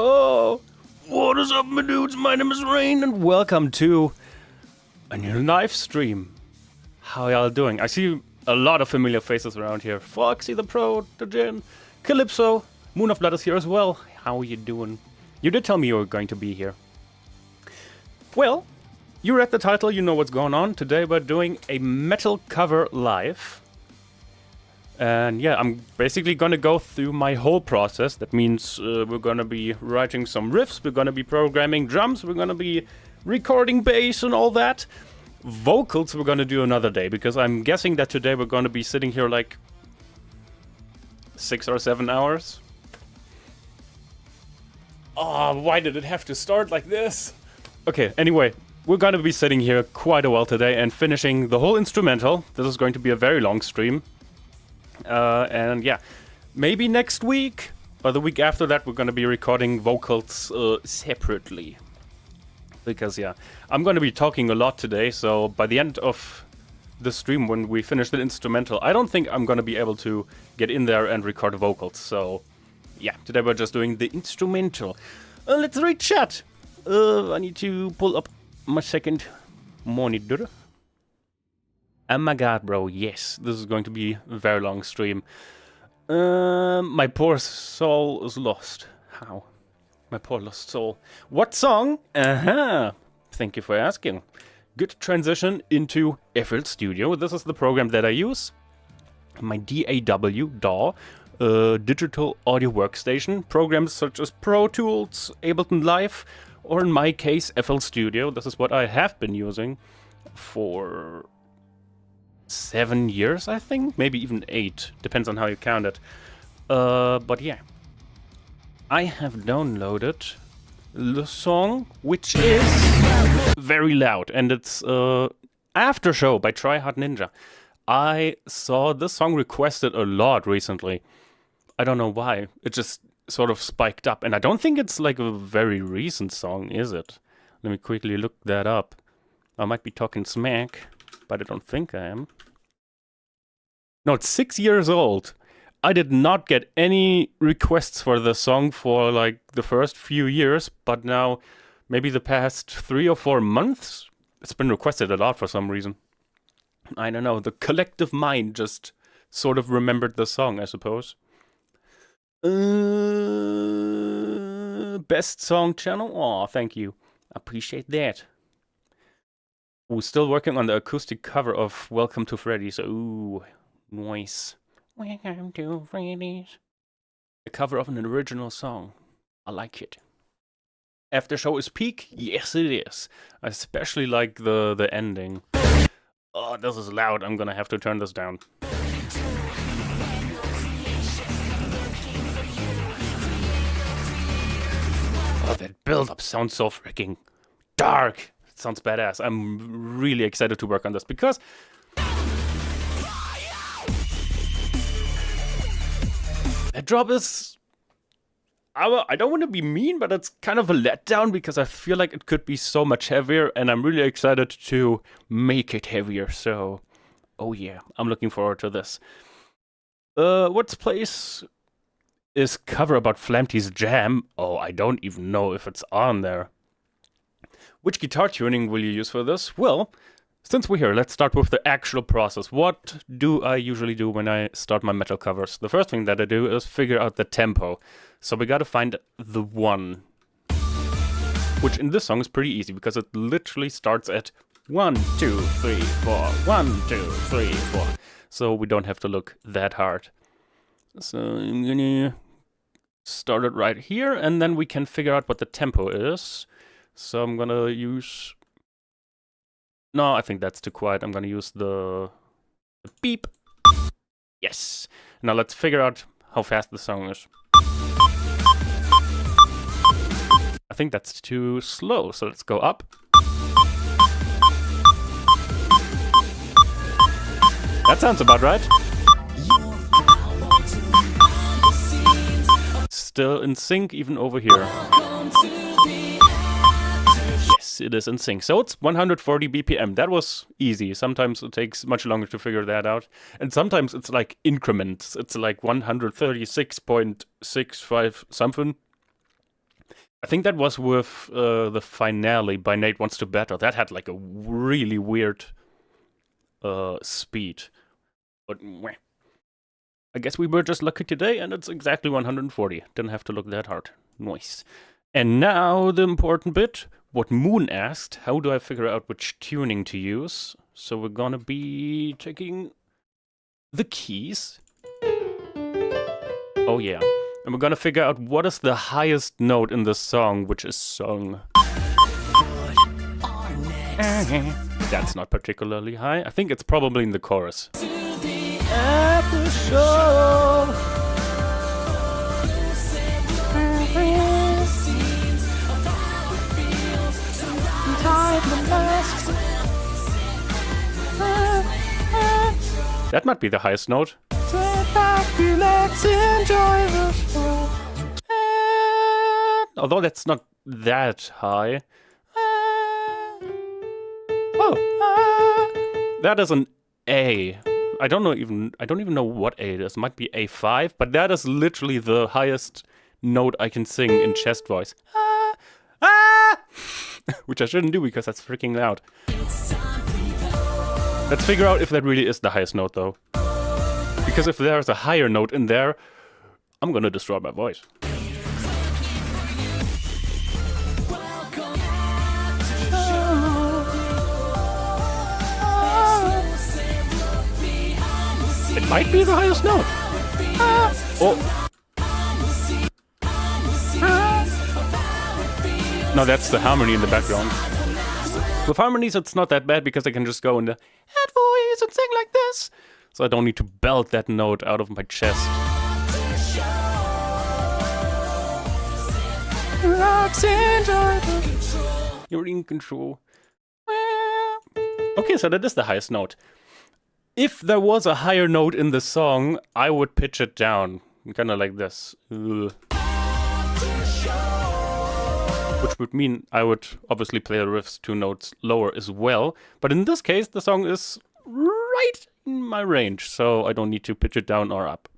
Oh, what is up, my dudes? My name is Rain, and welcome to a new live stream. How y'all doing? I see a lot of familiar faces around here. Foxy the Pro, the Jin, Calypso, Moon of Blood is here as well. How are you doing? You did tell me you were going to be here. Well, you read the title, you know what's going on. Today we're doing a metal cover live. And yeah, I'm basically gonna go through my whole process. That means we're gonna be writing some riffs, we're gonna be programming drums, we're gonna be recording bass and all that. Vocals we're gonna do another day, because I'm guessing that today we're gonna be sitting here like 6 or 7 hours. Oh, why did it have to start like this? Okay, anyway, we're gonna be sitting here quite a while today and finishing the whole instrumental. This is going to be a very long stream. And yeah, maybe next week or the week after that we're gonna be recording vocals separately. Because yeah, I'm gonna be talking a lot today, so by the end of the stream when we finish the instrumental, I don't think I'm gonna be able to get in there and record vocals. So yeah, today we're just doing the instrumental. Let's read chat. I need to pull up my second monitor. Oh my god, bro, yes, this is going to be a very long stream. My poor soul is lost. How? My poor lost soul. What song? Thank you for asking. Good transition into FL Studio. This is the program that I use. My DAW, digital audio workstation. Programs such as Pro Tools, Ableton Live, or in my case, FL Studio. This is what I have been using for 7 years, I think, maybe even 8, depends on how you count it. But yeah, I have downloaded the song, which is very loud, and it's After Show by Try Hard Ninja. I saw this song requested a lot recently. I don't know why, it just sort of spiked up, and I don't think it's like a very recent song, is it? Let me quickly look that up. I might be talking smack, but I don't think I am. No, it's 6 years old. I did not get any requests for the song for like the first few years, but now, maybe the past 3 or 4 months, it's been requested a lot for some reason. I don't know, the collective mind just sort of remembered the song, I suppose. Best song channel? Aw, thank you. Appreciate that. Ooh, still working on the acoustic cover of Welcome to Freddy's. Ooh, nice. Welcome to Freddy's. A cover of an original song. I like it. After Show is peak? Yes, it is. I especially like the ending. Oh, this is loud. I'm gonna have to turn this down. Oh, that build-up sounds so freaking dark. It sounds badass. I'm really excited to work on this because that drop is, I don't want to be mean, but it's kind of a letdown because I feel like it could be so much heavier, and I'm really excited to make it heavier. So, oh yeah, I'm looking forward to this. What's place is cover about Flamty's Jam? Oh, I don't even know if it's on there. Which guitar tuning will you use for this? Well, since we're here, let's start with the actual process. What do I usually do when I start my metal covers? The first thing that I do is figure out the tempo. So we gotta find the 1. Which in this song is pretty easy, because it literally starts at 1, 2, 3, 4, 1, 2, 3, 4. So we don't have to look that hard. So I'm gonna start it right here, and then we can figure out what the tempo is. So I'm gonna use... No, I think that's too quiet. I'm gonna use the beep. Yes. Now let's figure out how fast the song is. I think that's too slow, so let's go up. That sounds about right. Still in sync even over here. It is in sync. So it's 140 BPM. That was easy. Sometimes it takes much longer to figure that out. And sometimes it's like increments. It's like 136.65 something. I think that was with the finale by Nate Wants to Battle. That had like a really weird speed. But meh. I guess we were just lucky today, and it's exactly 140. Didn't have to look that hard. Nice. And now the important bit. What Moon asked, how do I figure out which tuning to use? So we're gonna be taking the keys. Oh yeah. And we're gonna figure out what is the highest note in the song which is sung. That's not particularly high. I think it's probably in the chorus. At the show. That might be the highest note. Although that's not that high. That is an A. I don't even know what A it is. It might be A5, but that is literally the highest note I can sing in chest voice. Which I shouldn't do because that's freaking loud. Let's figure out if that really is the highest note though. Because if there's a higher note in there, I'm gonna destroy my voice. It might be the highest note. Oh. No, that's the harmony in the background. With harmonies, it's not that bad because I can just go in the head voice and sing like this. So I don't need to belt that note out of my chest. You're in control. Okay, so that is the highest note. If there was a higher note in the song, I would pitch it down. Kind of like this. Ugh. Which would mean I would obviously play the riffs 2 notes lower as well. But in this case, the song is right in my range, so I don't need to pitch it down or up.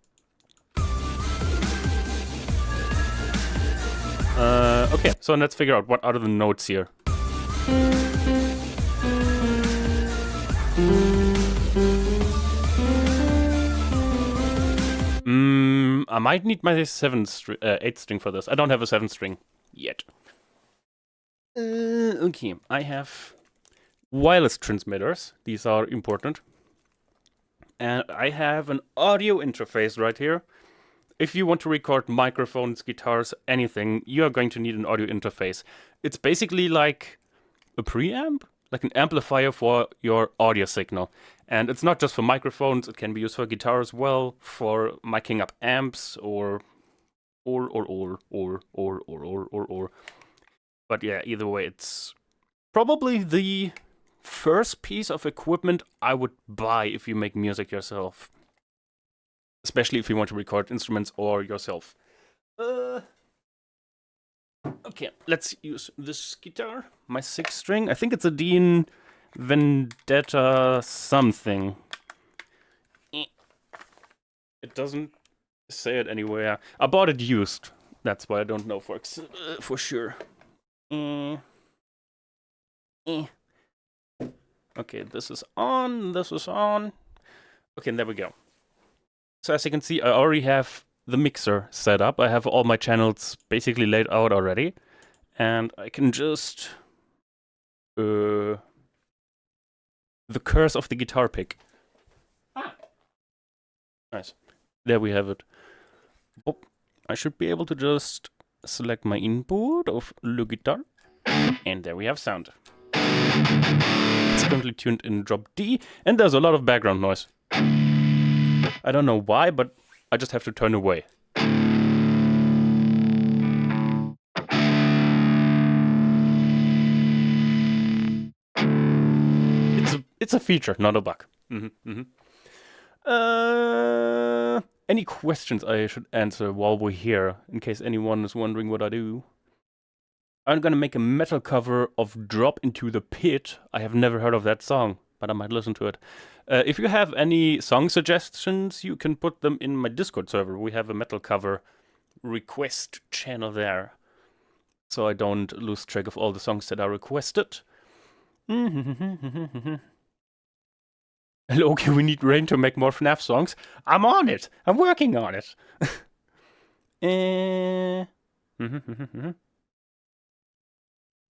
Okay, so let's figure out what are the notes here. I might need my 8th string for this. I don't have a 7th string yet. Okay, I have wireless transmitters. These are important. And I have an audio interface right here. If you want to record microphones, guitars, anything, you are going to need an audio interface. It's basically like a preamp, like an amplifier for your audio signal. And it's not just for microphones, it can be used for guitar as well, for miking up amps or. But yeah, either way, it's probably the first piece of equipment I would buy if you make music yourself. Especially if you want to record instruments or yourself. Okay, let's use this guitar. My 6th string. I think it's a Dean Vendetta something. It doesn't say it anywhere. I bought it used. That's why I don't know for sure. Okay, this is on. This is on. Okay, and there we go. So as you can see, I already have the mixer set up. I have all my channels basically laid out already. And I can just... the curse of the guitar pick. Nice. There we have it. Oh, I should be able to just select my input of the guitar. And there we have sound. It's currently tuned in drop D. And there's a lot of background noise. I don't know why, but I just have to turn away. It's a feature, not a bug. Any questions I should answer while we're here, in case anyone is wondering what I do? I'm gonna make a metal cover of Drop Into the Pit. I have never heard of that song, but I might listen to it. If you have any song suggestions, you can put them in my Discord server. We have a metal cover request channel there. so I don't lose track of all the songs that are requested. Hello, okay, we need Rain to make more FNAF songs. I'm on it. I'm working on it.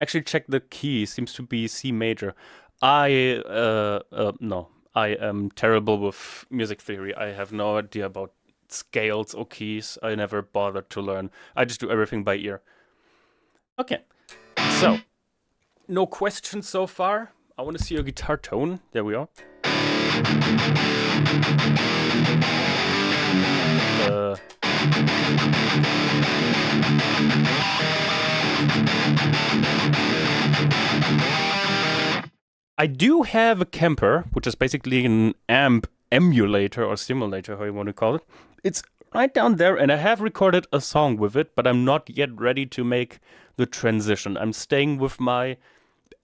Actually, check the key. Seems to be C major. No. I am terrible with music theory. I have no idea about scales or keys. I never bothered to learn. I just do everything by ear. Okay. So, no questions so far. I want to see your guitar tone. There we are. I do have a Kemper, which is basically an amp emulator or simulator, how you want to call it. It's right down there, and I have recorded a song with it, but I'm not yet ready to make the transition. I'm staying with my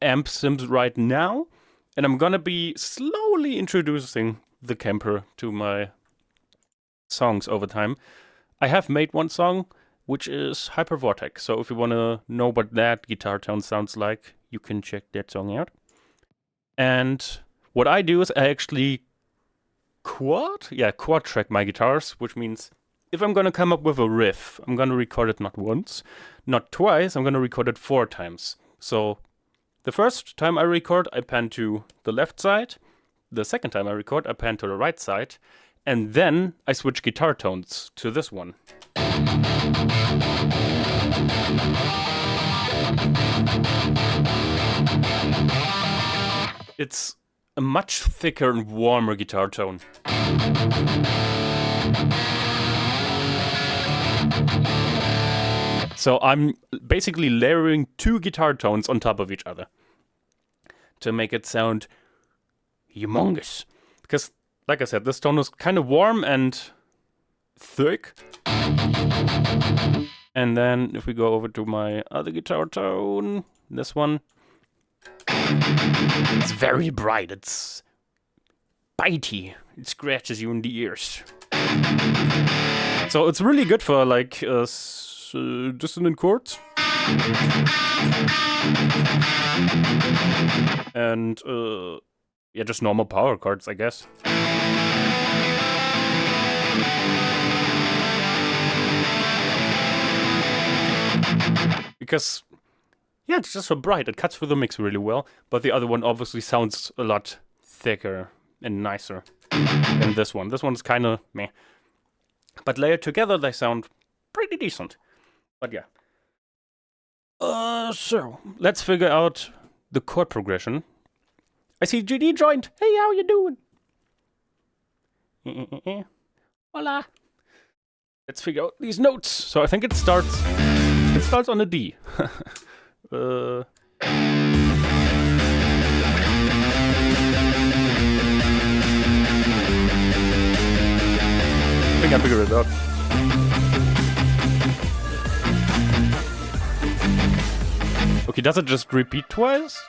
amp sims right now, and I'm gonna be slowly introducing the Kemper to my songs over time. I have made one song, which is Hypervortex, so if you want to know what that guitar tone sounds like, you can check that song out. And what I do is I actually quad track my guitars, which means if I'm gonna come up with a riff, I'm gonna record it not once, not twice, I'm gonna record it 4 times. So the first time I record, I pan to the left side. The second time I record, I pan to the right side. And then I switch guitar tones to this one. It's a much thicker and warmer guitar tone. So I'm basically layering 2 guitar tones on top of each other to make it sound humongous. Because, like I said, this tone is kind of warm and thick. And then if we go over to my other guitar tone, this one, it's very bright, it's bitey, it scratches you in the ears. So it's really good for like dissonant chords. And yeah, just normal power chords, I guess. Because yeah, it's just so bright. It cuts through the mix really well. But the other one obviously sounds a lot thicker and nicer than this one. This one's kind of meh. But layered together, they sound pretty decent. But yeah. So, let's figure out the chord progression. I see GD joined. Hey, how you doing? Hola. Let's figure out these notes. So I think it starts on a D. I think I figured it out. Okay, does it just repeat twice?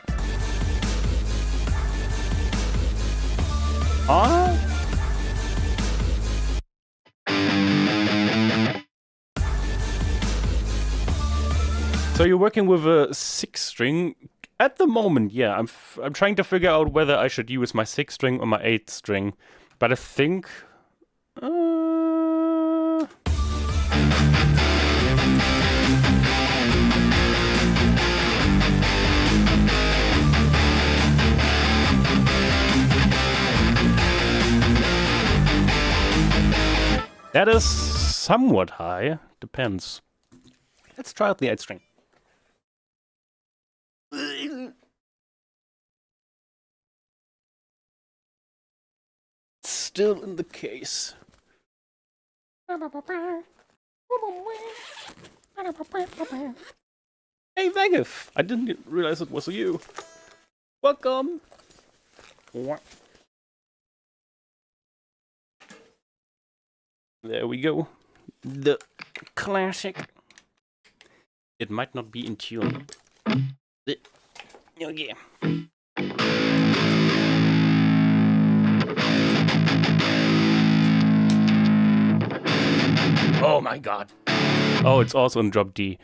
So you're working with a 6-string at the moment. Yeah, I'm trying to figure out whether I should use my 6-string or my 8-string, but I think that is somewhat high. Depends. Let's try out the 8-string. Still in the case. Hey, Vegif! I didn't realize it was you. Welcome! There we go. The classic. It might not be in tune. Okay. Oh my god. Oh, it's also in drop D.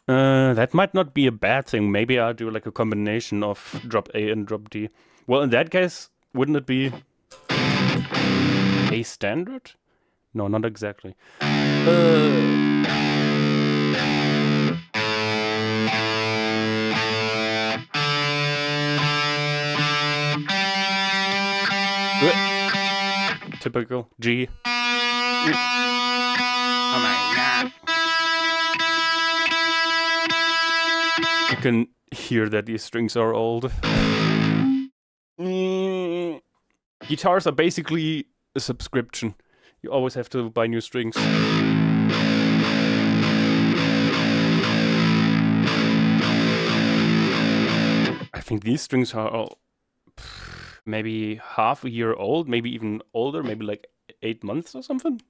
That might not be a bad thing. Maybe I'll do like a combination of drop A and drop D. Well, in that case, wouldn't it be A standard? No, not exactly. Typical G. Oh my god. You can hear that these strings are old. Guitars are basically a subscription. You always have to buy new strings. I think these strings are all maybe half a year old, maybe even older, maybe like 8 months or something.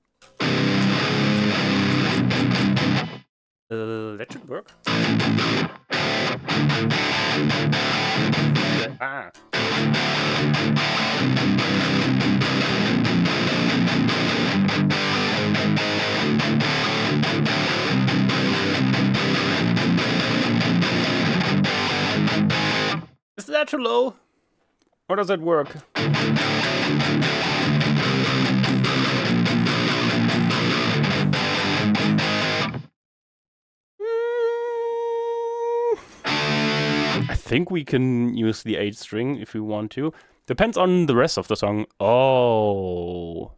That should work. Ah. Is that too low? Or does it work? I think we can use the 8th string if we want to. Depends on the rest of the song. Oh.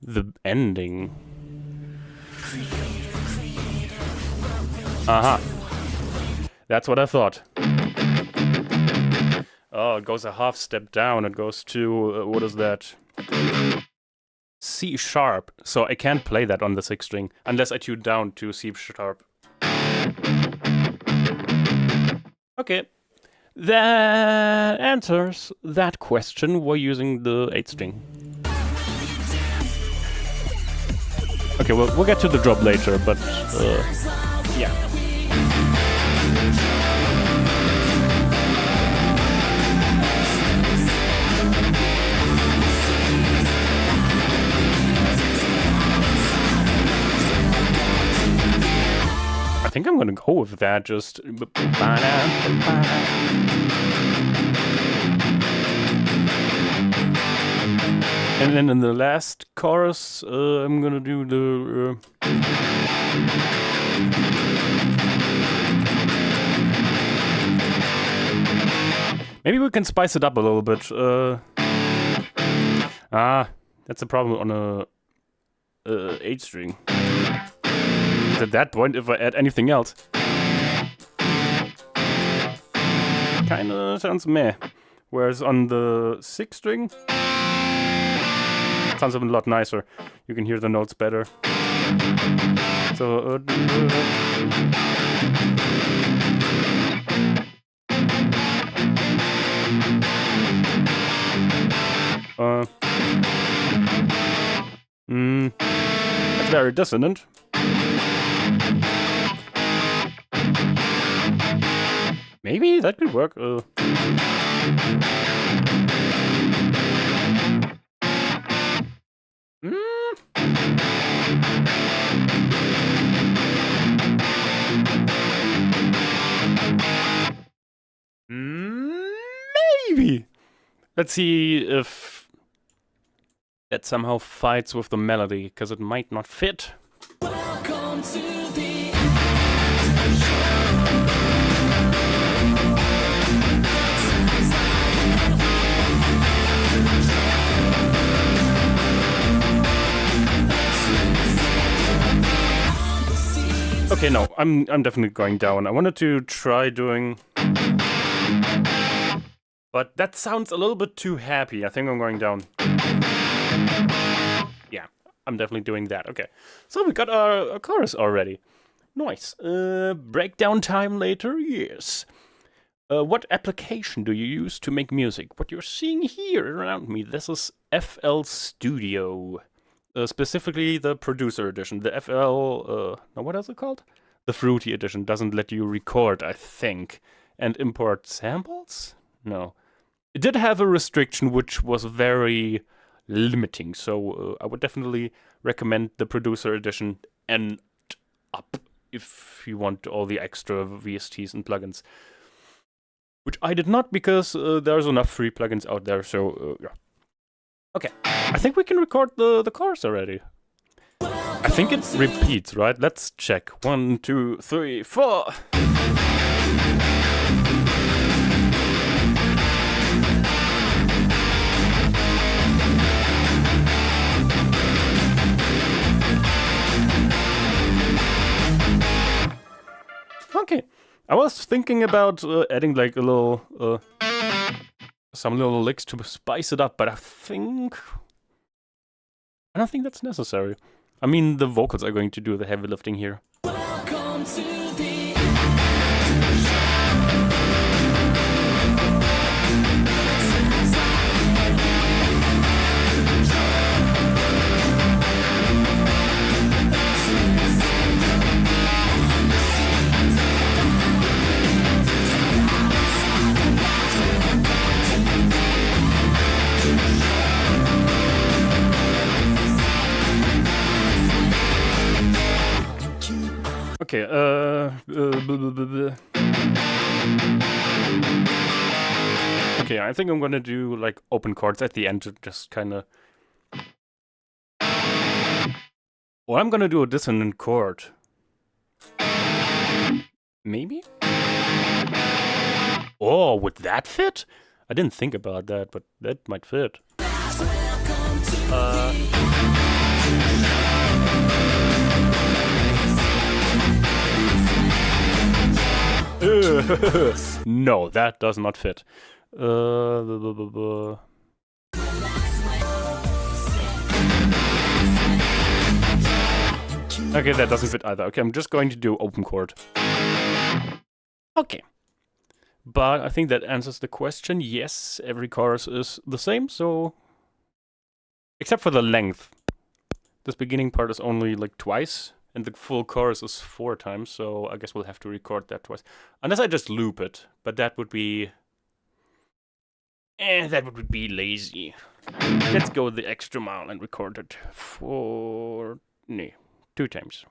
The ending. Aha. That's what I thought. Oh, it goes a half step down. It goes to, what is that? C sharp. So I can't play that on the 6th string unless I tune down to C sharp. Okay. That answers that question. We're using the 8th string. Okay, we'll get to the drop later, but yeah. I think I'm gonna go with that, just... And then in the last chorus, I'm gonna do the... Maybe we can spice it up a little bit. That's a problem on a 8th string. At that point, if I add anything else, kinda sounds meh. Whereas on the 6th string, it sounds a lot nicer. You can hear the notes better. So that's very dissonant. Maybe that could work. Maybe. Let's see if that somehow fights with the melody, because it might not fit. Welcome to the Okay, no, I'm definitely going down. I wanted to try doing... But that sounds a little bit too happy. I think I'm going down. Yeah, I'm definitely doing that. Okay, so we got our chorus already. Nice. Breakdown time later, yes. What application do you use to make music? What you're seeing here around me, this is FL Studio. Specifically the producer edition. The FL... now what is it called? The Fruity edition doesn't let you record, I think. And import samples? No. It did have a restriction which was very limiting, so I would definitely recommend the producer edition and up. if you want all the extra VSTs and plugins. Which I did not, because there's enough free plugins out there, so yeah. Okay, I think we can record the chorus already. I think it repeats, right? Let's check. 1, 2, 3, 4. Okay, I was thinking about adding like a little, some little licks to spice it up, but I don't think that's necessary. I mean, the vocals are going to do the heavy lifting here. Welcome to the Okay, okay, I think I'm gonna do like open chords at the end to just kinda... Or I'm gonna do a dissonant chord. Maybe? Oh, would that fit? I didn't think about that, but that might fit. No, that does not fit. Okay, that doesn't fit either. Okay, I'm just going to do open chord. Okay. But I think that answers the question. Yes, every chorus is the same, so... Except for the length. This beginning part is only like twice. And the full chorus is 4 times, so I guess we'll have to record that twice. Unless I just loop it, but that would be... that would be lazy. Let's go the extra mile and record it 2 times.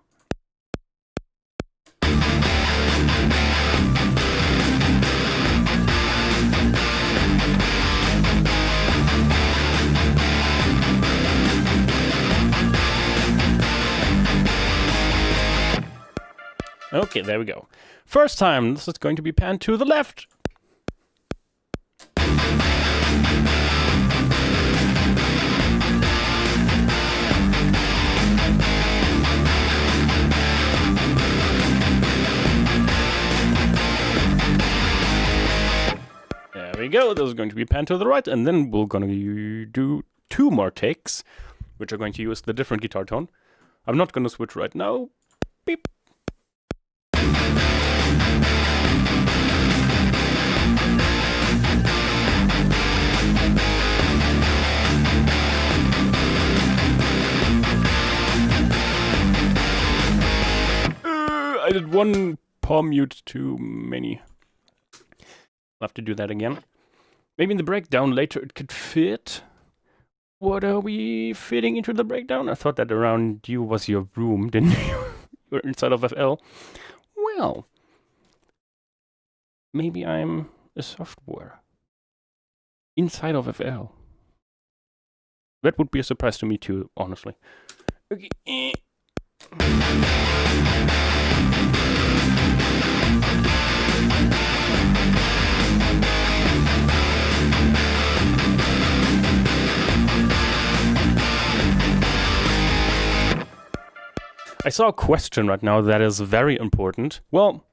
Okay, there we go. First time, this is going to be panned to the left. There we go, this is going to be panned to the right, and then we're going to do 2 more takes, which are going to use the different guitar tone. I'm not going to switch right now. Beep. I did 1 palm mute too many. I'll have to do that again. Maybe in the breakdown later it could fit. What are we fitting into the breakdown? I thought that around you was your room, didn't you? You're inside of FL. Well, maybe I'm a software inside of FL. That would be a surprise to me too, honestly. Okay. I saw a question right now that is very important. Well,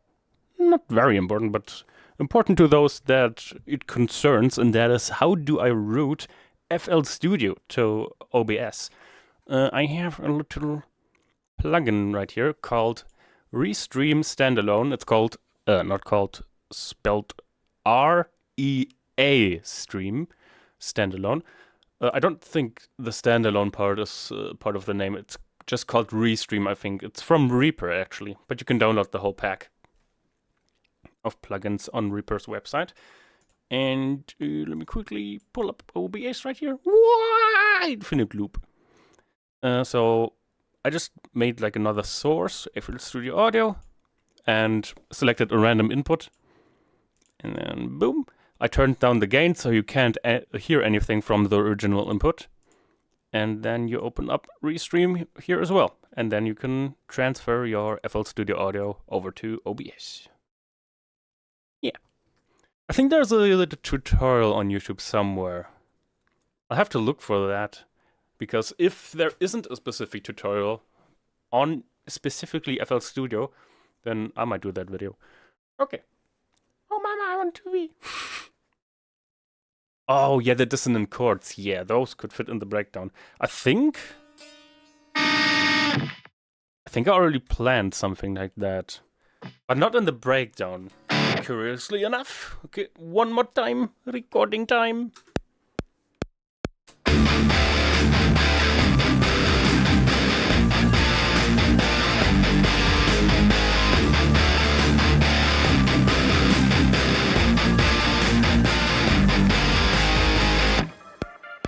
not very important, but important to those that it concerns, and that is, how do I route FL Studio to OBS? I have a little plugin right here called Restream Standalone. It's called, spelled R-E-A Stream Standalone. I don't think the standalone part is part of the name. It's just called Restream, I think. It's from Reaper, actually. But you can download the whole pack of plugins on Reaper's website. And let me quickly pull up OBS right here. Infinite loop. So I just made like another source, FL Studio Audio, and selected a random input. And then boom, I turned down the gain so you can't hear anything from the original input. And then you open up Restream here as well. And then you can transfer your FL Studio Audio over to OBS. Yeah. I think there's a little tutorial on YouTube somewhere. I'll have to look for that. Because if there isn't a specific tutorial on specifically FL Studio, then I might do that video. Okay. Oh mama, I want to be. Oh yeah, the dissonant chords. Yeah, those could fit in the breakdown. I think I already planned something like that. But not in the breakdown. Curiously enough. Okay, one more time. Recording time.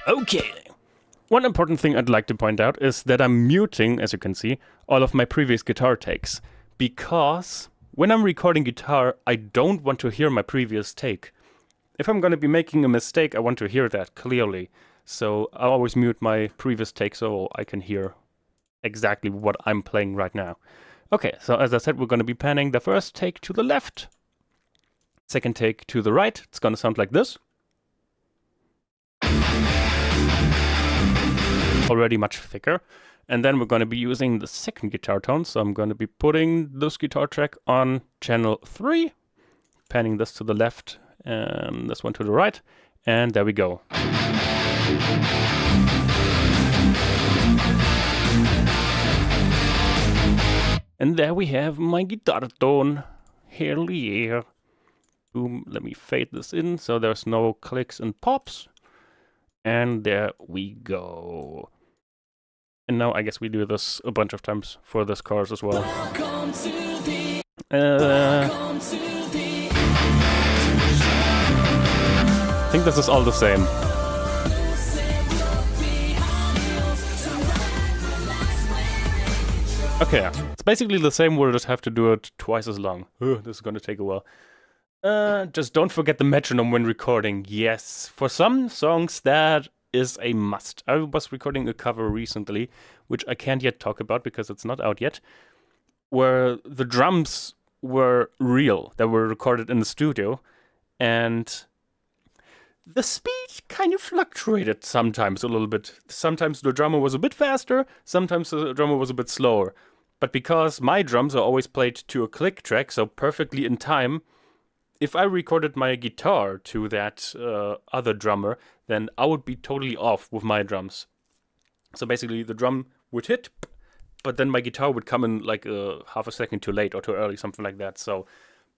Okay. One important thing I'd like to point out is that I'm muting, as you can see, all of my previous guitar takes. Because when I'm recording guitar, I don't want to hear my previous take. If I'm going to be making a mistake, I want to hear that clearly. So I always mute my previous take so I can hear exactly what I'm playing right now. Okay, so as I said, we're going to be panning the first take to the left. Second take to the right. It's going to sound like this. Already much thicker. And then we're going to be using the second guitar tone. So I'm going to be putting this guitar track on channel 3, panning this to the left and this one to the right. And there we go. And there we have my guitar tone. Hell yeah. Boom, let me fade this in so there's no clicks and pops. And there we go. And now I guess we do this a bunch of times for this chorus as well. I think this is all the same. Okay, it's basically the same, we'll just have to do it twice as long. This is gonna take a while. Just don't forget the metronome when recording. Yes, for some songs that is a must. I was recording a cover recently, which I can't yet talk about because it's not out yet, where the drums were real, that were recorded in the studio, and the speed kind of fluctuated sometimes a little bit. Sometimes the drummer was a bit faster, sometimes the drummer was a bit slower. But because my drums are always played to a click track, so perfectly in time, if I recorded my guitar to that other drummer, then I would be totally off with my drums. So basically the drum would hit, but then my guitar would come in like half a second too late or too early, something like that. So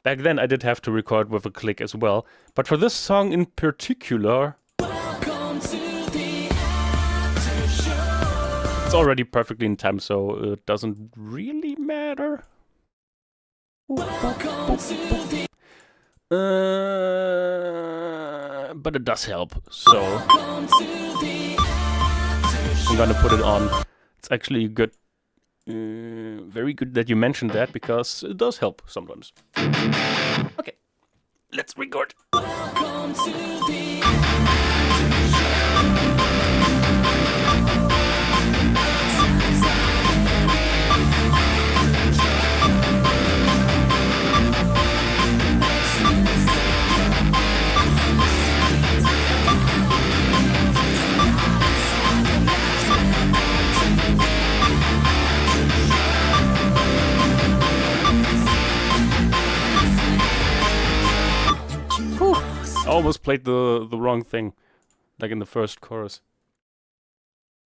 back then I did have to record with a click as well. But for this song in particular, it's already perfectly in time, so it doesn't really matter. But it does help, so I'm gonna put it on. It's actually good, very good that you mentioned that, because it does help sometimes. Okay, let's record. I almost played the wrong thing, like in the first chorus.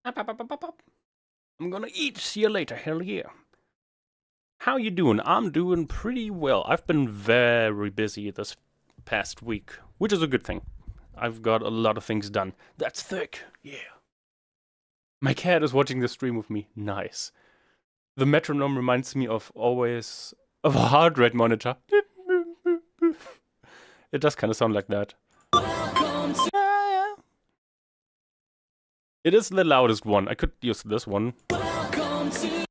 I'm gonna eat, see you later, hell yeah. How you doing? I'm doing pretty well. I've been very busy this past week, which is a good thing. I've got a lot of things done. That's thick, yeah. My cat is watching the stream with me, nice. The metronome reminds me of a heart rate monitor. It does kind of sound like that. It is the loudest one. I could use this one.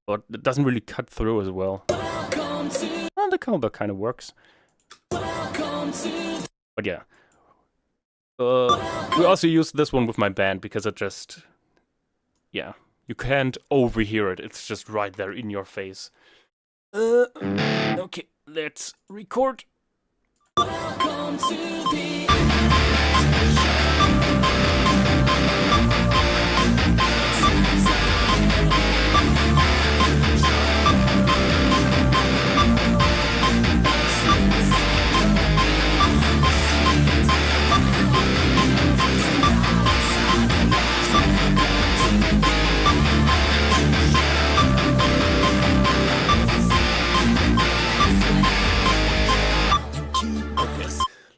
but it doesn't really cut through as well. Well, the combo kind of works. But yeah. We also use this one with my band because it just... Yeah. You can't overhear it. It's just right there in your face. Okay, let's record.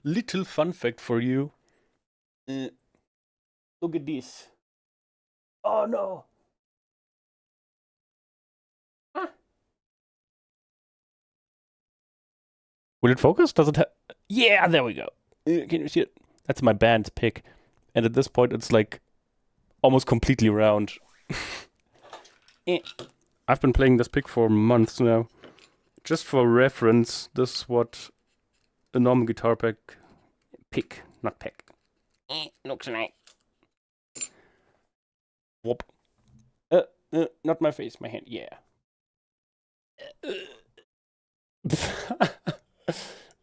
Little fun fact for you. Look at this. Oh no. Huh. Will it focus? Does it have... Yeah, there we go. Can you see it? That's my band's pick. And at this point it's like almost completely round. I've been playing this pick for months now. Just for reference, this is what a normal guitar pick, not pick. Looks like. Whoop. Not my face, my hand. Yeah.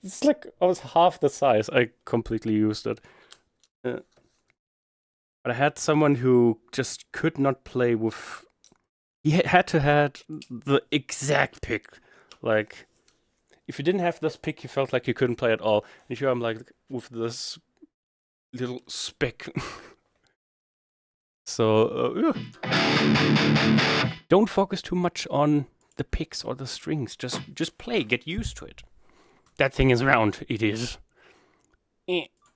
It's like almost half the size. I completely used it. But I had someone who just could not play with. He had to have the exact pick. Like, if you didn't have this pick, you felt like you couldn't play at all. And here I'm like with this little speck. So, don't focus too much on the picks or the strings. Just play. Get used to it. That thing is round. It is.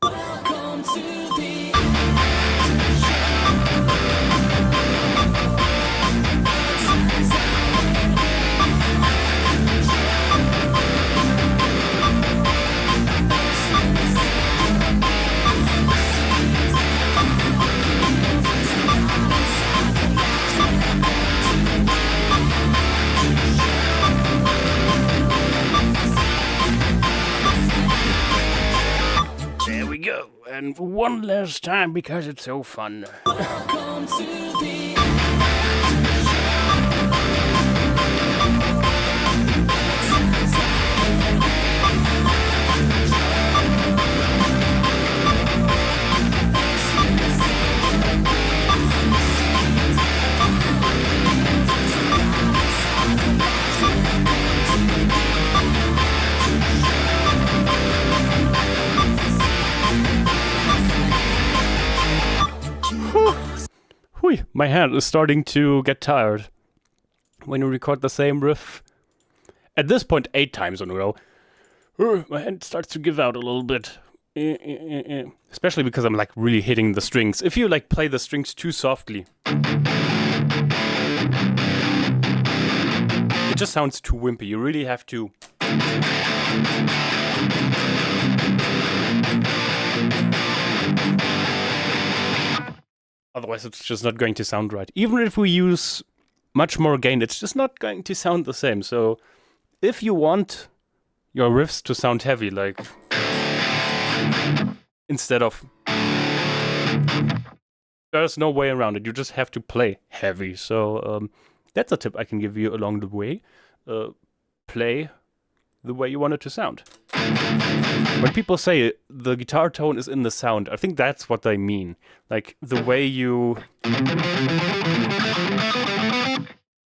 Welcome to the... Go and one last time because it's so fun. Welcome to the... My hand is starting to get tired when you record the same riff. At this point, 8 times in a row, my hand starts to give out a little bit. Especially because I'm like really hitting the strings. If you like play the strings too softly, it just sounds too wimpy. You really have to... Otherwise, it's just not going to sound right. Even if we use much more gain, it's just not going to sound the same. So, if you want your riffs to sound heavy, like... instead of... There's no way around it. You just have to play heavy. So, that's a tip I can give you along the way. Play the way you want it to sound. When people say the guitar tone is in the sound, I think that's what they mean. Like, the way you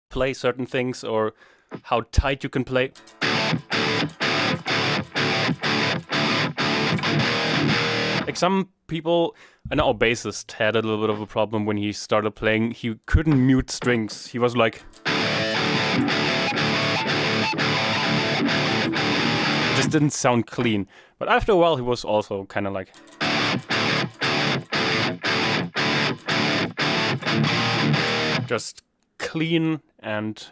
play certain things or how tight you can play. Like some people, I know our bassist had a little bit of a problem when he started playing. He couldn't mute strings. He was like... just didn't sound clean. But after a while, he was also kind of like... just clean and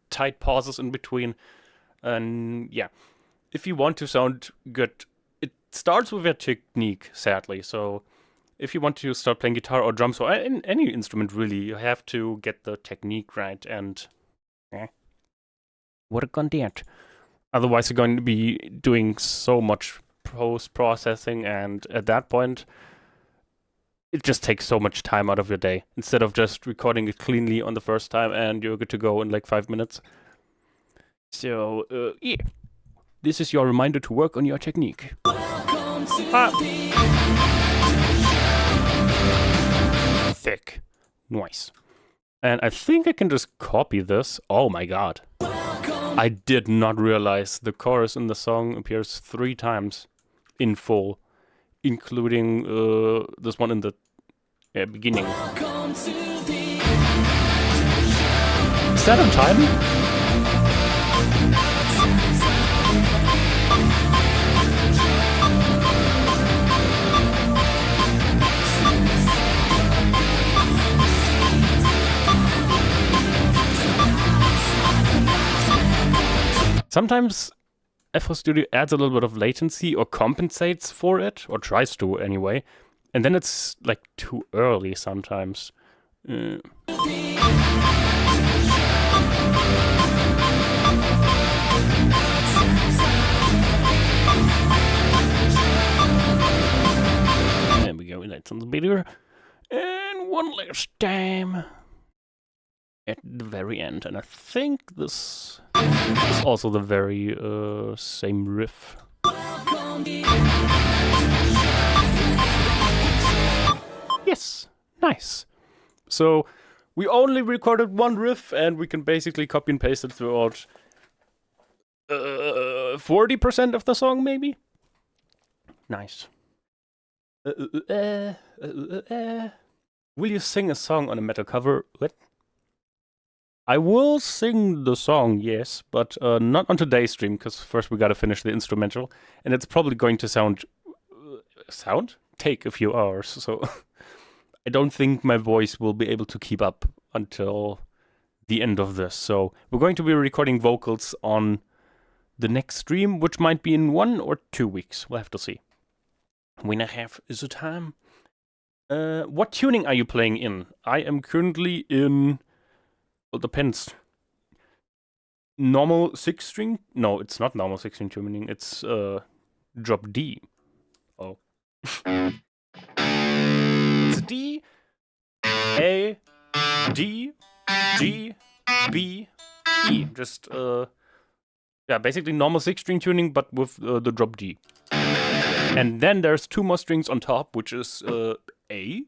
tight pauses in between. And yeah, if you want to sound good, it starts with your technique, sadly. So if you want to start playing guitar or drums or any instrument really, you have to get the technique right. And What a content. Otherwise, you're going to be doing so much post-processing, and at that point, it just takes so much time out of your day. Instead of just recording it cleanly on the first time and you're good to go in like 5 minutes. So, yeah. This is your reminder to work on your technique. Thick. Nice. And I think I can just copy this. Oh my god. I did not realize the chorus in the song appears 3 times in full, including this one in the beginning. Is that on time? Sometimes FL Studio adds a little bit of latency or compensates for it, or tries to anyway, and then it's like too early sometimes. There we go, that sounds better. And one last time at the very end, and I think this is also the very same riff. Yes, nice. So we only recorded one riff, and we can basically copy and paste it throughout 40% of the song, maybe. Nice. Will you sing a song on a metal cover? What? I will sing the song, yes, but not on today's stream, because first we gotta finish the instrumental, and it's probably going to take a few hours, so I don't think my voice will be able to keep up until the end of this. So we're going to be recording vocals on the next stream, which might be in 1 or 2 weeks. We'll have to see. When I have is the time. What tuning are you playing in? I am currently in... Well, depends. Normal 6-string? No, it's not normal 6-string tuning. It's drop D. Oh. It's D, A, D, G, B, E. Just, yeah, basically normal 6-string tuning, but with the drop D. And then there's 2 more strings on top, which is A.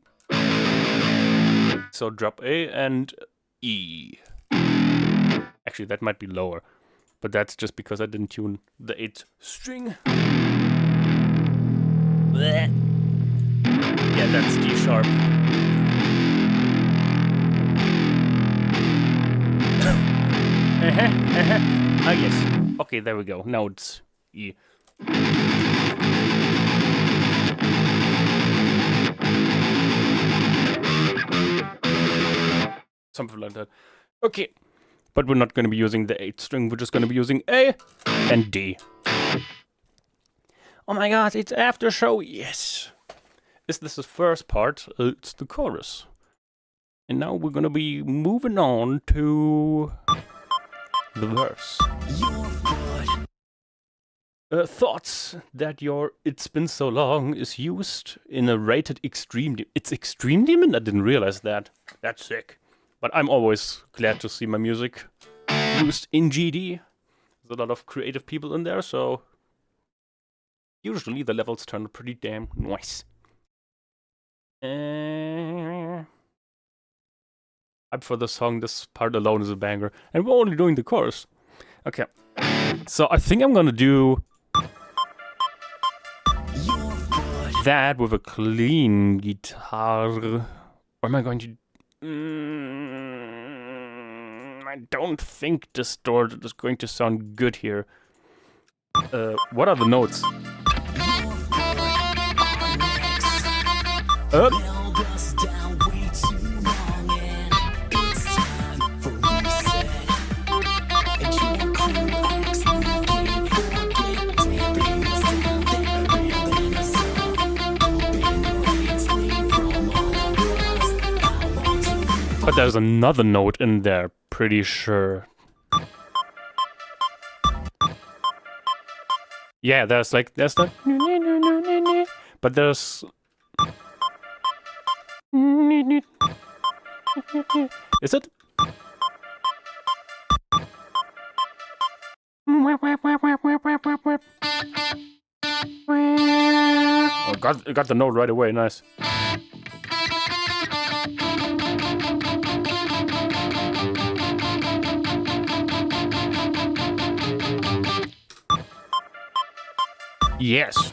So drop A and E. Actually, that might be lower, but that's just because I didn't tune the 8th string. Blech. Yeah, that's D sharp. Ah, yes. Okay, there we go. Now it's E. Something like that. Okay. But we're not going to be using the 8th string. We're just going to be using A and D. Oh my god, it's after show. Yes. Is this the first part? It's the chorus. And now we're going to be moving on to the verse. Thoughts that your "It's Been So Long" is used in a rated extreme. It's extreme demon? I didn't realize that. That's sick. But I'm always glad to see my music used in GD. There's a lot of creative people in there, so usually the levels turn pretty damn nice. Up for the song, this part alone is a banger. And we're only doing the chorus. Okay. So I think I'm gonna do that with a clean guitar. Or am I going to... I don't think distorted is going to sound good here. What are the notes? But there's another note in there, pretty sure. Yeah, there's the but there's is it? Oh, got the note right away. Nice. Yes.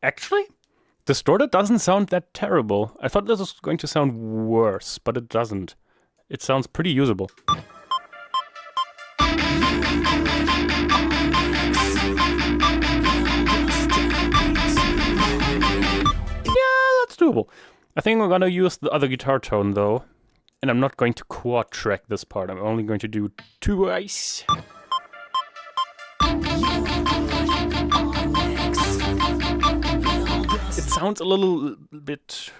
Actually, distorted doesn't sound that terrible. I thought this was going to sound worse, but it doesn't. It sounds pretty usable. Doable. I think I'm gonna use the other guitar tone though, and I'm not going to quad track this part. I'm only going to do twice. It sounds a little bit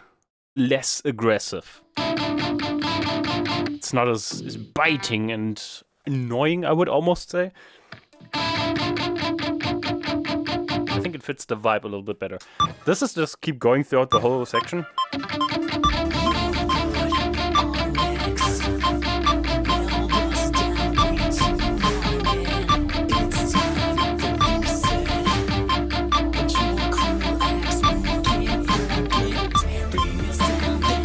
less aggressive. It's not as biting and annoying, I would almost say. I think it fits the vibe a little bit better. This is just keep going throughout the whole section.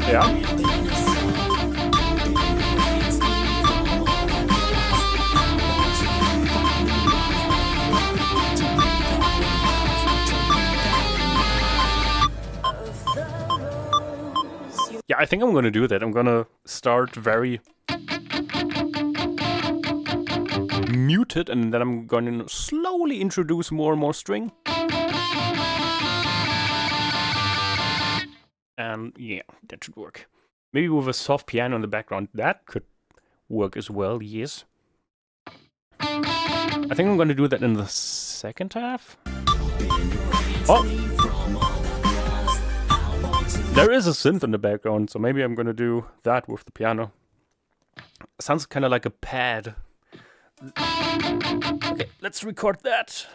Yeah. Yeah, I think I'm gonna do that. I'm gonna start very muted, and then I'm gonna slowly introduce more and more string. And yeah, that should work. Maybe with a soft piano in the background, that could work as well, yes. I think I'm gonna do that in the second half. Oh! There is a synth in the background, so maybe I'm gonna do that with the piano. Sounds kind of like a pad. Okay, let's record that.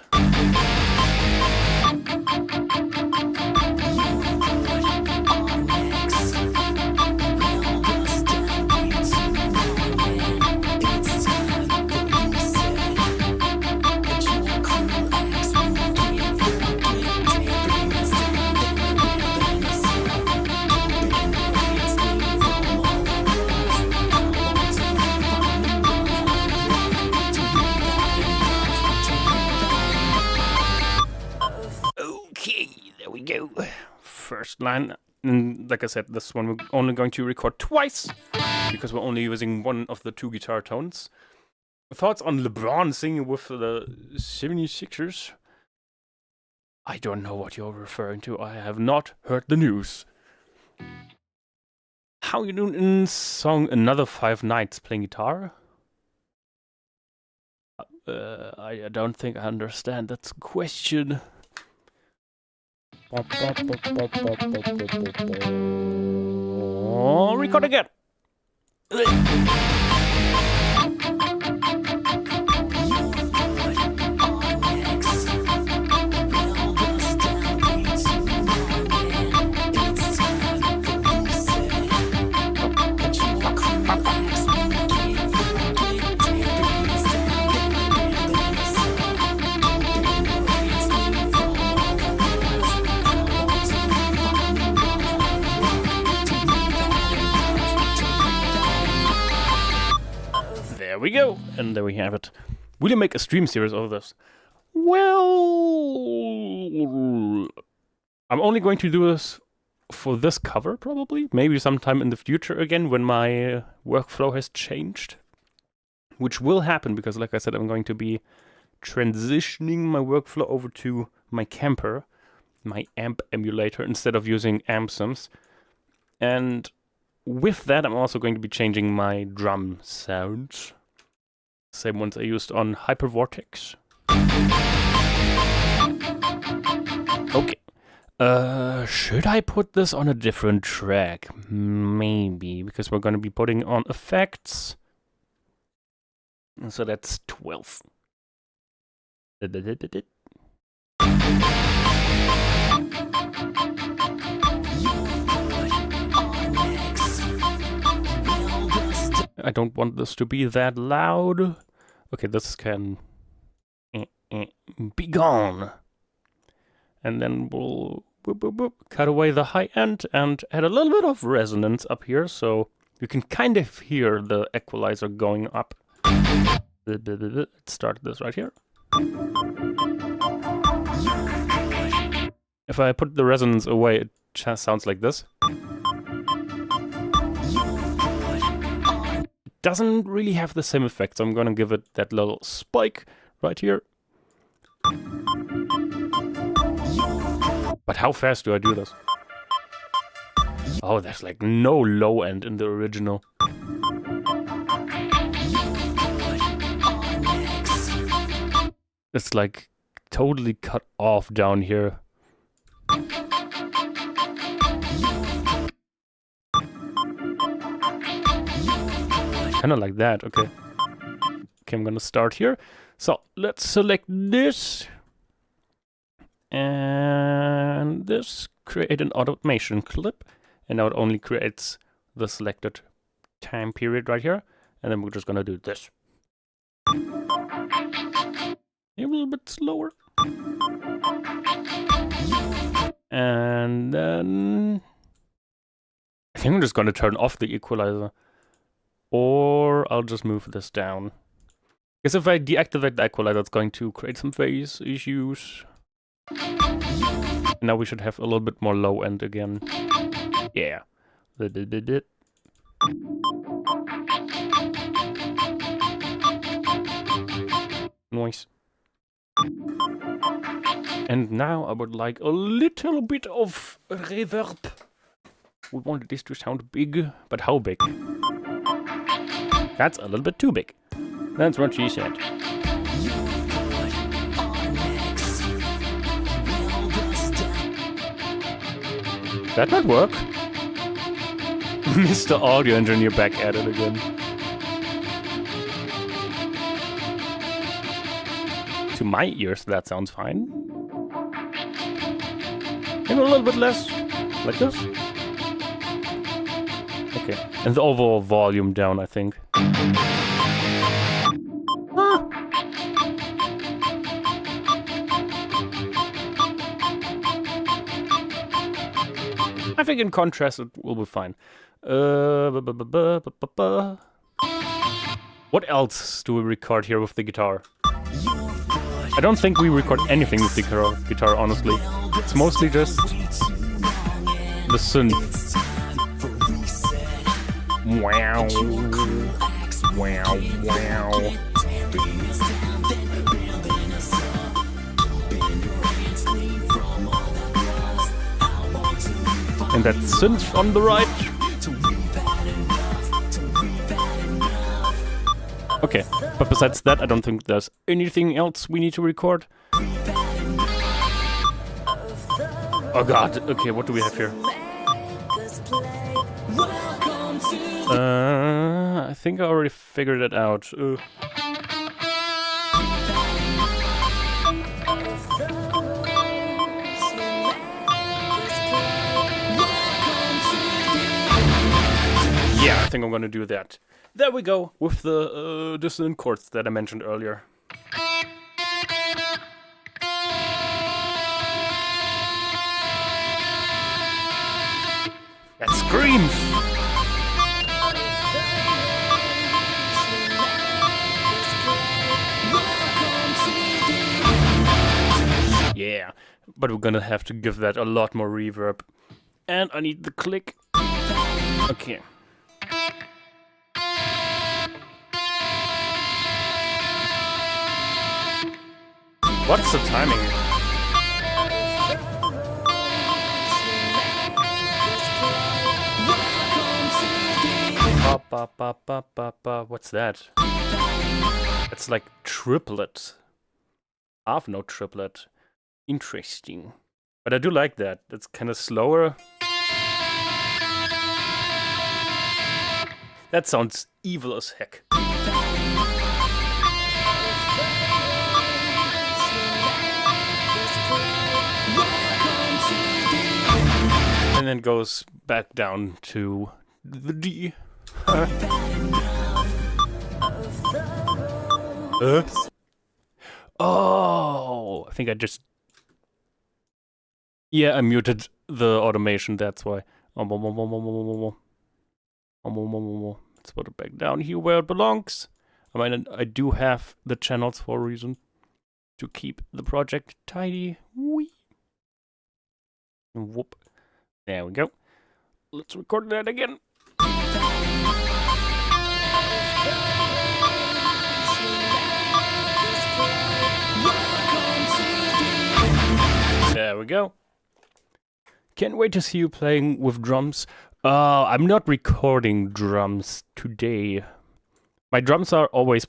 Go. First line, and like I said, this one we're only going to record twice because we're only using one of the two guitar tones. Thoughts on LeBron singing with the 76ers? I don't know what you're referring to. I have not heard the news. How you doing in song Another 5 Nights playing guitar? I don't think I understand that question. Oh, record again. There we go, and there we have it. Will you make a stream series of this? Well, I'm only going to do this for this cover, probably. Maybe sometime in the future again, when my workflow has changed. Which will happen, because like I said, I'm going to be transitioning my workflow over to my Camper, my amp emulator, instead of using amp sims. And with that, I'm also going to be changing my drum sounds. Same ones I used on Hypervortex. Okay. Should I put this on a different track? Maybe, because we're gonna be putting on effects. So that's 12. I don't want this to be that loud. Okay, this can be gone. And then we'll cut away the high end and add a little bit of resonance up here, so you can kind of hear the equalizer going up. Let's start this right here. If I put the resonance away, it just sounds like this. It doesn't really have the same effect, so I'm gonna give it that little spike right here. But how fast do I do this? Oh, there's like no low end in the original. It's like totally cut off down here. Kind of like that, okay. Okay, I'm gonna start here. So let's select this. And this, create an automation clip, and now it only creates the selected time period right here, and then we're just gonna do this. A little bit slower. And then I think I'm just gonna turn off the equalizer, or I'll just move this down. Because if I deactivate the equalizer, it's going to create some phase issues. Now we should have a little bit more low end again. Yeah. Noise. And now I would like a little bit of reverb. We wanted this to sound big, but how big? That's a little bit too big. That's what she said. That might work. Mr. Audio Engineer back at it again. To my ears, that sounds fine. Maybe a little bit less, like this. Okay, and the overall volume down, I think. I think in contrast it will be fine. What else do we record here with the guitar? I don't think we record anything with the guitar, honestly. It's mostly just the synth. Wow. Wow, wow. And that synth on the right. Okay, but besides that, I don't think there's anything else we need to record. Oh god, okay, what do we have here? I think I already figured it out. Yeah, I think I'm gonna do that. There we go, with the dissonant chords that I mentioned earlier. That screams! Yeah, but we're gonna have to give that a lot more reverb. And I need the click. Okay. What's the timing? What's that? It's like triplet. Half note triplet. Interesting. But I do like that. It's kind of slower. That sounds evil as heck. And then goes back down to the D. Oh, I think I just... Yeah, I muted the automation, that's why. Let's put it back down here where it belongs. I mean, I do have the channels for a reason. To keep the project tidy. Whee. Whoop. There we go. Let's record that again. There we go. Can't wait to see you playing with drums. I'm not recording drums today. My drums are always,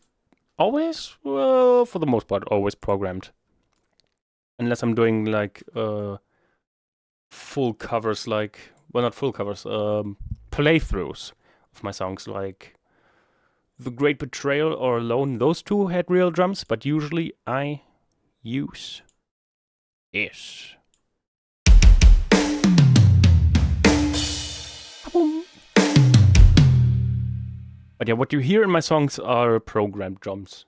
well, for the most part, always programmed. Unless I'm doing like full covers, like, well, not full covers, playthroughs of my songs, like The Great Betrayal or Alone. Those two had real drums, but usually I use this. But yeah, what you hear in my songs are programmed drums.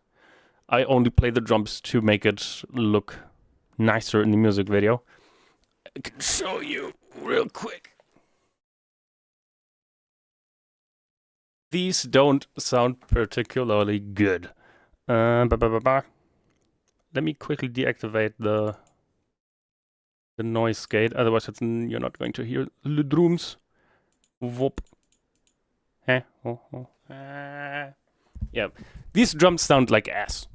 I only play the drums to make it look nicer in the music video. I can show you real quick. These don't sound particularly good. Let me quickly deactivate the noise gate, otherwise you're not going to hear the drums. Whoop. Yeah, these drums sound like ass.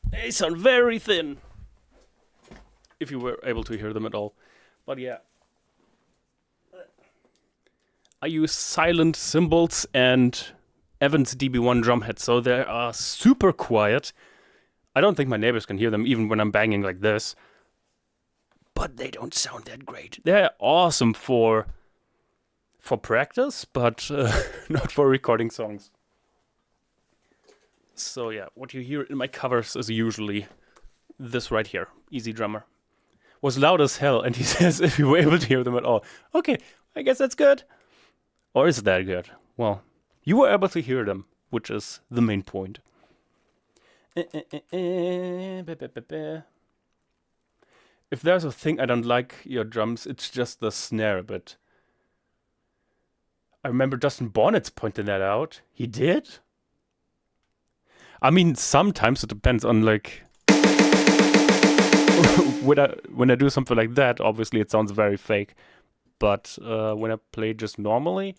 They sound very thin. If you were able to hear them at all. But yeah. I use silent cymbals and Evans DB1 drum heads, so they are super quiet. I don't think my neighbors can hear them even when I'm banging like this. But they don't sound that great. They're awesome for practice, but not for recording songs. So yeah, what you hear in my covers is usually this right here, Easy Drummer. Was loud as hell, and he says if you were able to hear them at all. Okay, I guess that's good. Or is that good? Well, you were able to hear them, which is the main point. If there's a thing I don't like your drums, it's just the snare a bit. I remember Justin Bonnet's pointing that out. He did? I mean, sometimes it depends on, like... when I do something like that, obviously it sounds very fake. But when I play just normally,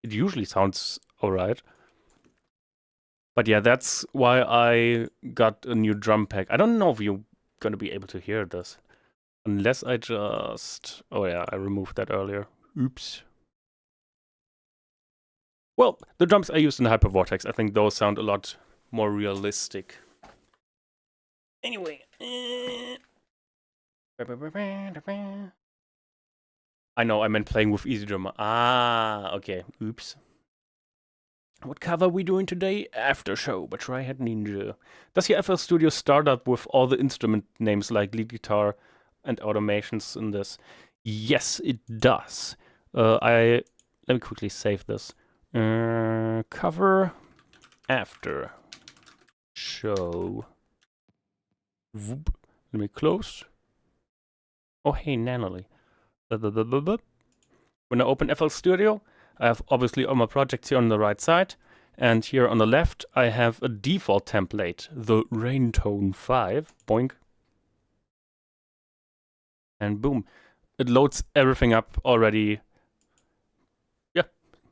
it usually sounds alright. But yeah, that's why I got a new drum pack. I don't know if you're gonna be able to hear this. Unless I just... Oh yeah, I removed that earlier. Oops. Well, the drums I used in Hypervortex, I think those sound a lot more realistic. Anyway. I know, I meant playing with Easy Drummer. Ah, okay. Oops. What cover are we doing today? After Show by Tri-Head Ninja. Does your FL Studio start up with all the instrument names like lead guitar and automations in this? Yes, it does. Let me quickly save this. Cover After Show Whoop. Let me close. Oh, hey, Nanoli. When I open FL Studio, I have obviously all my projects here on the right side. And here on the left, I have a default template, the Raintone 5. Boink. And boom. It loads everything up already. Yeah,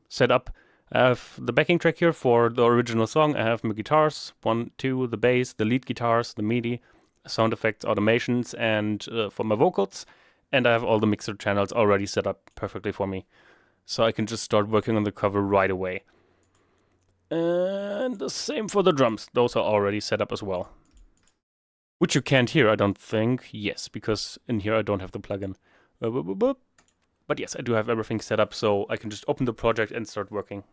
set up. I have the backing track here for the original song. I have my guitars, 1, 2, the bass, the lead guitars, the MIDI, sound effects, automations, and for my vocals. And I have all the mixer channels already set up perfectly for me. So I can just start working on the cover right away. And the same for the drums. Those are already set up as well. Which you can't hear, I don't think. Yes, because in here I don't have the plugin. But yes, I do have everything set up, so I can just open the project and start working.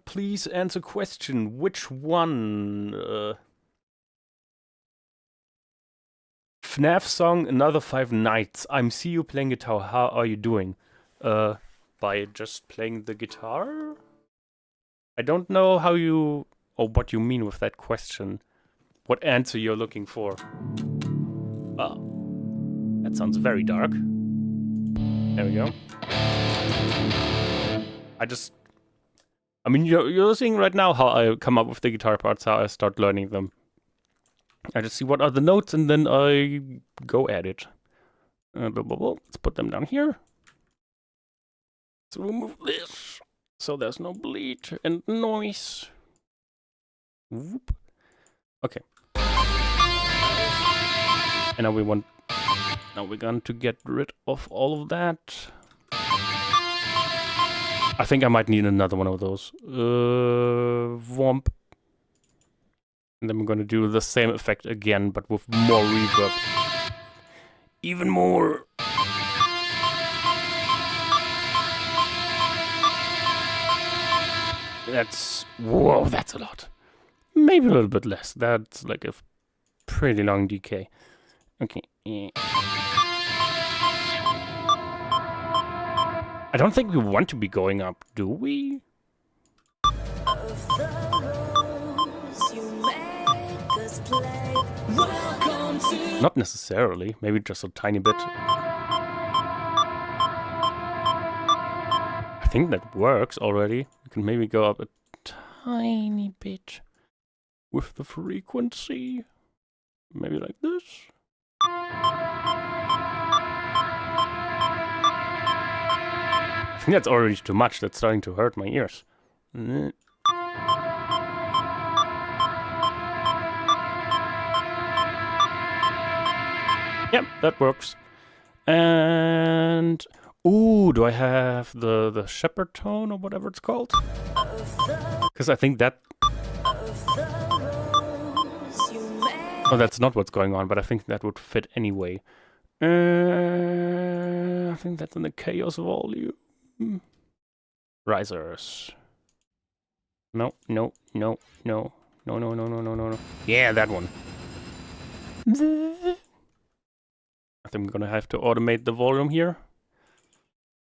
Please answer question. Which one? FNAF song, Another 5 Nights. I'm see you playing guitar. How are you doing? By just playing the guitar? I don't know how you... or what you mean with that question. What answer you're looking for. Oh. That sounds very dark. There we go. I mean, you're seeing right now how I come up with the guitar parts, how I start learning them. I just see what are the notes and then I go at it. Let's put them down here. Let's remove this so there's no bleed and noise. Whoop. Okay. And now we're going to get rid of all of that. I think I might need another one of those. Womp. And then we're going to do the same effect again, but with more reverb. Even more. Whoa, that's a lot. Maybe a little bit less. That's like a pretty long decay. Okay. I don't think we want to be going up, do we? Not necessarily. Maybe just a tiny bit. I think that works already. We can maybe go up a tiny bit with the frequency. Maybe like this. I think that's already too much. That's starting to hurt my ears. Yep, that works. And ooh, do I have the shepherd tone or whatever it's called? Because I think that... Oh, that's not what's going on, but I think that would fit anyway. I think that's in the chaos volume. Risers. No. Yeah, that one. I think I'm gonna have to automate the volume here.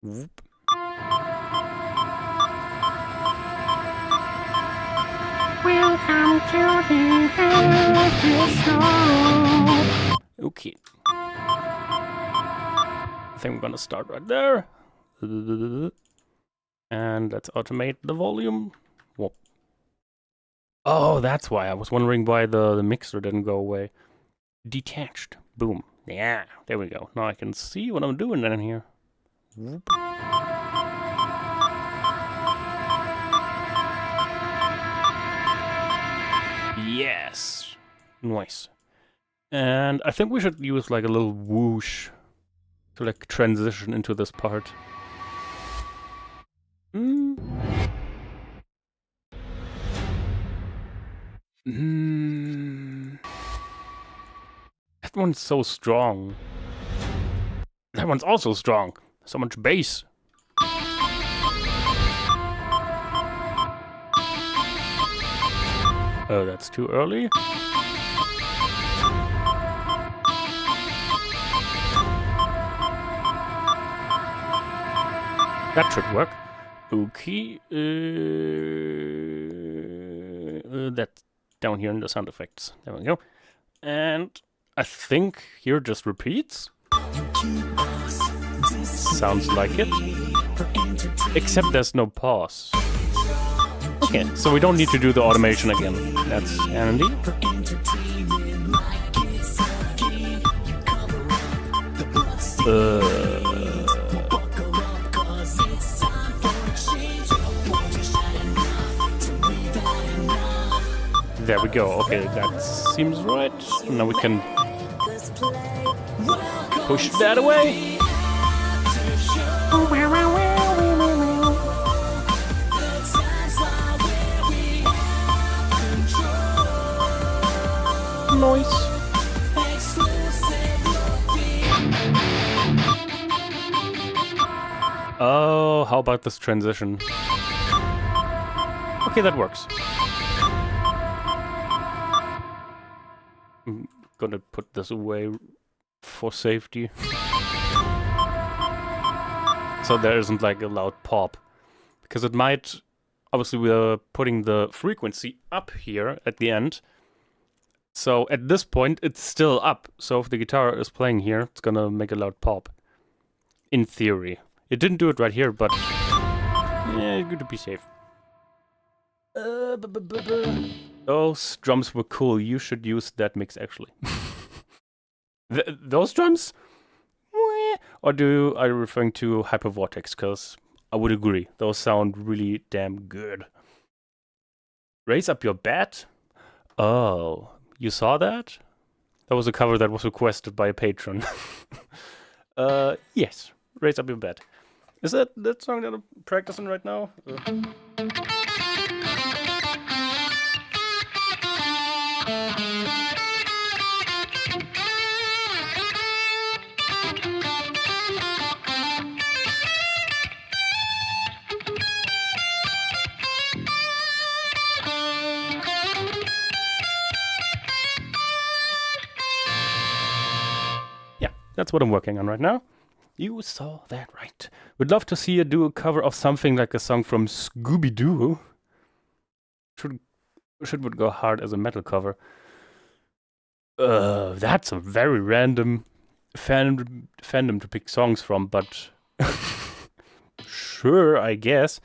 Whoop. Welcome to the show. Okay. I think I'm gonna start right there. And let's automate the volume. Whoop. Oh, that's why. I was wondering why the mixer didn't go away. Detached. Boom. Yeah, there we go. Now I can see what I'm doing down here. Whoop. Yes. Nice. And I think we should use like a little whoosh to like transition into this part. That one's so strong. That one's also strong. So much bass. Oh, that's too early. That should work. Okay. That down here in the sound effects. There we go. And I think here just repeats. Sounds like it. Except there's no pause. Okay, so we don't need to do the automation again. That's handy. There we go. Okay, that seems right. Now we can push that away. Noise. Oh, how about this transition? Okay, that works. I'm gonna put this away for safety. So there isn't like a loud pop. Because it might... Obviously we're putting the frequency up here at the end. So at this point it's still up. So if the guitar is playing here, it's gonna make a loud pop. In theory. It didn't do it right here, but... yeah, good to be safe. Those drums were cool. You should use that mix, actually. Those drums? Or are you referring to Hypervortex? Because I would agree. Those sound really damn good. Raise Up Your Bat? Oh, you saw that? That was a cover that was requested by a patron. Yes. Raise Up Your Bat. Is that song that I'm practicing right now? Yeah, that's what I'm working on right now. You saw that right. Would love to see you do a cover of something like a song from Scooby-Doo. Would go hard as a metal cover. That's a very random fandom to pick songs from, but sure, I guess.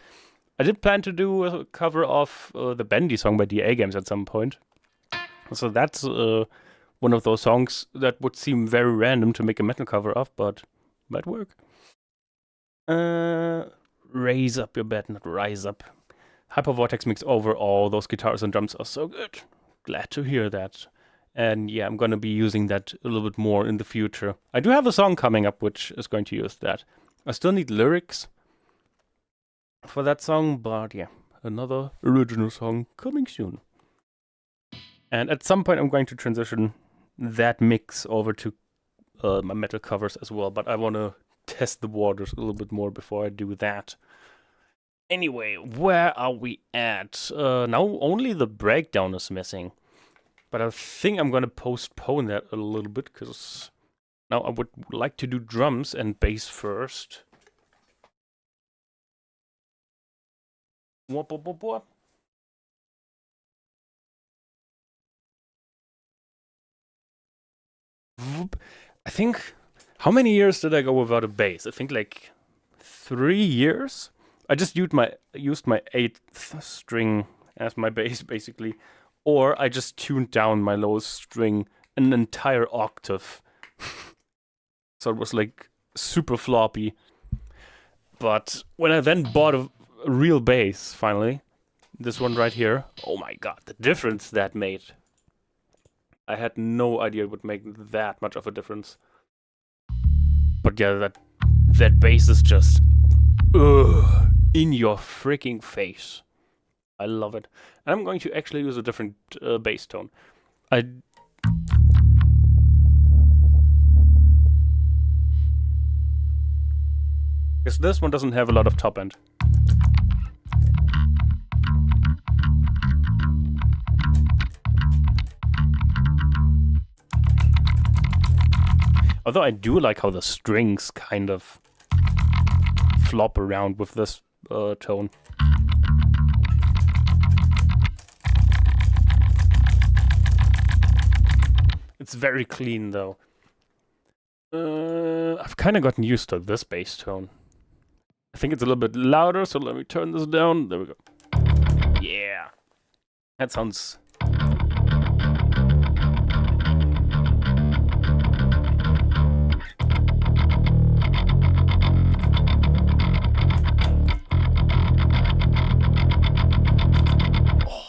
I did plan to do a cover of the Bendy song by DA Games at some point. So that's one of those songs that would seem very random to make a metal cover of, but might work. Raise Up Your Bat, not Rise Up. Hypervortex mix overall. Those guitars and drums are so good. Glad to hear that. And yeah, I'm gonna be using that a little bit more in the future. I do have a song coming up which is going to use that. I still need lyrics for that song, but yeah, another original song coming soon. And at some point I'm going to transition that mix over to my metal covers as well, but I want to test the waters a little bit more before I do that. Anyway, where are we at? Now only the breakdown is missing, but I think I'm going to postpone that a little bit, because now I would like to do drums and bass first. Wop, wop, wop, wop. I think, how many years did I go without a bass? I think like 3 years. I just used my 8th string as my bass, basically, or I just tuned down my lowest string an entire octave. So it was like super floppy. But when I then bought a real bass, finally, this one right here, oh my god, the difference that made. I had no idea it would make that much of a difference. But yeah, that bass is just in your freaking face. I love it. And I'm going to actually use a different bass tone. Because this one doesn't have a lot of top end. Although I do like how the strings kind of flop around with this tone. It's very clean though. I've kind of gotten used to this bass tone. I think it's a little bit louder, so let me turn this down. There we go. Yeah. That sounds... Oh.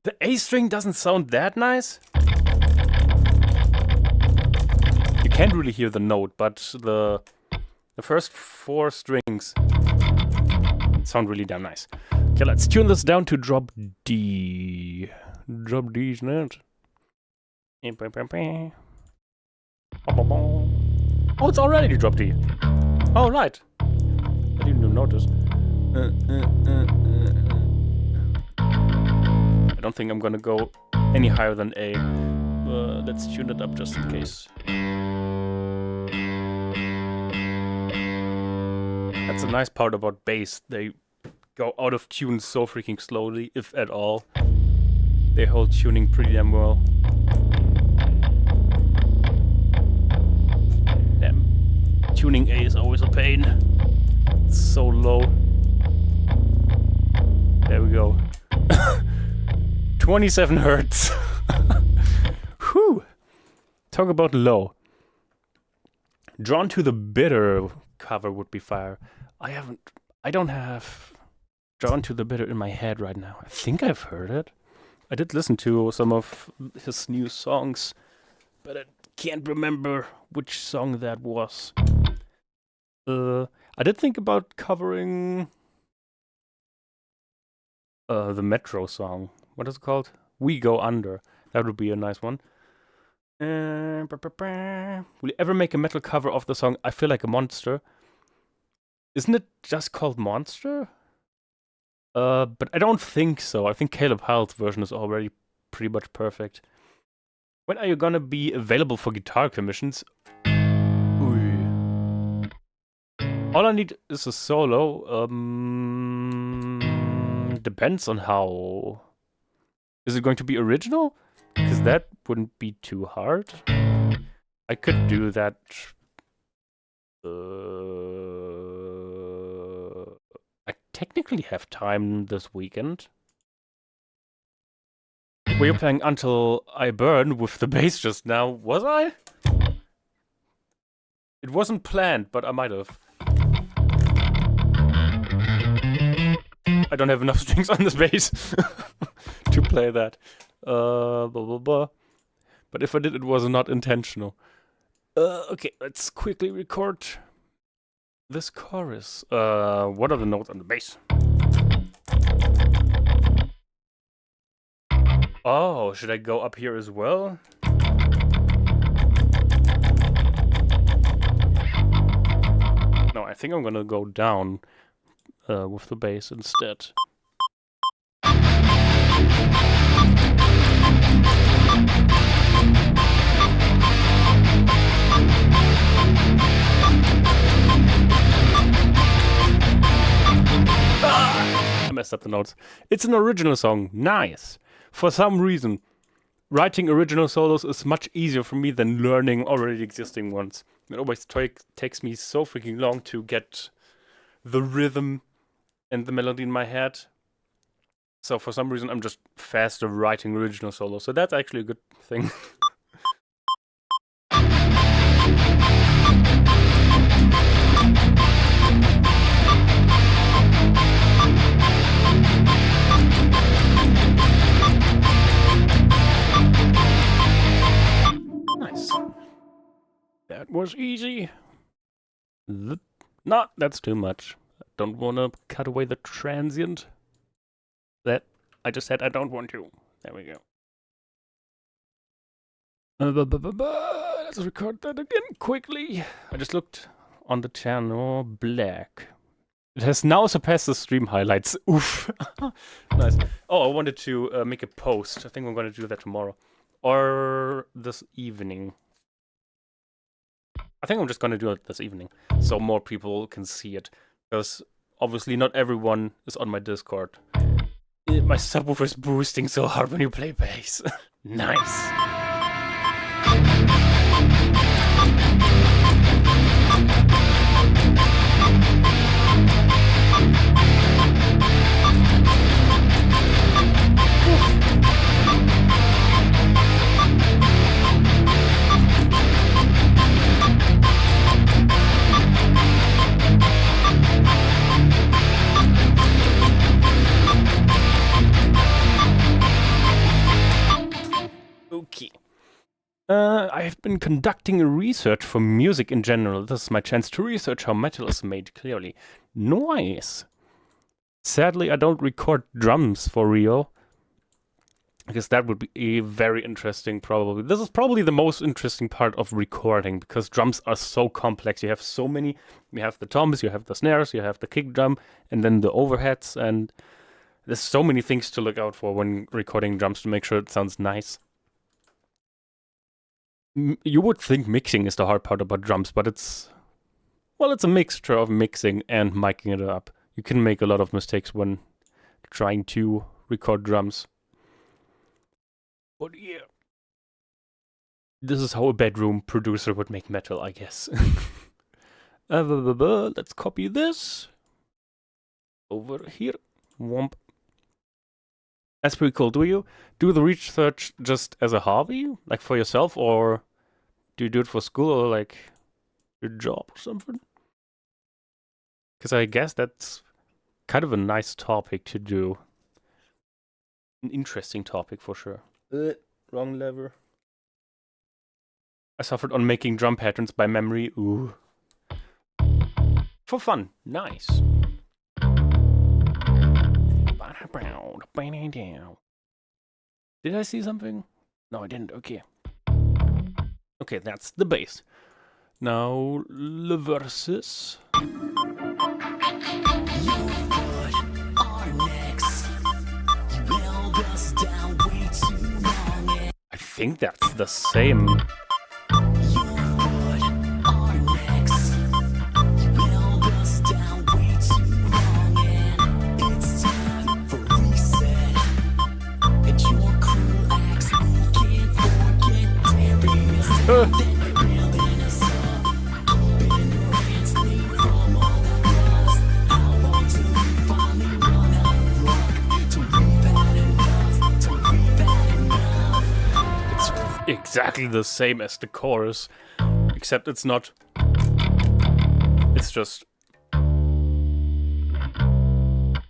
The A string doesn't sound that nice. You can't really hear the note, but the first 4 strings sound really damn nice. Okay, let's tune this down to drop D. Drop D, isn't it? Oh, it's already drop D. Oh, right. I didn't even notice. I don't think I'm gonna go any higher than A. Let's tune it up just in case. That's a nice part about bass. They go out of tune so freaking slowly, if at all. They hold tuning pretty damn well. Damn. Tuning A is always a pain. It's so low. There we go. 27 hertz. Whew. Talk about low. Drawn to the Bitter cover would be fire. I don't have Drawn to the Bitter in my head right now. I think I've heard it. I did listen to some of his new songs, but I can't remember which song that was. I did think about covering the Metro song. What is it called? We Go Under. That would be a nice one. Will you ever make a metal cover of the song I Feel Like a Monster? Isn't it just called Monster? But I don't think so. I think Caleb Hyle's version is already pretty much perfect. When are you gonna be available for guitar commissions? Ooh. All I need is a solo. Depends on how. Is it going to be original? Because that wouldn't be too hard. I could do that. I technically have time this weekend. Were you playing Until I Burn with the bass just now? Was I? It wasn't planned, but I might have. I don't have enough strings on this bass to play that. Blah, blah, blah. But if I did, it was not intentional. Okay, let's quickly record this chorus. What are the notes on the bass? Oh, should I go up here as well? No, I think I'm gonna go down with the bass instead. I messed up the notes. It's an original song. Nice. For some reason, writing original solos is much easier for me than learning already existing ones. It always takes me so freaking long to get the rhythm and the melody in my head. So for some reason, I'm just faster writing original solos. So that's actually a good thing. Nice. That was easy. No, that's too much. I don't want to cut away the transient. That I just said I don't want to. There we go. Let's record that again quickly. I just looked on the channel. Black. It has now surpassed the stream highlights. Oof. Nice. Oh, I wanted to make a post. I think I'm going to do that tomorrow. Or this evening. I think I'm just going to do it this evening. So more people can see it. Because obviously not everyone is on my Discord. My subwoofer is boosting so hard when you play bass. Nice. I've been conducting a research for music in general. This is my chance to research how metal is made clearly. Nice. Sadly, I don't record drums for real. Because that would be very interesting, probably. This is probably the most interesting part of recording, because drums are so complex. You have so many. You have the toms, you have the snares, you have the kick drum, and then the overheads, and there's so many things to look out for when recording drums to make sure it sounds nice. You would think mixing is the hard part about drums, but it's a mixture of mixing and miking it up. You can make a lot of mistakes when trying to record drums. But yeah, this is how a bedroom producer would make metal, I guess. Let's copy this over here. Womp. That's pretty cool. Do you do the research just as a hobby, like for yourself, or do you do it for school or like your job or something? Because I guess that's kind of a nice topic to do. An interesting topic for sure. Wrong lever. I suffered on making drum patterns by memory. Ooh. For fun. Nice. Did I see something? No, I didn't. Okay. Okay, that's the bass. Now, the verses. I think that's the same. Exactly the same as the chorus, except it's not. It's just.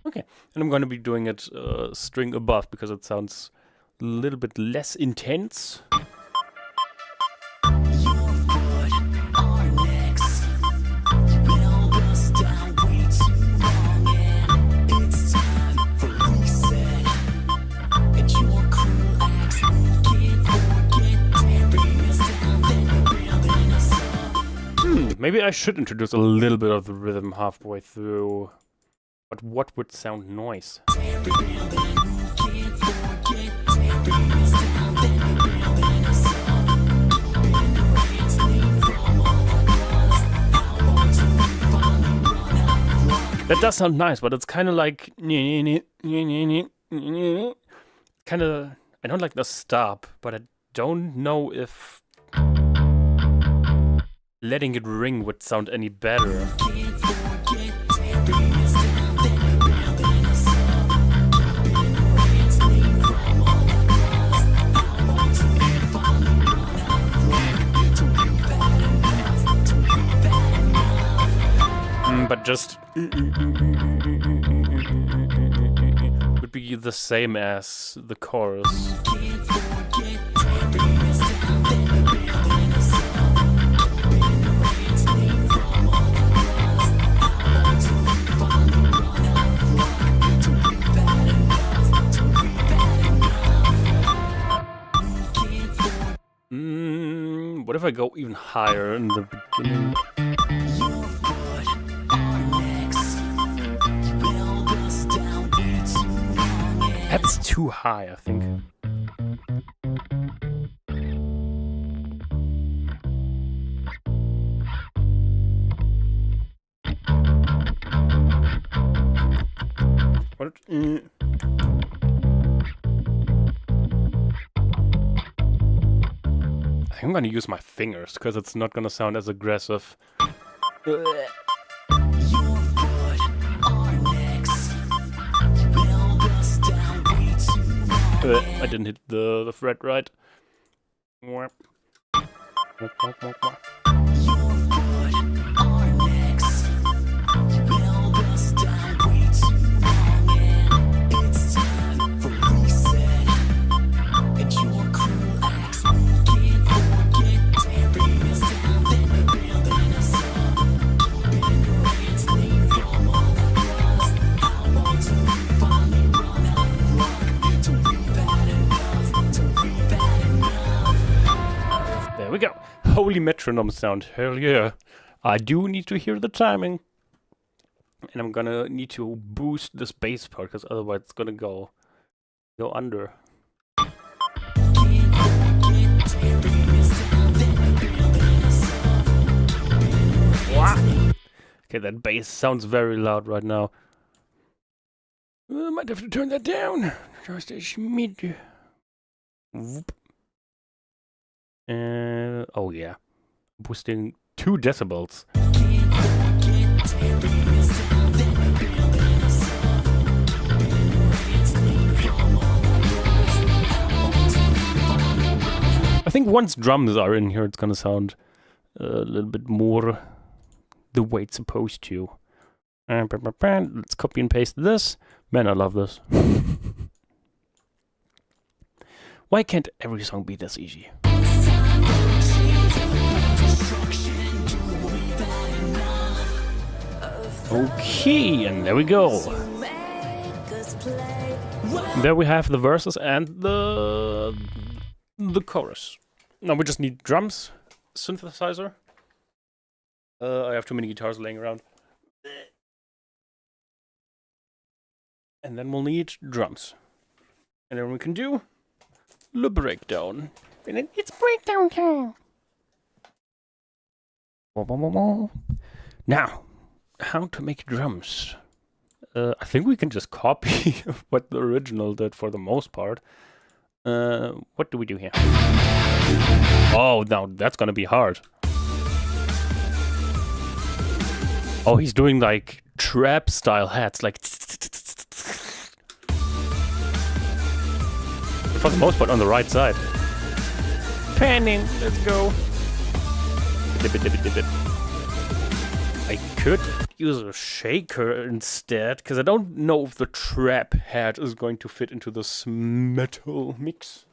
Okay, and I'm going to be doing it string above because it sounds a little bit less intense. Maybe I should introduce a little bit of the rhythm halfway through. But what would sound nice? That does sound nice, but it's kind of like... Kind of... I don't like the stop, but I don't know if... letting it ring would sound any better. But just would be the same as the chorus. What if I go even higher in the beginning? That's too high, I think. What? I think I'm gonna use my fingers because it's not gonna sound as aggressive. I didn't hit the fret right. go. Holy metronome sound. Hell yeah. I do need to hear the timing. And I'm gonna need to boost this bass part, because otherwise it's gonna go under. Wow. Okay, that bass sounds very loud right now. I might have to turn that down. Just a schmid. Whoop. Oh yeah. Boosting 2 decibels. I think once drums are in here, it's gonna sound a little bit more the way it's supposed to. Let's copy and paste this. Man, I love this. Why can't every song be this easy? Okay, and there we go. There we have the verses and the chorus. Now we just need drums, synthesizer. I have too many guitars laying around. And then we'll need drums. And then we can do the breakdown. And then it's breakdown time. Now, how to make drums? I think we can just copy what the original did for the most part. What do we do here? Oh, now that's gonna be hard. Oh, he's doing like trap style hats, like for the most part on the right side. Panning, let's go. I could use a shaker instead, because I don't know if the trap hat is going to fit into this metal mix.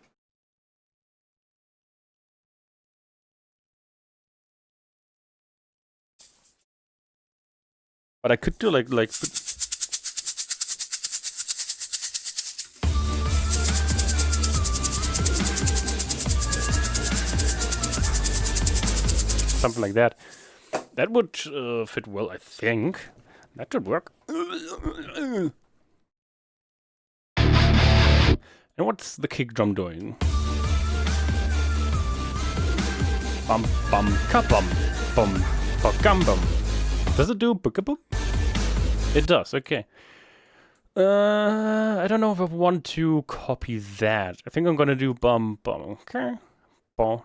But I could do like something like that. That would fit well, I think. That should work. And what's the kick drum doing? Bum bum ka bum bum ba bum. Does it do boom? It does. Okay. I don't know if I want to copy that. I think I'm gonna do bum bum. Okay. Bum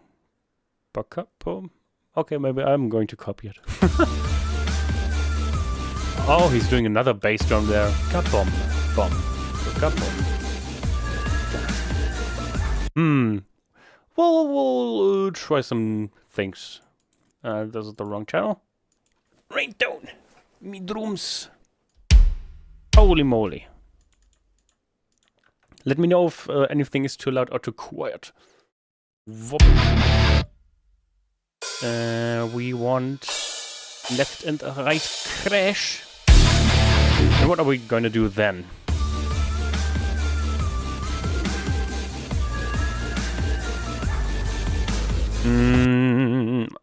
ba ka bum. Okay, maybe I'm going to copy it. Oh, he's doing another bass drum there. Ka-bum, bum, ka-bum. Well, we'll try some things. This is the wrong channel. Right down. Me drums. Holy moly. Let me know if anything is too loud or too quiet. Whoop. We want left and right crash. And what are we going to do then?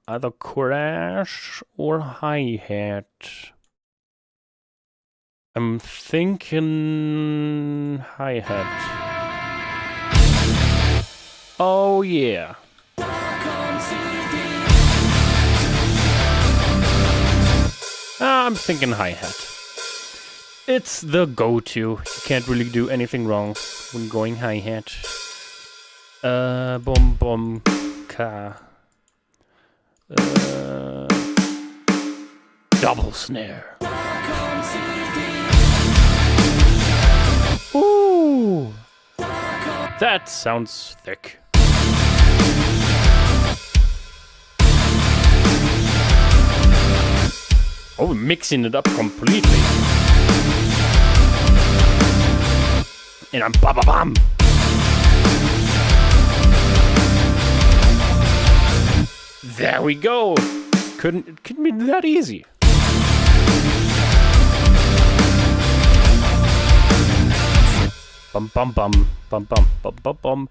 Either crash or hi-hat. I'm thinking hi-hat. Oh yeah. I'm thinking hi-hat. It's the go-to. You can't really do anything wrong when going hi-hat. Bum bum ka. Double snare. Ooh! That sounds thick. Oh, we're mixing it up completely. And I'm ba-ba-bam! There we go! It couldn't be that easy. Bum bum bum bum bum bum bum bum.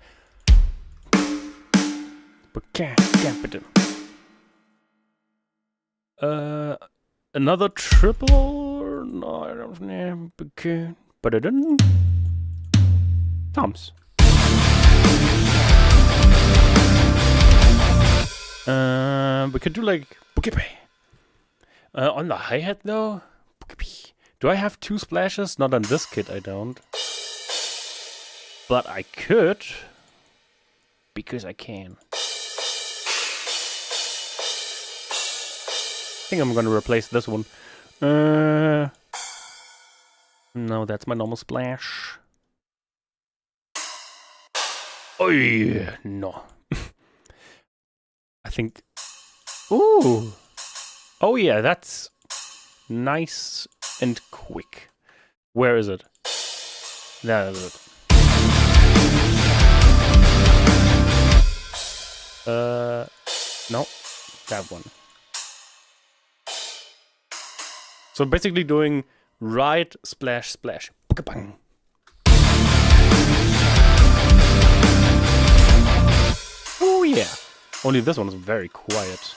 Another triple? No, I don't know. Toms. We could do like on the hi-hat though. Do I have 2 splashes? Not on this kit, I don't. But I could, because I can. I think I'm gonna replace this one. No, that's my normal splash. Oh yeah, no. I think. Ooh. Oh yeah, that's nice and quick. Where is it? There is it. No, that one. So basically doing right splash splash. Bang. Oh yeah. Only this one is very quiet.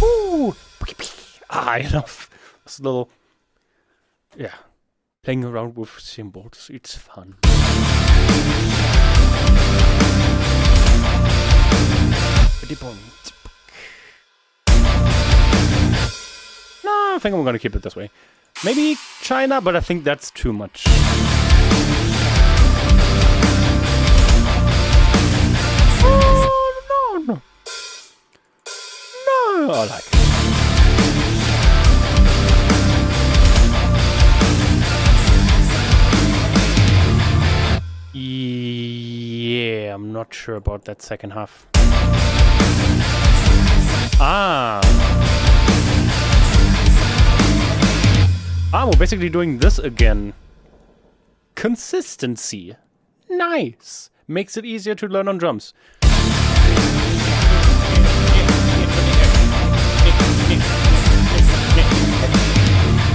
Ooh. I love this little, yeah, playing around with symbols. It's fun. No, I think I'm gonna keep it this way. Maybe China, but I think that's too much. Oh, no. No, I like it. Yeah, I'm not sure about that second half. We're basically doing this again. Consistency. Nice. Makes it easier to learn on drums.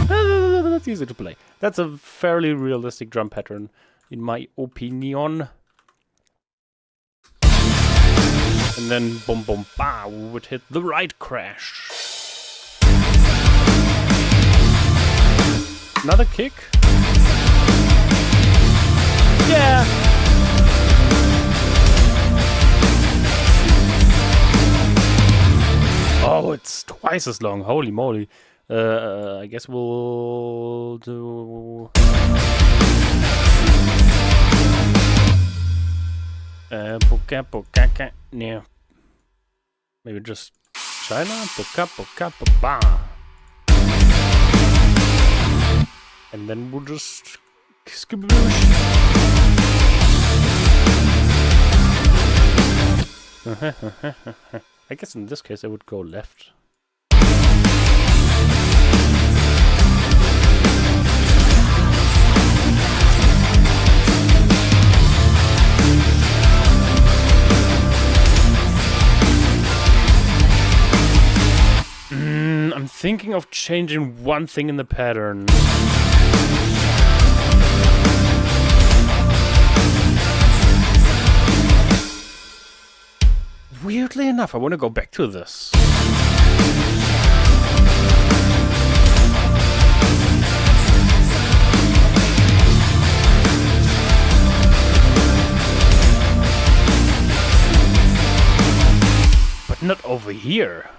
That's easy to play. That's a fairly realistic drum pattern, in my opinion. And then boom boom ba, we would hit the right crash. Another kick. Yeah. Oh, it's twice as long. Holy moly. I guess we'll do... Yeah. Maybe just China. Ba. And then we'll just skiboosh. I guess in this case I would go left. I'm thinking of changing one thing in the pattern. Weirdly enough, I want to go back to this. But not over here.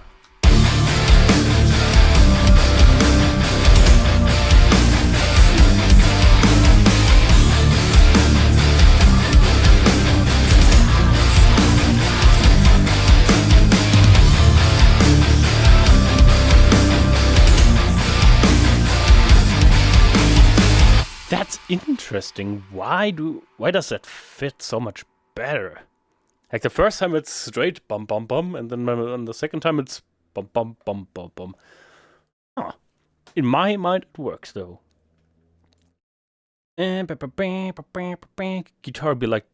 That's interesting. Why does that fit so much better? Like the first time it's straight bum bum bum, and then on the second time it's bum bum bum bum bum. Huh. In my mind it works though. Guitar would be like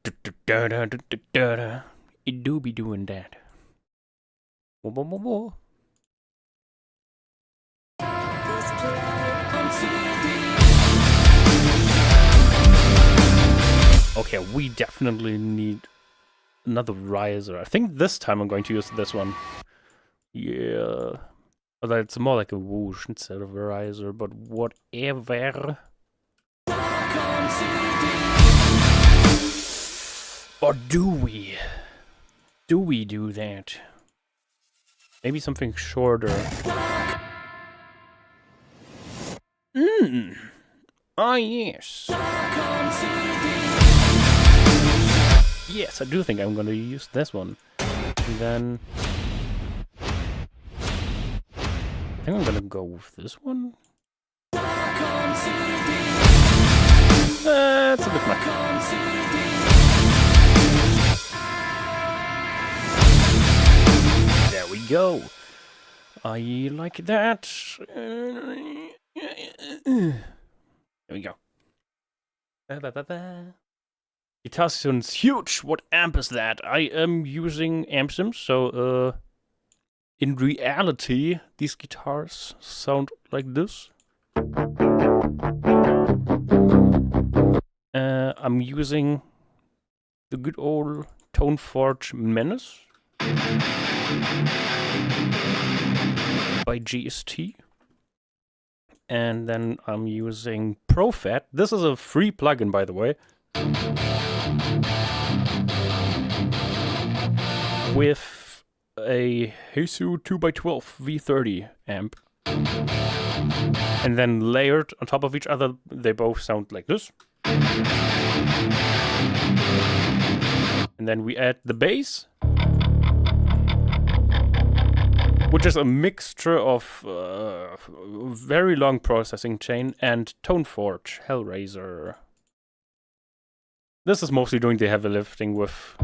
it do be doing that. Okay, we definitely need another riser. I think this time I'm going to use this one. Yeah. Although it's more like a whoosh instead of a riser, but whatever. Or do we? Do we do that? Maybe something shorter. Ah, yes. Yes, I do think I'm gonna use this one. And then I think I'm gonna go with this one. That's a bit much. There we go. I like that. There we go. Guitar sounds huge. What amp is that? I am using amp sims, so in reality, these guitars sound like this. I'm using the good old Tone Forge Menace by GST. And then I'm using ProFat. This is a free plugin, by the way. With a Hesu 2x12 V30 amp. And then layered on top of each other, they both sound like this. And then we add the bass, which is a mixture of very long processing chain and Tone Forge Hellraiser. This is mostly doing the heavy lifting with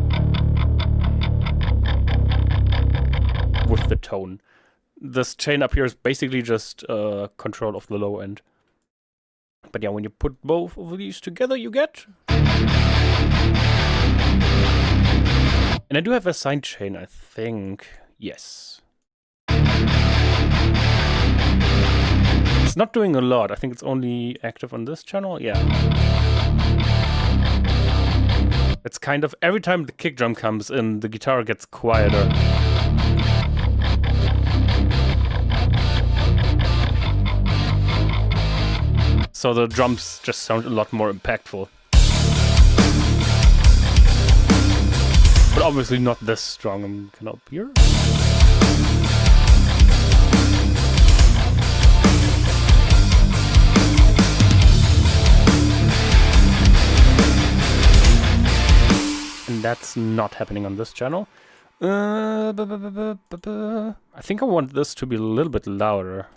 the tone. This chain up here is basically just control of the low end. But yeah, when you put both of these together, you get... And I do have a side chain, I think. Yes. It's not doing a lot. I think it's only active on this channel. Yeah. It's kind of... Every time the kick drum comes in, the guitar gets quieter. So the drums just sound a lot more impactful. But obviously not this strong. I'm kind of up here. And that's not happening on this channel. I think I want this to be a little bit louder.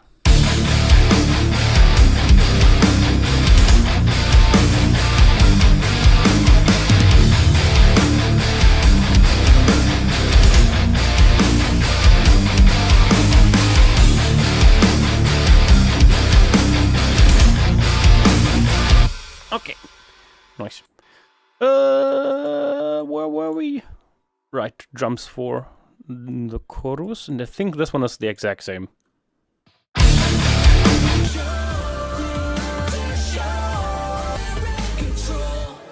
Okay, nice. Where were we? Right, drums for the chorus, and I think this one is the exact same.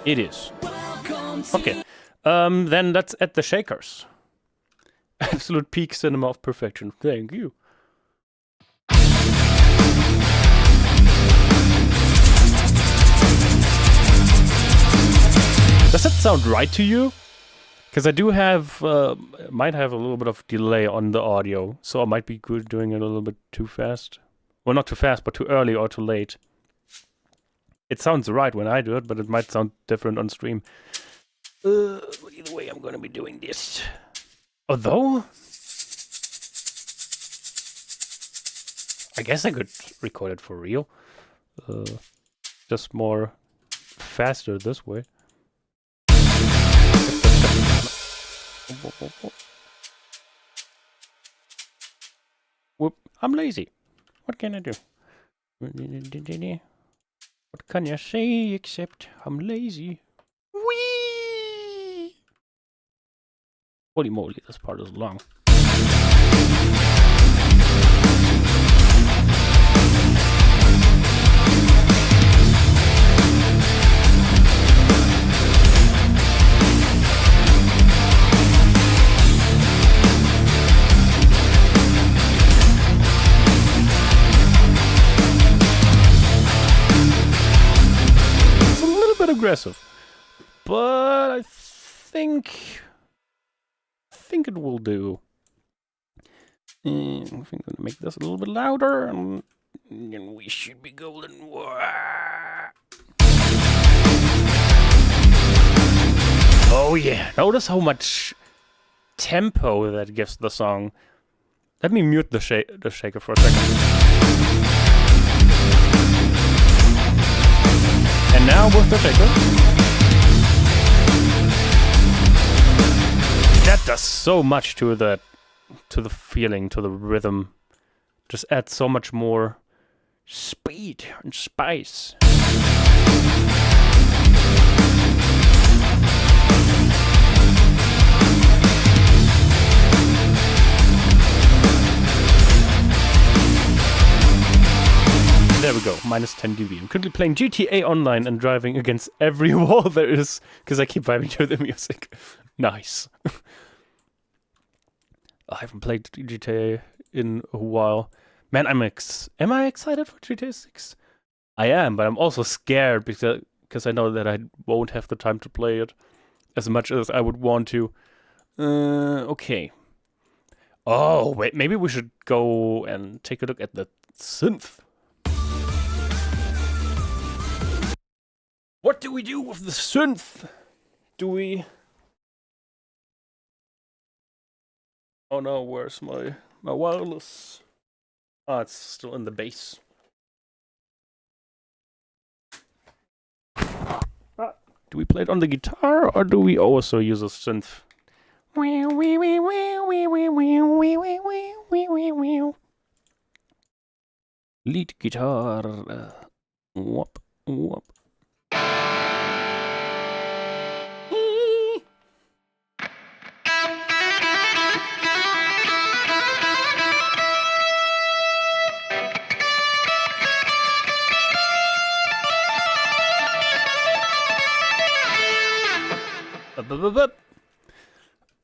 It is. Okay, then let's add the shakers. Absolute peak cinema of perfection. Thank you. Does that sound right to you? Because I do have, might have a little bit of delay on the audio, so I might be good doing it a little bit too fast. Well, not too fast, but too early or too late. It sounds right when I do it, but it might sound different on stream. Either way, I'm going to be doing this. Although, I guess I could record it for real. Just more faster this way. Whoop, I'm lazy. What can I do? What can you say except I'm lazy? Whee! Holy moly, this part is long. aggressive. But I think it will do. And I think I'm gonna make this a little bit louder, and then we should be golden. Oh yeah! Notice how much tempo that gives the song. Let me mute the shaker for a second. And now with the shaker. That does so much to the feeling, to the rhythm. Just adds so much more speed and spice. There we go, minus 10 dB. I'm currently playing GTA Online and driving against every wall there is, because I keep vibing to the music. Nice. I haven't played GTA in a while. Man, am I excited for GTA 6? I am, but I'm also scared because I know that I won't have the time to play it as much as I would want to. Okay. Oh, wait, maybe we should go and take a look at the synth. What do we do with the synth? Do we... Oh no, where's my wireless? Ah, it's still in the bass. Do we play it on the guitar, or do we also use a synth? Lead guitar. Whoop, whoop.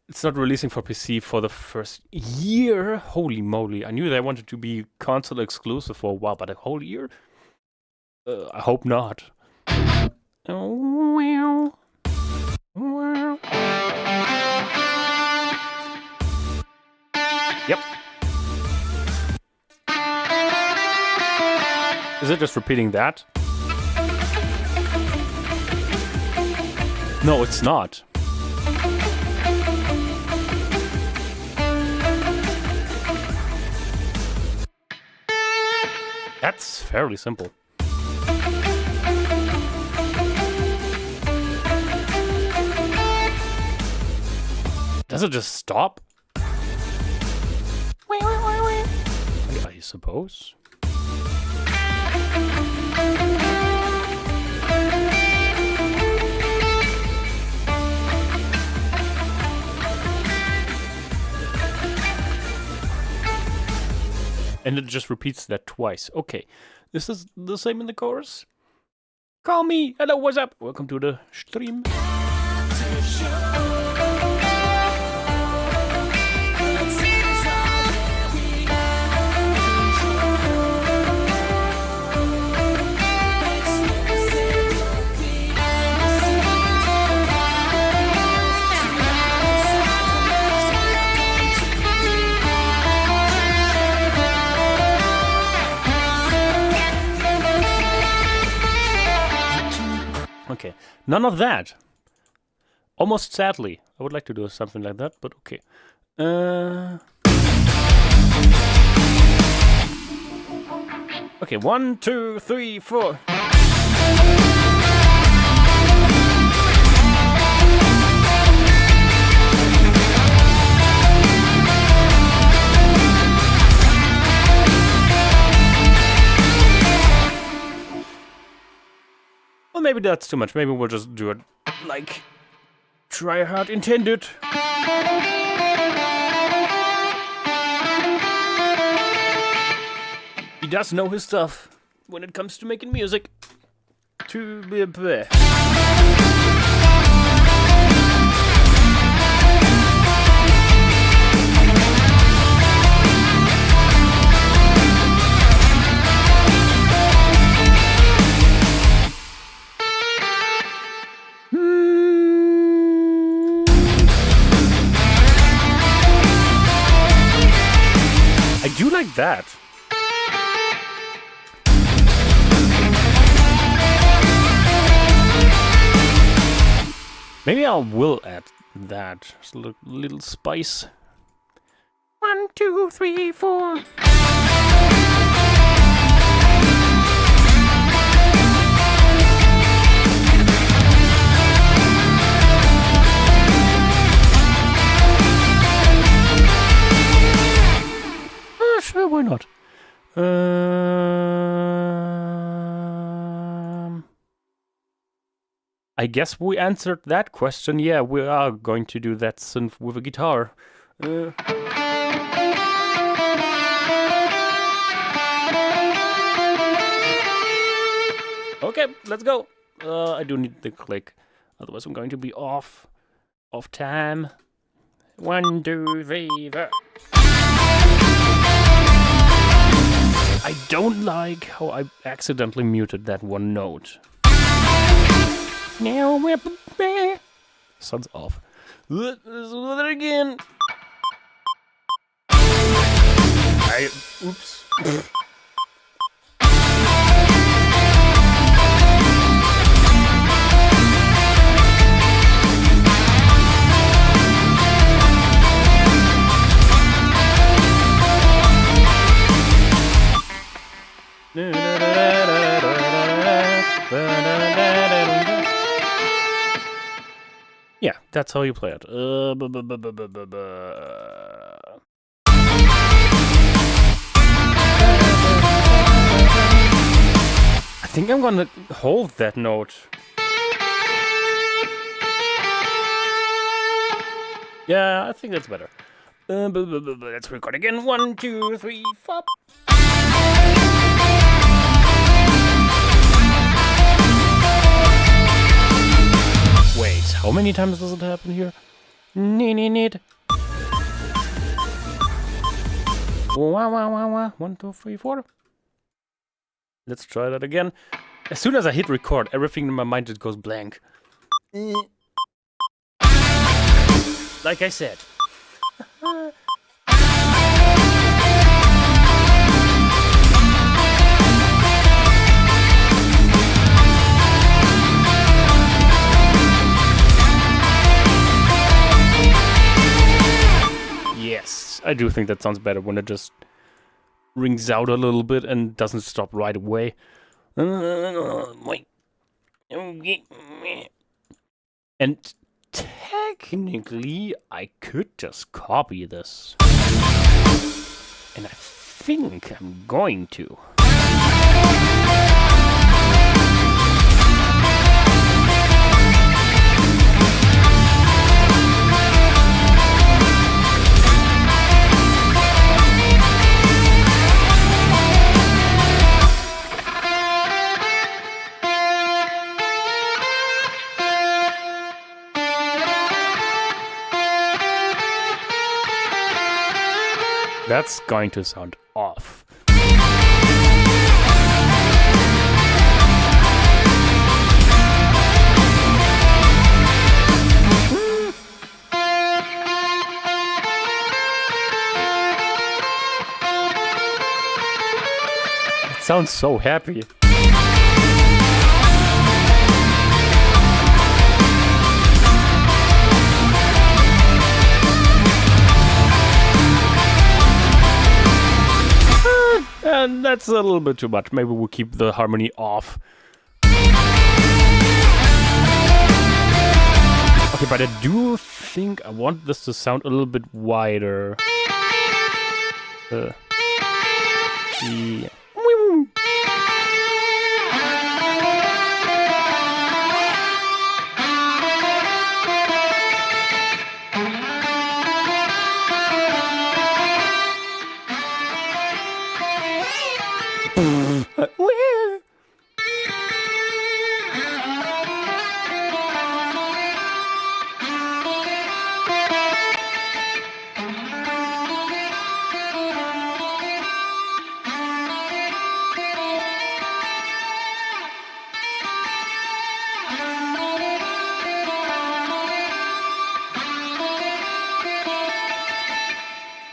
It's not releasing for PC for the first year. Holy moly. I knew they wanted to be console exclusive for a while, but a whole year? I hope not. Yep. Is it just repeating that? No, it's not. That's fairly simple. Does it just stop? I suppose. And it just repeats that twice. Okay. This is the same in the chorus. Call me. Hello, what's up? Welcome to the stream. Okay, none of that. Almost sadly. I would like to do something like that, but okay. Okay, 1, 2, 3, 4. Well, maybe that's too much. Maybe we'll just do it like try hard intended. He does know his stuff when it comes to making music. To be bleh. that. Maybe I will add that. Just a little spice. 1, 2, 3, 4. Sure, why not? I guess we answered that question. Yeah, we are going to do that synth with a guitar. Okay, let's go. I do need the click, otherwise I'm going to be off time. 1, 2, 3, 4. I don't like how I accidentally muted that one note. Now we're sounds off. Let's do that again. Oops. Yeah, that's how you play it. I think I'm gonna hold that note. Yeah, I think that's better. Let's record again. 1, 2, 3, 4. Wait, how many times does it happen here? Need. Wow. 1, 2, 3, 4. Let's try that again. As soon as I hit record, everything in my mind just goes blank. Like I said. Yes, I do think that sounds better when it just rings out a little bit and doesn't stop right away. And technically, I could just copy this. And I think I'm going to. That's going to sound off. It sounds so happy. And that's a little bit too much. Maybe we'll keep the harmony off. Okay, but I do think I want this to sound a little bit wider. Yeah.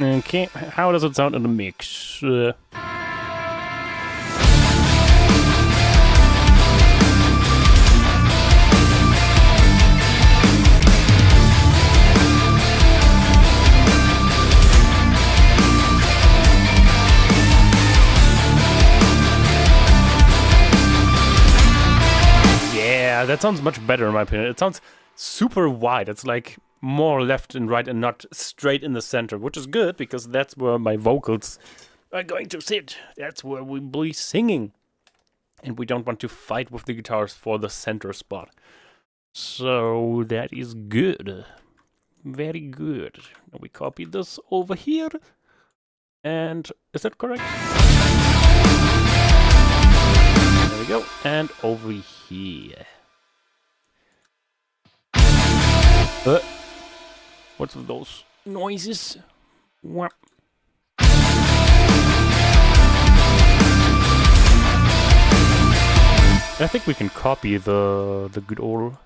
Okay, how does it sound in the mix? Yeah, that sounds much better in my opinion. It sounds super wide. It's like more left and right and not straight in the center, which is good because that's where my vocals are going to sit. That's where we'll be singing. And we don't want to fight with the guitars for the center spot. So that is good. Very good. Now we copy this over here. And is that correct? There we go. And over here. What's with those noises? What? I think we can copy the good old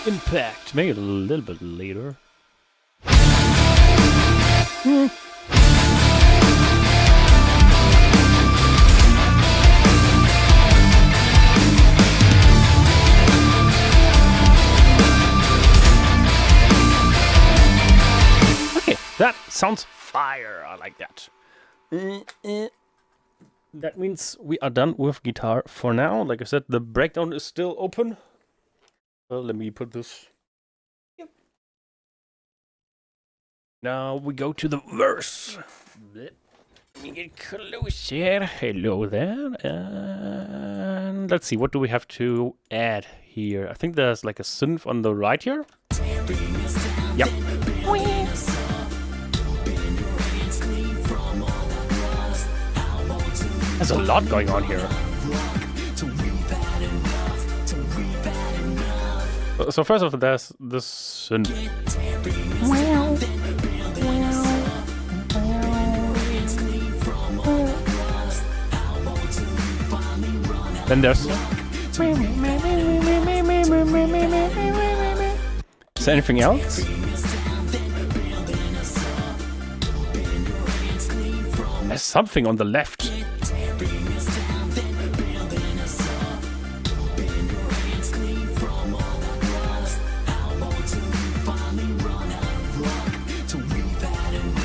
impact. Maybe a little bit later. Okay, that sounds fire. I like that. That means we are done with guitar for now. Like I said, the breakdown is still open. Well, let me put this. Yep. Now we go to the verse. Let me get closer. Hello there. And let's see, what do we have to add here? I think there's like a synth on the right here. Yep. There's a lot going on here. So first of all, there's this synth. Then there's... Is there anything else? There's something on the left.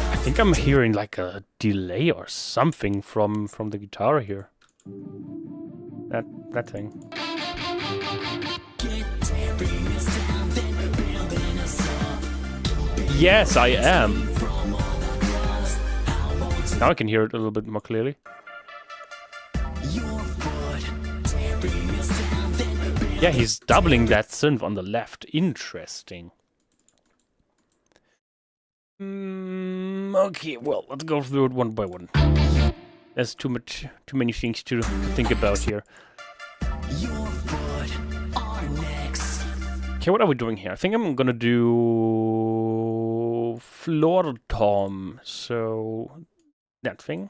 I think I'm hearing like a delay or something from the guitar here. That thing. Yes, I am. Now I can hear it a little bit more clearly. Yeah, he's doubling that synth on the left. Interesting. Okay, well, let's go through it one by one. There's too many things to think about here. Okay, what are we doing here? I think I'm gonna do floor tom. So that thing.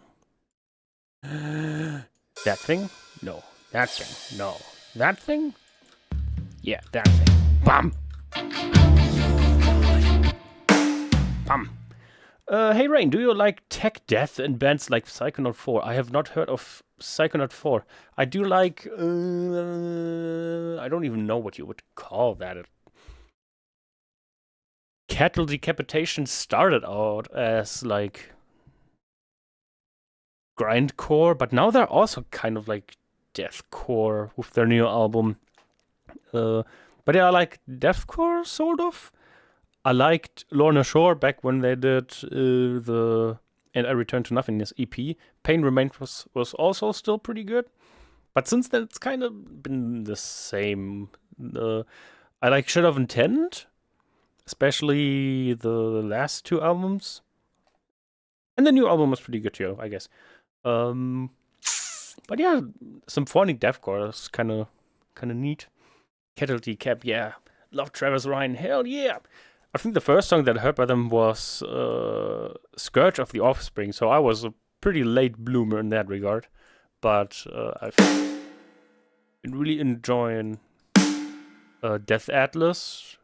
That thing? No. That thing? No. That thing? Yeah, that thing. Bam! Bam! Hey Rain, do you like tech death in bands like Psychonaut 4? I have not heard of Psychonaut 4. I do like... I don't even know what you would call that. Cattle Decapitation started out as like... grindcore, but now they're also kind of like deathcore with their new album. But they are like deathcore, sort of. I liked Lorna Shore back when they did the And I Return to Nothingness EP. Pain Remains was also still pretty good. But since then, it's kind of been the same. I like Shed of Intent, especially the last two albums. And the new album was pretty good too, I guess. But yeah, symphonic deathcore is kind of neat. Cattle Decap, yeah. Love Travis Ryan, hell yeah. I think the first song that I heard by them was Scourge of the Offspring, so I was a pretty late bloomer in that regard. But I've been really enjoying Death Atlas,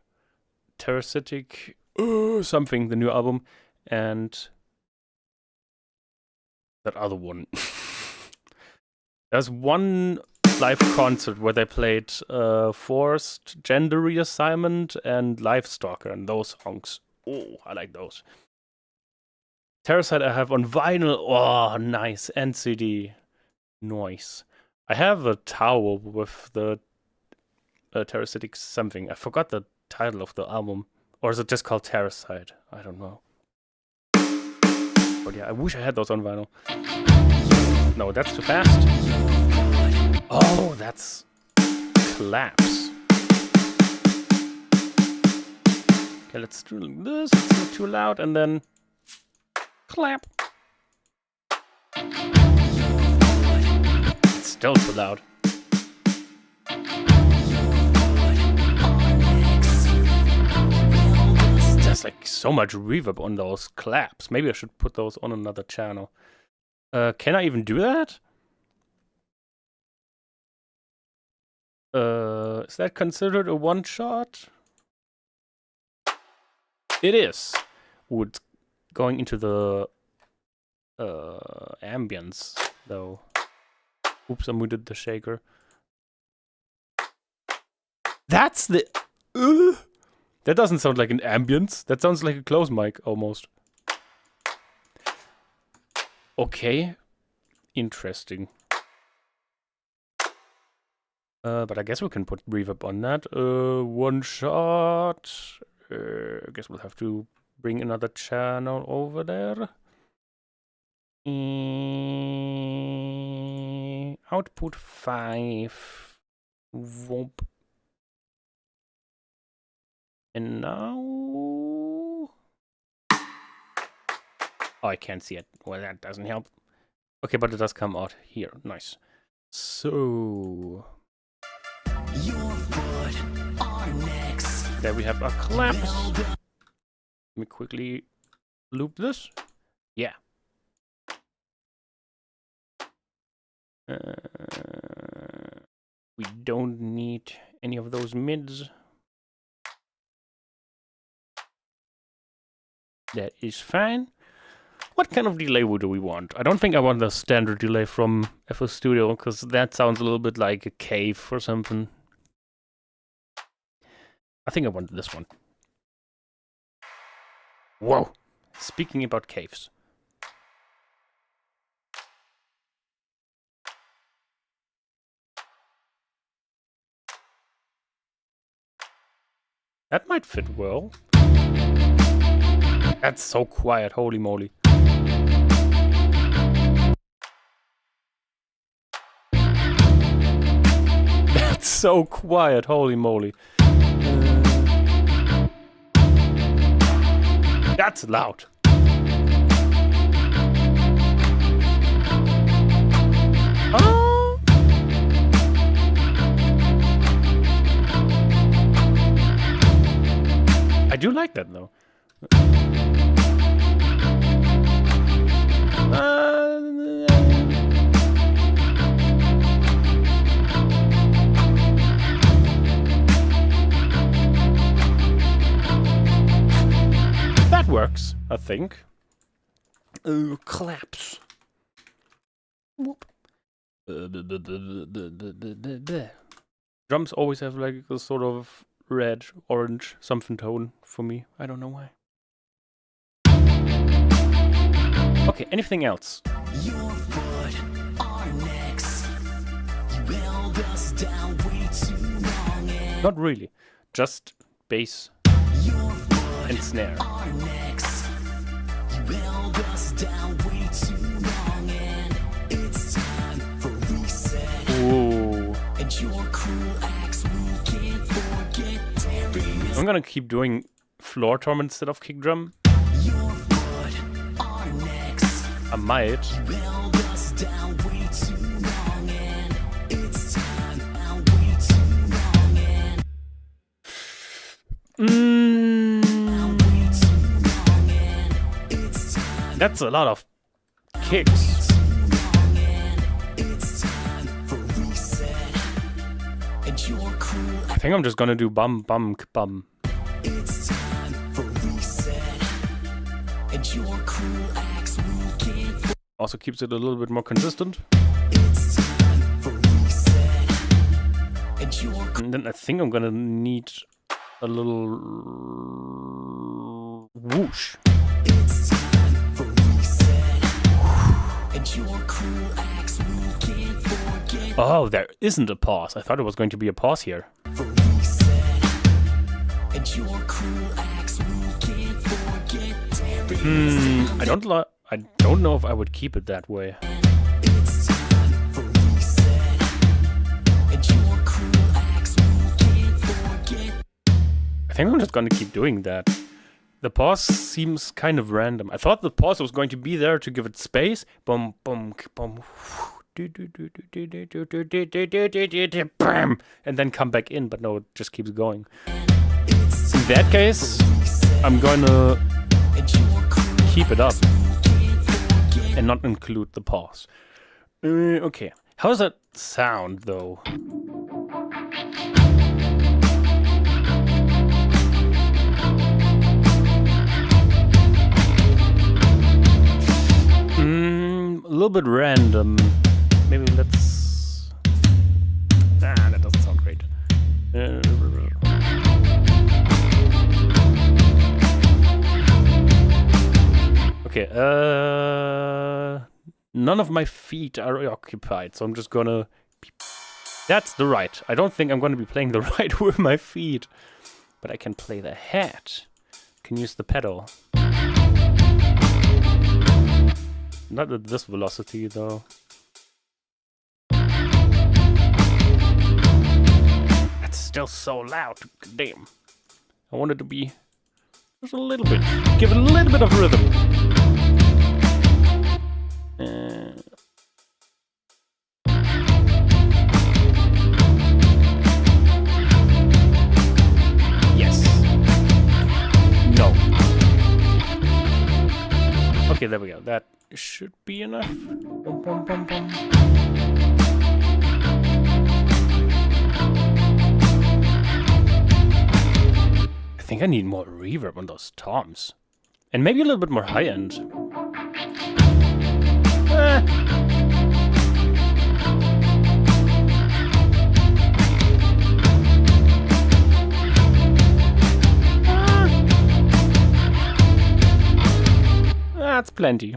Parasitic something, the new album, and that other one. There's one live concert where they played Forced Gender Reassignment and Livestalker, and those songs. Oh, I like those. Terracite I have on vinyl. Oh, nice. And CD. Nice. I have a towel with the Terracitic something. I forgot the title of the album. Or is it just called Terracite? I don't know. But yeah, I wish I had those on vinyl. No, that's too fast. Oh, that's Collapse. Okay, let's do this. It's not too loud, and then clap. It's still too loud. There's like so much reverb on those claps. Maybe I should put those on another channel. Can I even do that? Is that considered a one-shot? It is. Ooh, it's going into the ambience, though. Oops, I muted the shaker. That's the... That doesn't sound like an ambience. That sounds like a close mic, almost. Okay. Interesting. But I guess we can put reverb on that. One shot. I guess we'll have to bring another channel over there. Output 5. Whoop. And now... Oh, I can't see it. Well, that doesn't help. Okay, but it does come out here. Nice. So... There we have our claps. Let me quickly loop this. Yeah. We don't need any of those mids. That is fine. What kind of delay do we want? I don't think I want the standard delay from FL Studio, because that sounds a little bit like a cave or something. I think I want this one. Whoa! Speaking about caves. That might fit well. That's so quiet, holy moly. That's so quiet, holy moly. That's loud. Oh. I do like that though. That works, I think. Claps. Whoop. Drums always have like a sort of red, orange, something tone for me. I don't know why. Okay, anything else? Your foot, our necks. You held us down way too long. Not really. Just bass and snare. Our necks. You held us down way too long. And it's time for reset. Ooh. And your cruel acts we can't forget. I'm gonna keep doing floor tom instead of kick drum. I might. That's a lot of kicks. I think I'm just gonna do bum bum bum. It's time for reset. Also keeps it a little bit more consistent. And then I think I'm gonna need a little whoosh. Oh, there isn't a pause. I thought it was going to be a pause here. I don't know if I would keep it that way. I think I'm just gonna keep doing that. The pause seems kind of random. I thought the pause was going to be there to give it space. Boom, boom, boom. Bam! And then come back in, but no, it just keeps going. In that case, I'm gonna keep it up and not include the pause. Okay, how does that sound though? A little bit random. Maybe let's... Ah, that doesn't sound great. Okay, none of my feet are occupied, so I'm just gonna... That's the right. I don't think I'm gonna be playing the right with my feet. But I can play the hat. Can use the pedal. Not at this velocity, though. That's still so loud. Damn. I want it to be just a little bit. Give it a little bit of rhythm. Yes. No. Okay, there we go. That should be enough. Bum, bum, bum, bum. I think I need more reverb on those toms. And maybe a little bit more high end. That's plenty.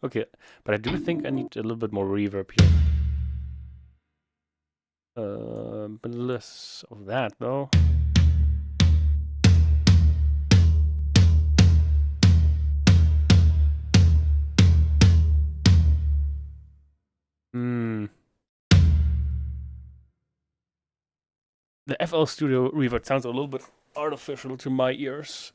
Okay, but I do think I need a little bit more reverb here. But less of that, though. The FL Studio reverb sounds a little bit artificial to my ears.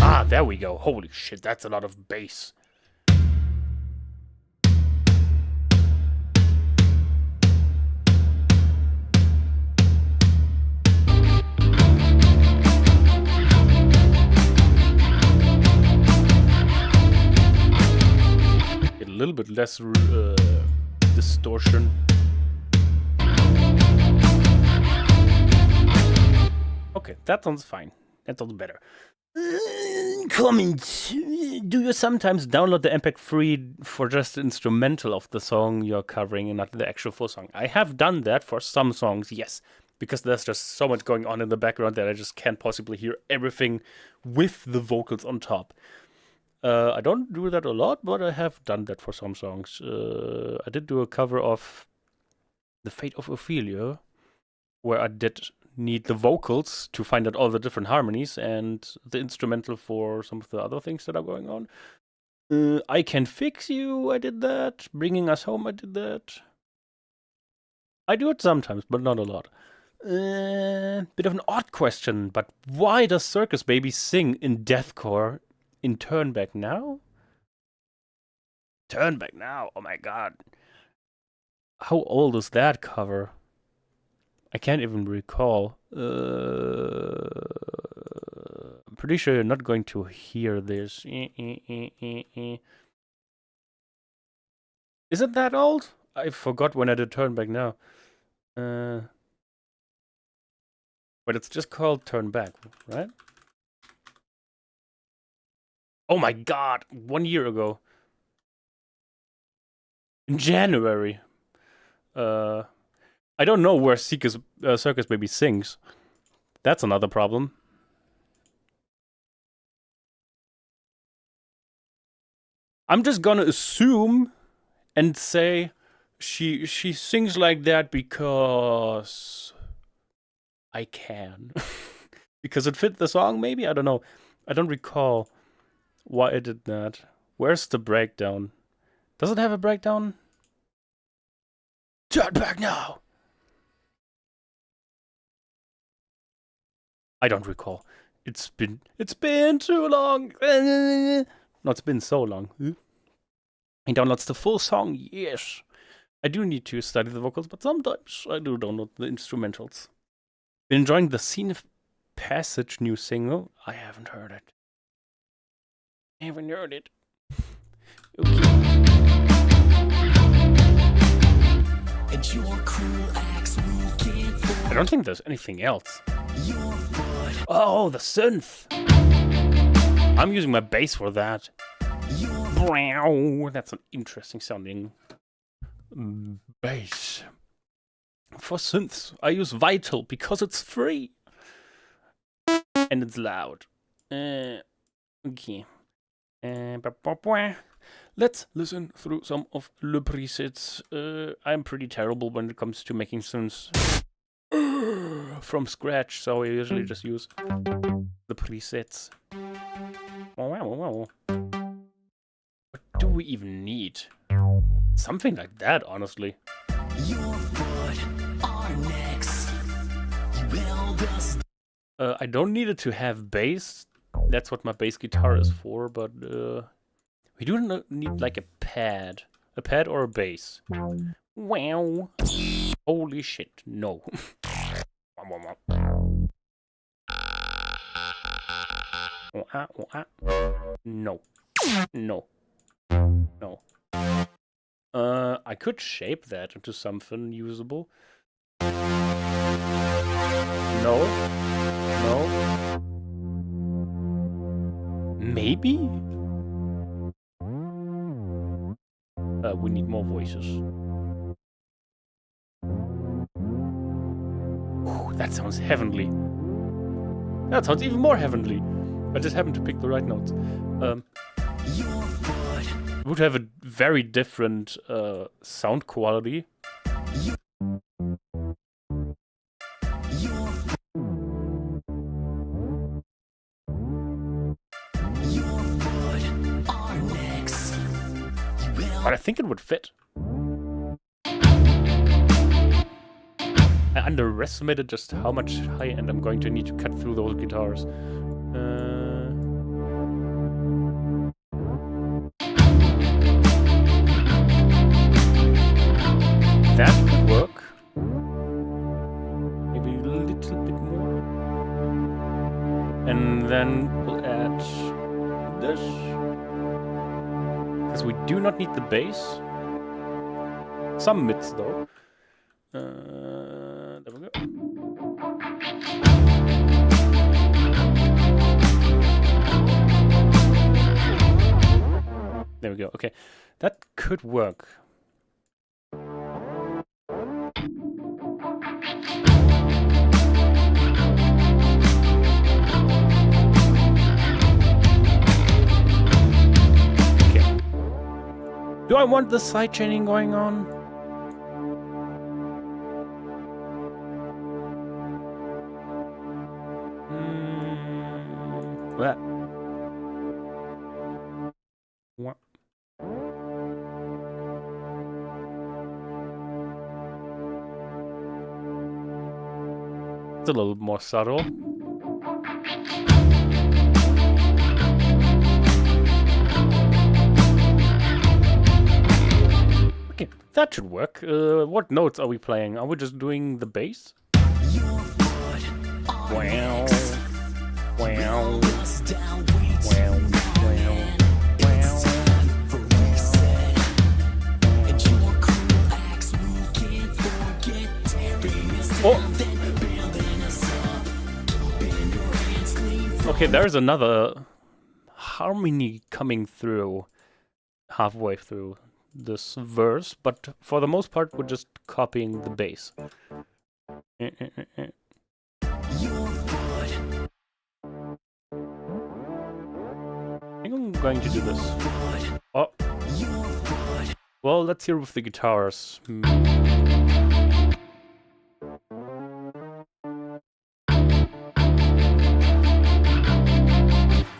Ah, there we go. Holy shit, that's a lot of bass. Get a little bit less distortion. Okay, that sounds fine. That sounds better. Comment. Do you sometimes download the MP3 for just the instrumental of the song you're covering and not the actual full song? I have done that for some songs, yes. Because there's just so much going on in the background that I just can't possibly hear everything with the vocals on top. I don't do that a lot, but I have done that for some songs. I did do a cover of The Fate of Ophelia, where I did need the vocals to find out all the different harmonies and the instrumental for some of the other things that are going on. I Can Fix You, I did that. Bringing Us Home, I did that. I do it sometimes, but not a lot. Bit of an odd question, but why does Circus Baby sing in deathcore in Turn Back Now? Turn Back Now, oh my god. How old is that cover? I can't even recall. I'm pretty sure you're not going to hear this. Is it that old? I forgot when I did Turn Back Now. But it's just called Turn Back, right? Oh my god, 1 year ago. In January. I don't know where Circus Baby sings. That's another problem. I'm just gonna assume and say she sings like that because I can. Because it fit the song, maybe? I don't know. I don't recall why it did that. Where's the breakdown? Does it have a breakdown? Turn back now! I don't recall. It's been too long. No, it's been so long. He downloads the full song, yes. I do need to study the vocals, but sometimes I do download the instrumentals. Been enjoying the Scene of Passage new single. I haven't heard it. Haven't heard it. Okay. I don't think there's anything else. Oh, the synth. I'm using my bass for that. That's an interesting sounding bass. For synths, I use Vital because it's free. And it's loud. Okay. Let's listen through some of the presets. I'm pretty terrible when it comes to making synths from scratch, so I usually just use the presets. What do we even need? Something like that, honestly. I don't need it to have bass. That's what my bass guitar is for, but we do need like a pad or a bass. Wow! Holy shit! No. No. No. No. I could shape that into something usable. No. No. Maybe? We need more voices. Ooh, that sounds heavenly. That sounds even more heavenly. I just happened to pick the right notes. It would have a very different sound quality. But I think it would fit. I underestimated just how much high end I'm going to need to cut through those guitars. That could work. Maybe a little bit more. And then we'll add this. Because we do not need the bass. Some mids though. There we go. There we go. Okay. That could work. Do I want the sidechaining going on? What? What? It's a little more subtle. Okay, that should work. What notes are we playing? Are we just doing the bass? Wow. Wow. Wow. Wow. Oh! Okay, there's another harmony coming through halfway through this verse, but for the most part we're just copying the bass. I think I'm going to do this. Oh. Well, let's hear with the guitars.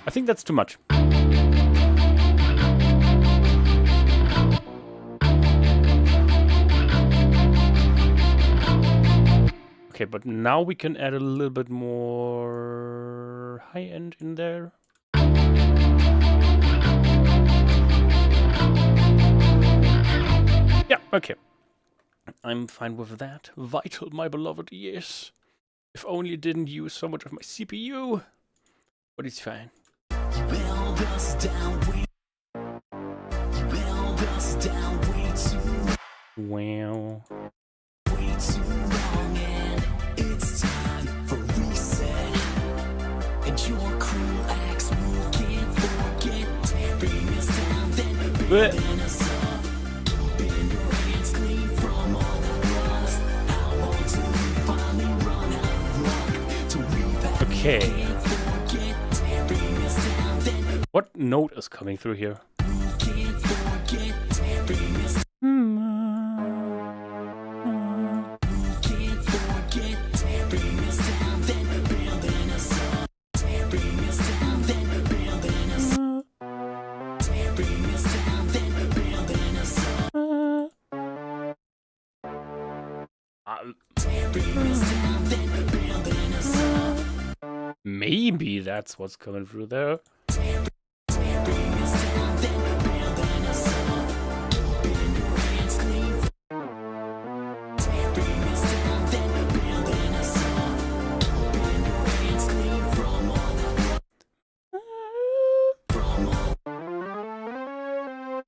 I think that's too much. Okay, but now we can add a little bit more high end in there. Yeah, okay. I'm fine with that. Vital, my beloved, yes. If only it didn't use so much of my CPU. But it's fine. Wow. It's time for reset. And your cruel acts we can't forget. Bring us down, then bring us up. Bend your hands clean from all the rust. I want to finally run out of luck. To revive. Okay. What note is coming through here? Maybe that's what's coming through there.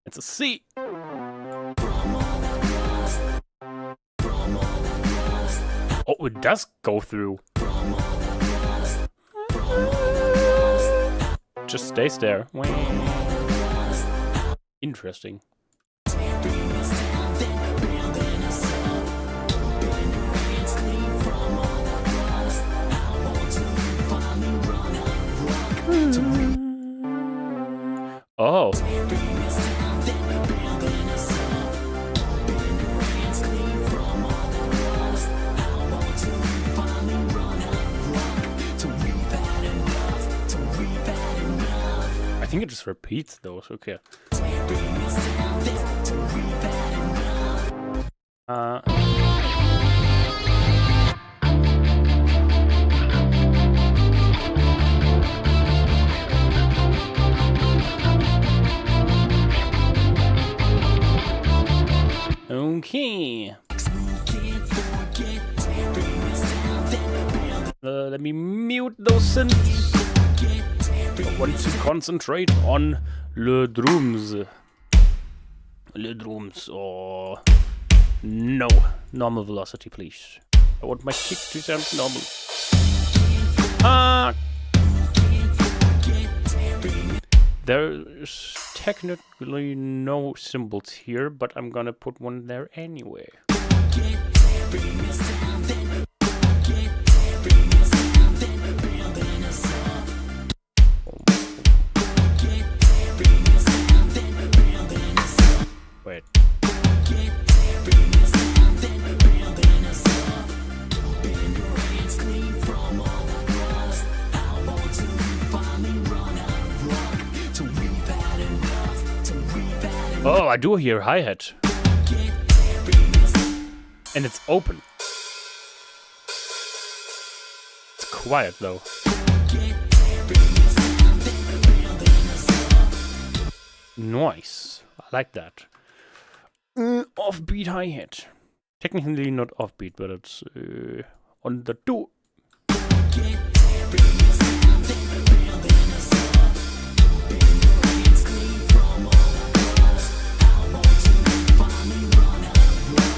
It's a C. Oh, it does go through. Just stays there. Interesting. Oh. I think it just repeats those, okay. Okay. Let me mute those synths. I want to concentrate on le drums. Le drums, or no, normal velocity, please. I want my kick to sound normal. There's technically no cymbals here, but I'm gonna put one there anyway. Wait. Oh, I do hear hi-hat. And it's open. It's quiet though. Nice. I like that. Offbeat hi-hat. Technically not offbeat, but it's on the do.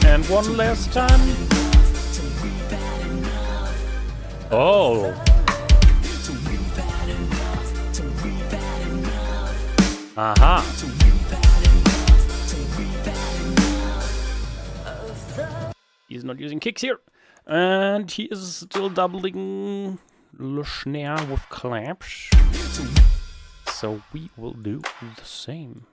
And one last time. Oh. Aha. He's not using kicks here. And he is still doubling the snare with claps. So we will do the same.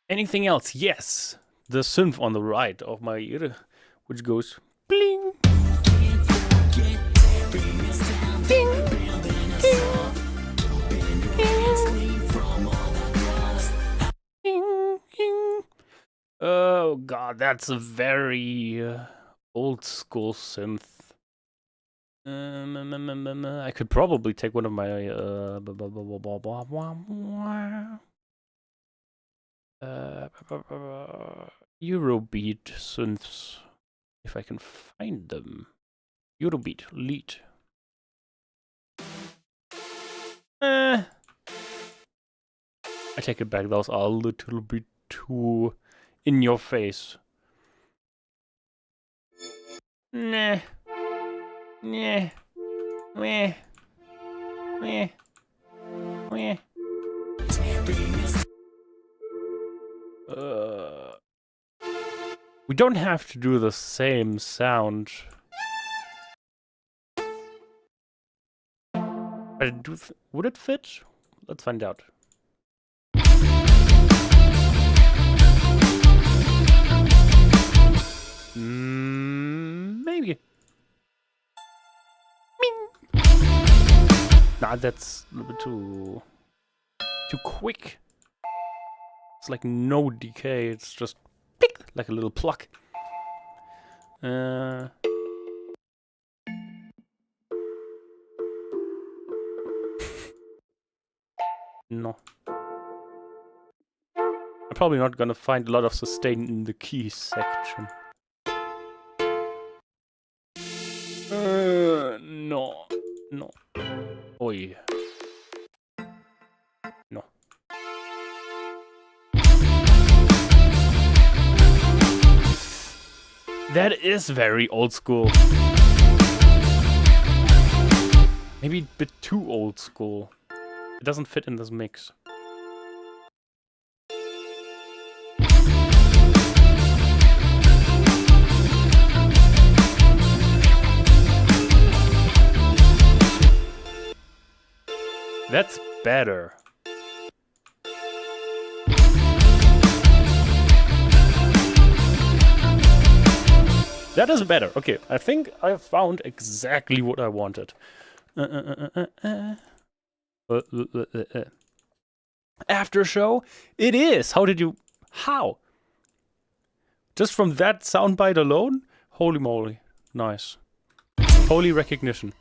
Anything else? Yes. The synth on the right of my ear, which goes bling. Oh god, that's a very old school synth. I could probably take one of my Eurobeat synths if I can find them. Eurobeat lead. I take it back, those are a little bit too in your face. Nah. Nah. Meh. Meh. Meh. We don't have to do the same sound. But would it fit? Let's find out. Maybe. Nah, that's a little bit too quick. It's like no decay. It's just pick, like a little pluck. No. I'm probably not gonna find a lot of sustain in the keys section. No. No. Oi. No. That is very old school. Maybe a bit too old school. It doesn't fit in this mix. That's better. That is better. Okay, I think I found exactly what I wanted. After show? It is! How? Just from that soundbite alone? Holy moly. Nice. Holy recognition.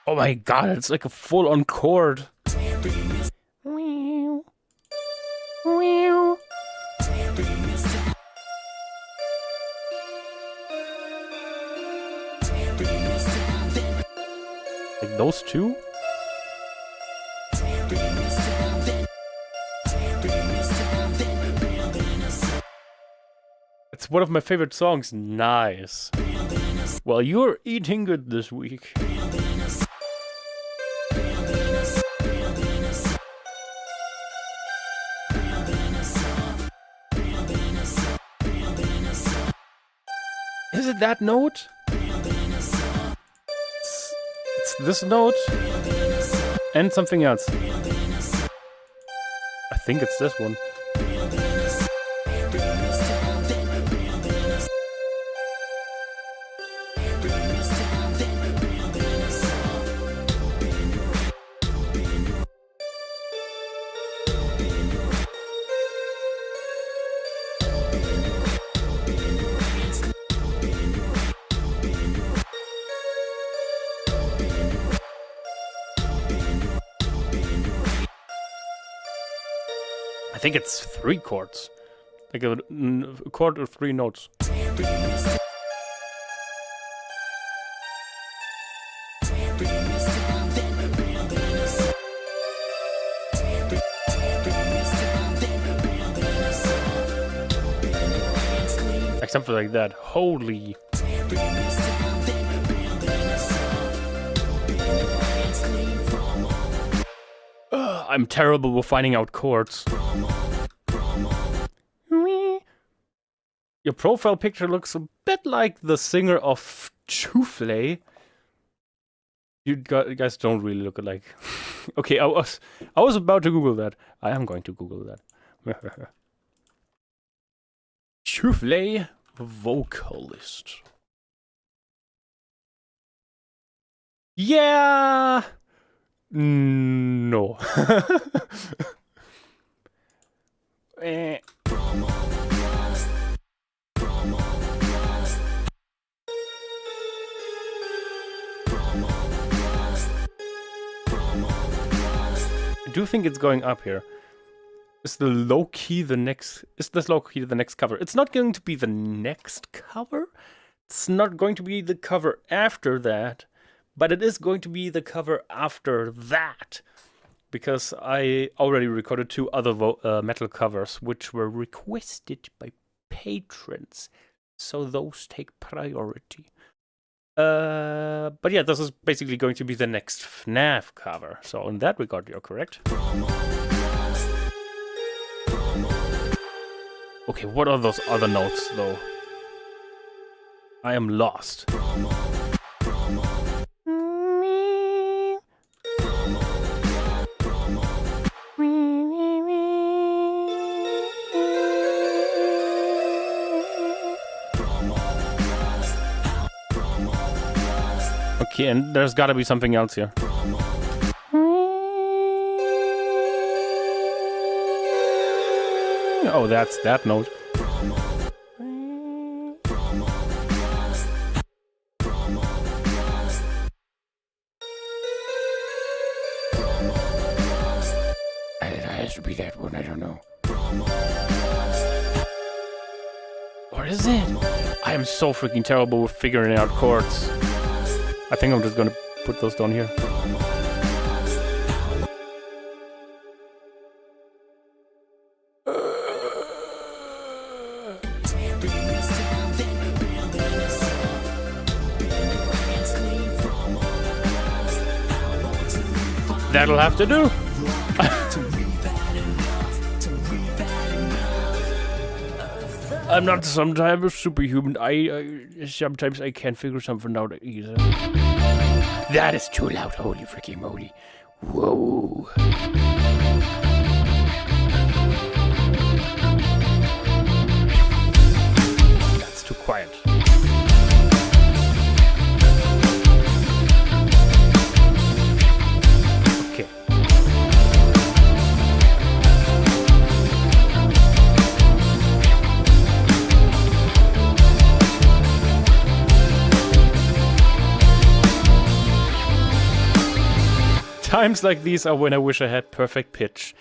Oh my god, it's like a full-on chord. Like those two? It's one of my favorite songs. Nice. Well, you're eating good this week. Is it that note? It's this note and something else. I think it's this one. I think it's 3 chords. Like a chord or 3 notes. Like something like that. Holy. I'm terrible with finding out chords. Your profile picture looks a bit like the singer of Chouflé. You guys don't really look alike. Okay, I was about to Google that. I am going to Google that. Chouflé vocalist. Yeah. No. I do think it's going up here. Is this low key the next cover? It's not going to be the next cover. It's not going to be the cover after that, but it is going to be the cover after that, because I already recorded 2 other metal covers which were requested by patrons, so those take priority. But yeah, this is basically going to be the next FNAF cover. So in that regard, you're correct. Okay, what are those other notes, though? I am lost. Okay, and there's gotta be something else here. Oh, that's that note. It has to be that one, I don't know. Or is it? I am so freaking terrible with figuring out chords. I think I'm just gonna put those down here. That'll have to do. I'm not sometimes superhuman. Sometimes I can't figure something out either. That is too loud. Holy freaking moly. Whoa. That's too quiet. Okay. Times like these are when I wish I had perfect pitch.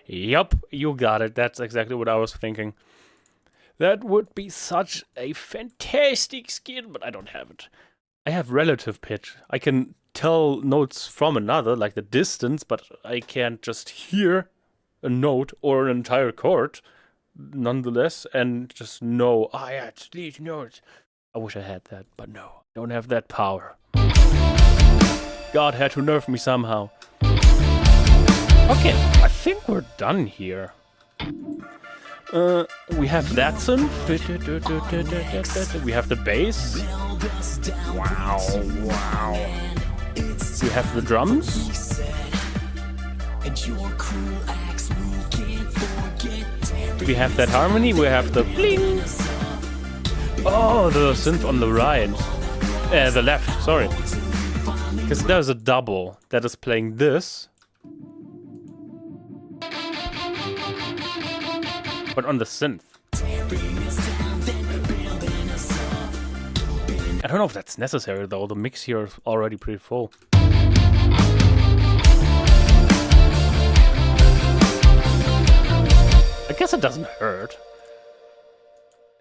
Yup, you got it. That's exactly what I was thinking. That would be such a fantastic skill, but I don't have it. I have relative pitch. I can tell notes from another, like the distance, but I can't just hear a note or an entire chord, nonetheless, and just know, oh yeah, it's these notes. I wish I had that, but no, I don't have that power. God had to nerf me somehow. Okay, I think we're done here. We have that synth. We have the bass. Wow, wow. We have the drums. We have that harmony. We have the bling. Oh, the synth on the right. The left, sorry. Because there's a double that is playing this. But on the synth. I don't know if that's necessary though, the mix here is already pretty full. I guess it doesn't hurt.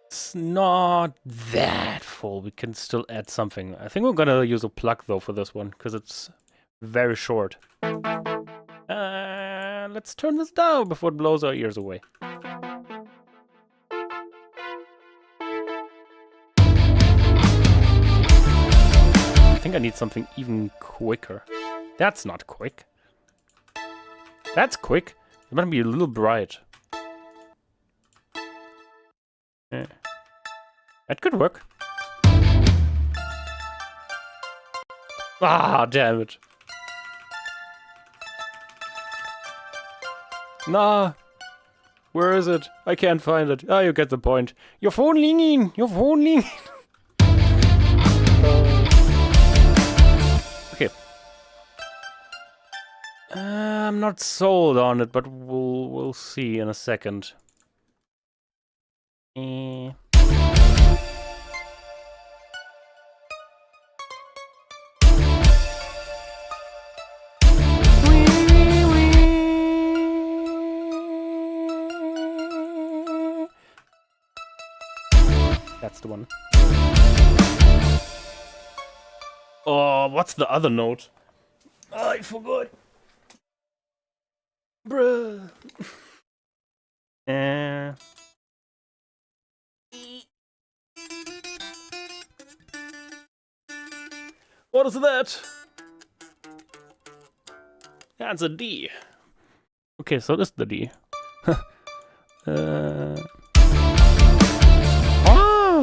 It's not that full. We can still add something. I think we're gonna use a plug though for this one, because it's very short. Let's turn this down before it blows our ears away. I think I need something even quicker. That's not quick. That's quick. It might be a little bright. Yeah. That could work. Ah, damn it. Nah. Where is it? I can't find it. Ah, you get the point. Your phone ringing! Your phone ringing! Okay. I'm not sold on it, but we'll see in a second. That's the one. Oh, what's the other note? Oh, I forgot. Bruh. What is that? That's a D. Okay, so this is the D.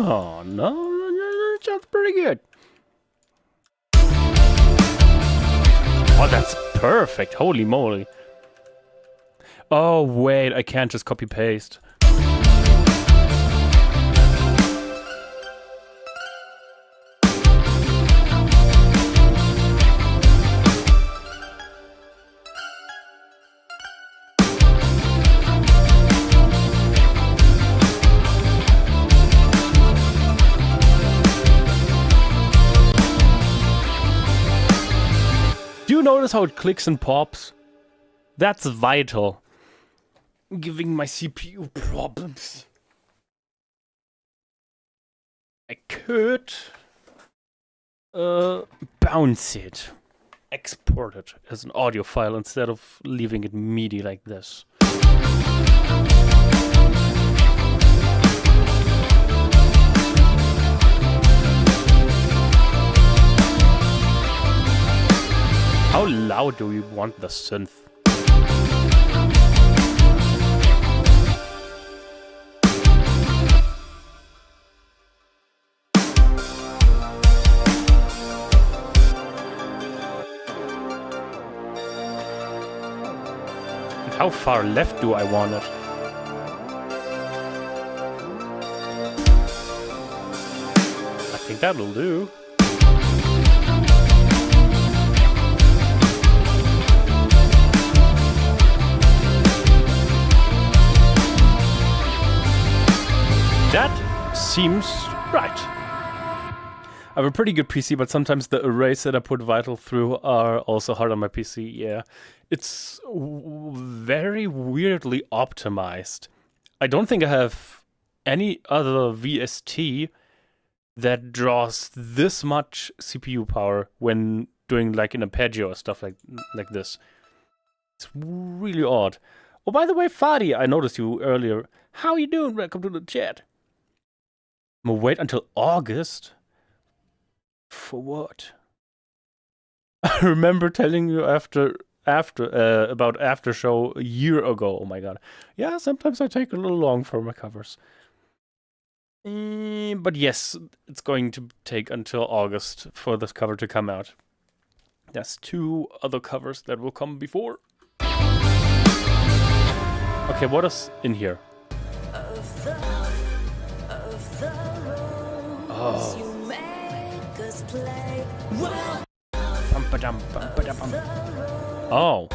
Oh, no, that sounds pretty good. Oh, that's perfect. Holy moly. Oh, wait, I can't just copy paste. Notice how it clicks and pops? That's vital. Giving my CPU problems. I could bounce it. Export it as an audio file instead of leaving it MIDI like this. How loud do we want the synth? And how far left do I want it? I think that'll do. That seems right. I have a pretty good PC, but sometimes the arrays that I put Vital through are also hard on my PC, yeah. It's very weirdly optimized. I don't think I have any other VST that draws this much CPU power when doing like an arpeggio or stuff like this. It's really odd. Oh, by the way, Fadi, I noticed you earlier. How you doing? Welcome to the chat. I'm gonna wait until August? For what? I remember telling you about After Show a year ago. Oh my god. Yeah, sometimes I take a little long for my covers. But yes, it's going to take until August for this cover to come out. There's 2 other covers that will come before. Okay, what is in here? Oh. Oh.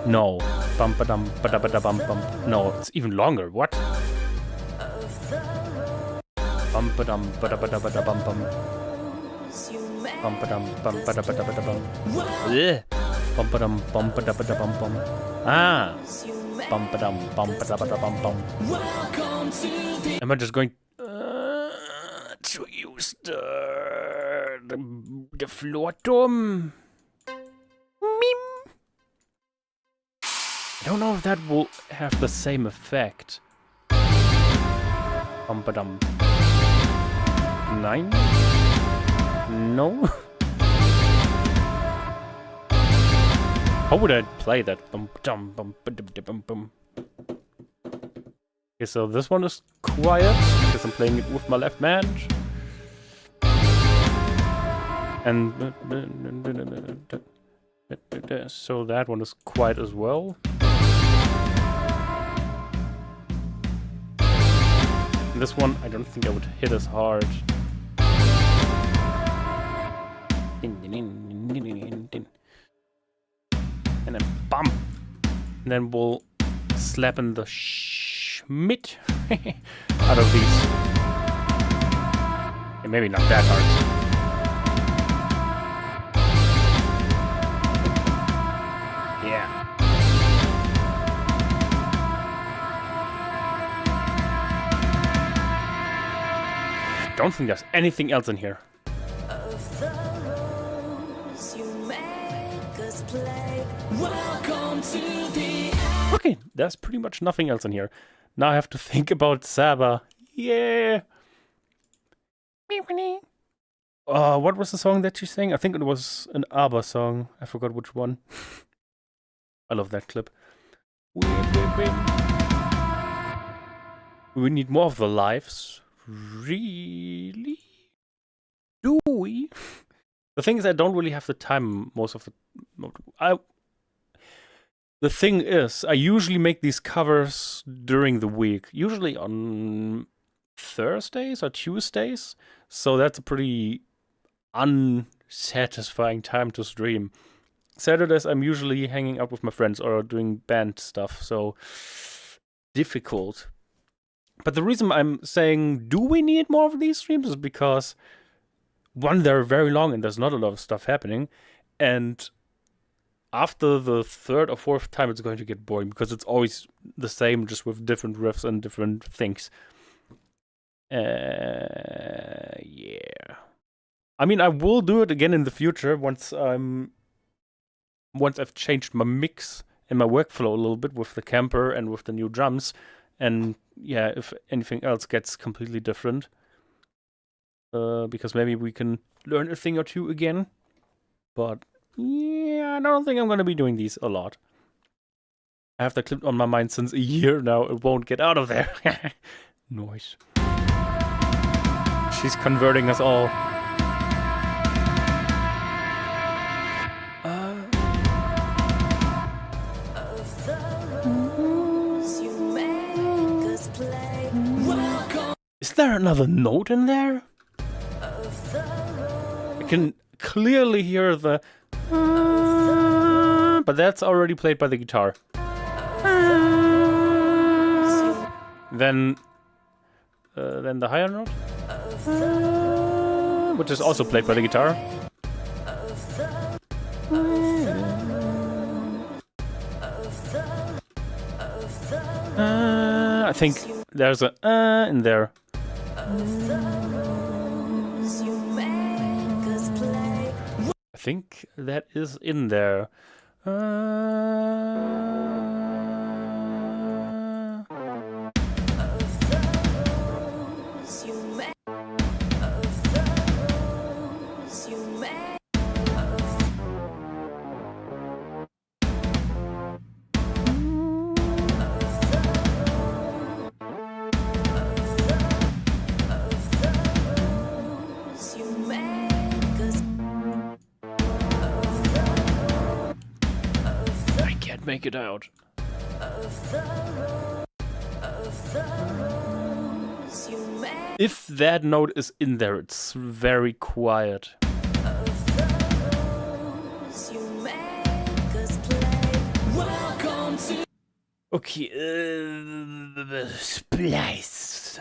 No. No, it's even longer. What? Ah. bum ba dum bum ba da ba da bum bum. Am I just going to use the floor tom? Mim. I don't know if that will have the same effect. Bum ba dum. 9? No. How would I play that? Bum dum bum bum bum. Okay, so this one is quiet because I'm playing it with my left hand. And so that one is quiet as well. And this one, I don't think I would hit as hard. And then bum. And then we'll slap in the Schmidt out of these. Yeah, maybe not that hard. Yeah. Don't think there's anything else in here. Okay, there's pretty much nothing else in here. Now I have to think about Saba. Yeah. What was the song that she sang? I think it was an ABBA song. I forgot which one. I love that clip. We need more of the lives. Really? Do we? The thing is, I don't really have the time most of the... The thing is, I usually make these covers during the week. Usually on Thursdays or Tuesdays. So that's a pretty unsatisfying time to stream. Saturdays, I'm usually hanging out with my friends or doing band stuff. So difficult. But the reason I'm saying, do we need more of these streams is because... One, they're very long and there's not a lot of stuff happening. And after the third or fourth time, it's going to get boring because it's always the same, just with different riffs and different things. Yeah. I mean, I will do it again in the future once I've changed my mix and my workflow a little bit with the camper and with the new drums. And yeah, if anything else gets completely different. Because maybe we can learn a thing or two again. But yeah, I don't think I'm going to be doing these a lot. I have that clip on my mind since a year now. It won't get out of there. Noise. She's converting us all. Is there another note in there? I can clearly hear the... but that's already played by the guitar. Then the higher note, which is also played by the guitar. I think there's a in there. I think that is in there. Make it out. If that note is in there, it's very quiet. Okay, splice.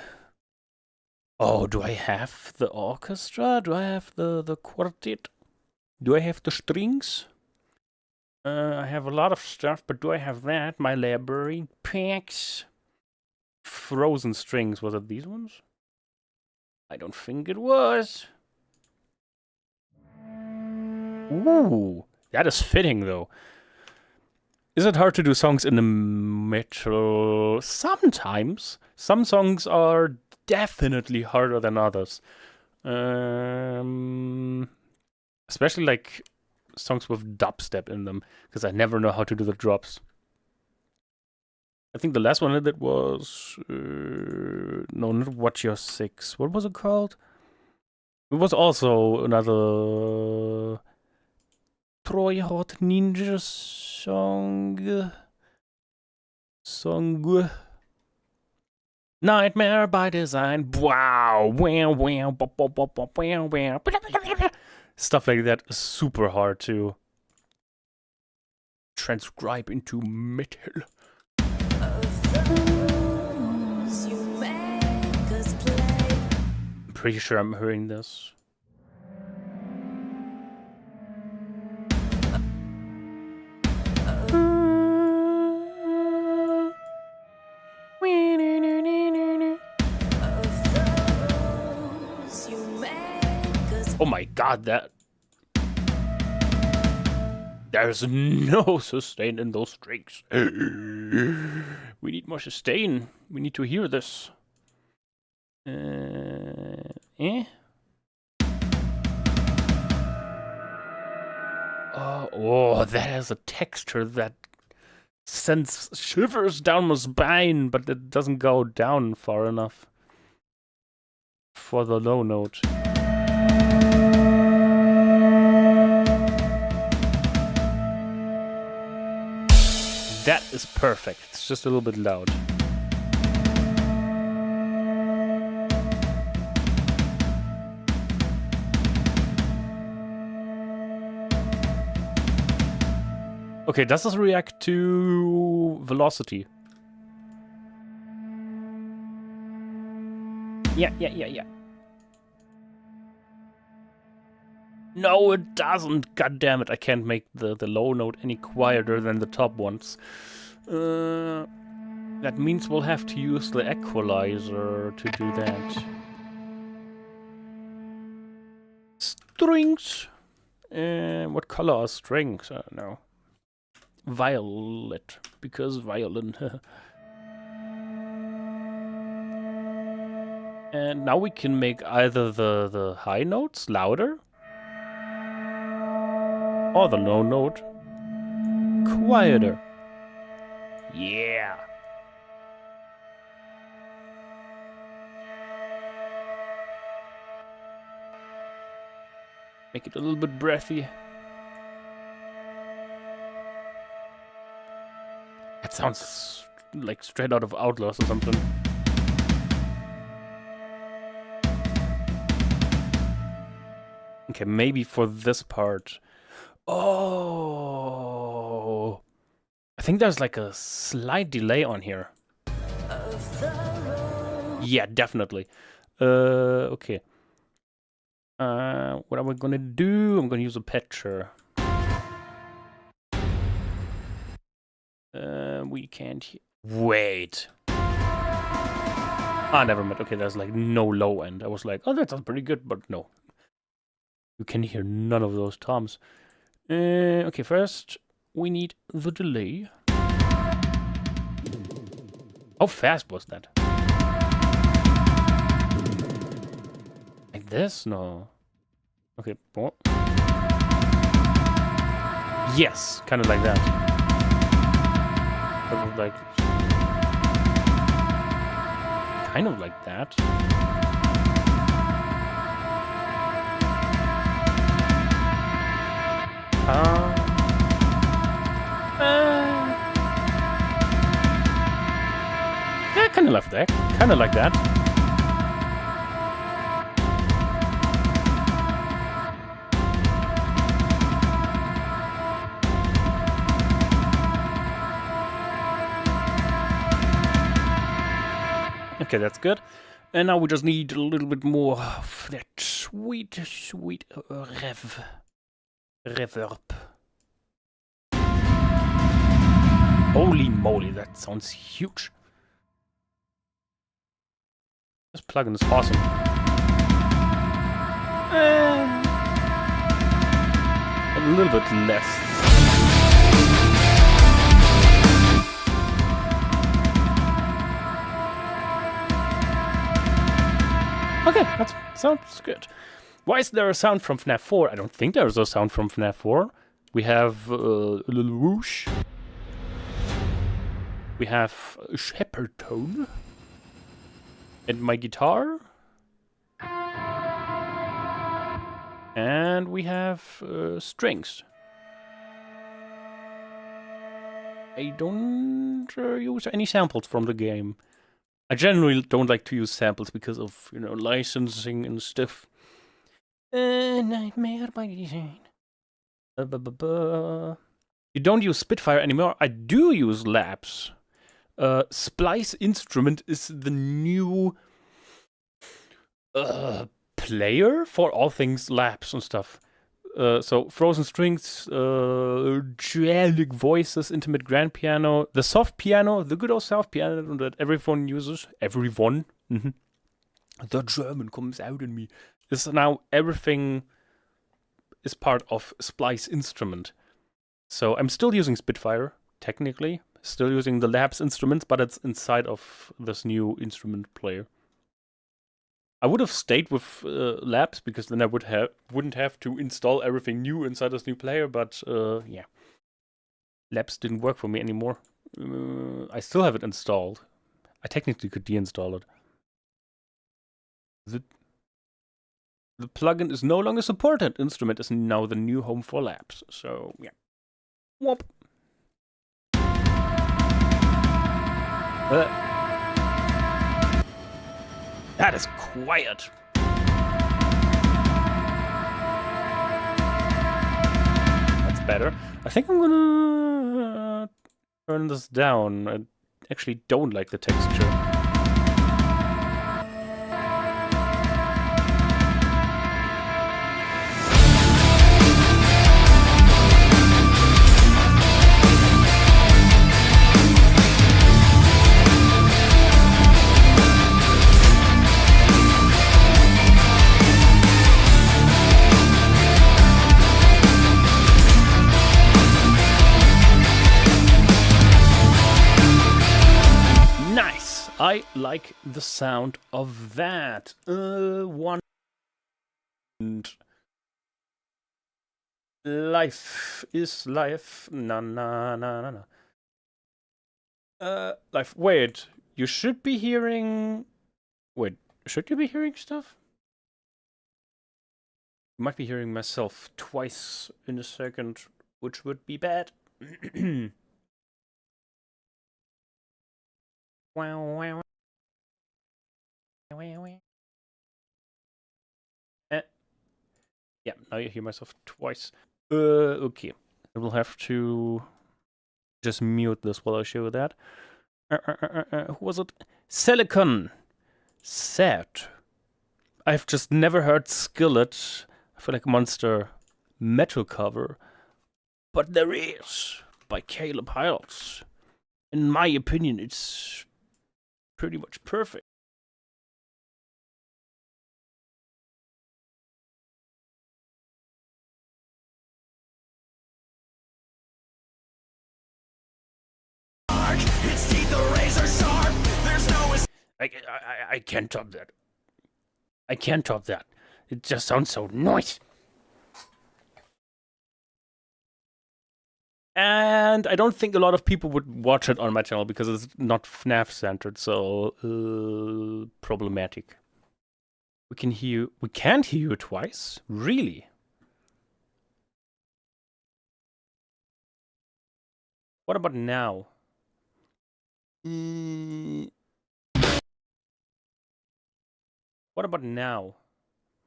Oh, do I have the orchestra? Do I have the quartet? Do I have the strings? I have a lot of stuff, but do I have that? My library packs. Frozen strings, was it these ones? I don't think it was. Ooh, that is fitting though. Is it hard to do songs in the metal? Sometimes. Some songs are definitely harder than others. Especially like songs with dubstep in them, because I never know how to do the drops. I think the last one I did was no, not Watch Your Six. What was it called? It was also another Troy Hot Ninja song. Nightmare by Design. Wow, wow, wow, wow, wow. Stuff like that is super hard to transcribe into metal. I'm pretty sure I'm hearing this. Oh my god, there's no sustain in those strings. We need more sustain. We need to hear this. Oh, that has a texture that sends shivers down my spine, but it doesn't go down far enough for the low note. That is perfect. It's just a little bit loud. Okay, does this react to velocity? Yeah. No, it doesn't. God damn it, I can't make the low note any quieter than the top ones. That means we'll have to use the equalizer to do that. Strings. What color are strings? I don't know. Violet, because violin. And now we can make either the high notes louder or the low note quieter. Yeah. Make it a little bit breathy. That sounds like straight out of Outlaws or something. Okay, maybe for this part. Oh, I think there's like a slight delay on here. Yeah, definitely. Okay. What am I gonna do? I'm gonna use a pitcher. We can't. Wait. Ah, never mind. Okay, there's like no low end. I was like, oh, that sounds pretty good, but no. You can hear none of those toms. Okay, first we need the delay. How fast was that? Like this? No. Okay. Oh. Yes, kind of like that. Kind of like that. Yeah, kind of like that. Kind of like that. Okay, that's good. And now we just need a little bit more of that sweet reverb. Holy moly, that sounds huge. This plugin is awesome. A little bit less. Okay, that sounds good. Why is there a sound from FNAF 4? I don't think there's a sound from FNAF 4. We have a little whoosh. We have a shepherd tone. And my guitar. And we have strings. I don't use any samples from the game. I generally don't like to use samples because of, you know, licensing and stuff. Nightmare by design. You don't use Spitfire anymore. I do use Labs. Splice Instrument is the new player for all things Labs and stuff. So Frozen Strings, Angelic Voices, Intimate Grand Piano, the soft piano, the good old soft piano that everyone uses. Everyone. The German comes out in me. Is now everything is part of Splice Instrument. So I'm still using Spitfire, technically. Still using the Labs instruments, but it's inside of this new instrument player. I would have stayed with Labs because then I wouldn't have to install everything new inside this new player. But yeah, Labs didn't work for me anymore. I still have it installed. I technically could deinstall it. The plugin is no longer supported. Instrument is now the new home for Labs. So yeah, whoop. That is quiet. That's better. I think I'm gonna turn this down. I actually don't like the texture. I like the sound of that. One. Life is life. Na na na na na. Life. Wait, you should be hearing. Wait, should you be hearing stuff? I might be hearing myself twice in a second, which would be bad. Wow, wow. Yeah, now you hear myself twice. Okay. I will have to just mute this while I show that. Who was it? Silicon Set. I've just never heard Skillet. I feel like a monster metal cover. But there is, by Caleb Hiles. In my opinion, it's pretty much perfect. I can't top that. I can't top that. It just sounds so nice. And I don't think a lot of people would watch it on my channel because it's not FNAF centered, so problematic. We can't hear you twice? Really? What about now? What about now?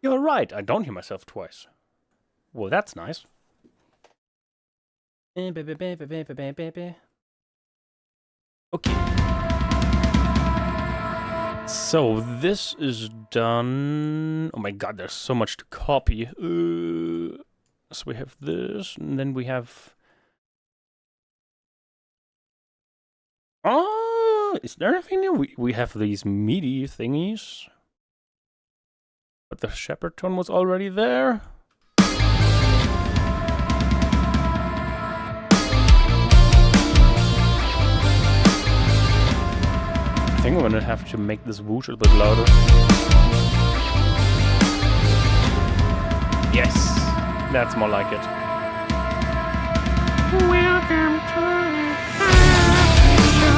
You're right, I don't hear myself twice. Well, that's nice. Okay. So this is done. Oh my god, there's so much to copy. So we have this, and then we have Oh, is there anything new? We have these MIDI thingies. But the shepherd tone was already there. I think I'm gonna have to make this whoosh a bit louder. Yes, that's more like it. Welcome to the show.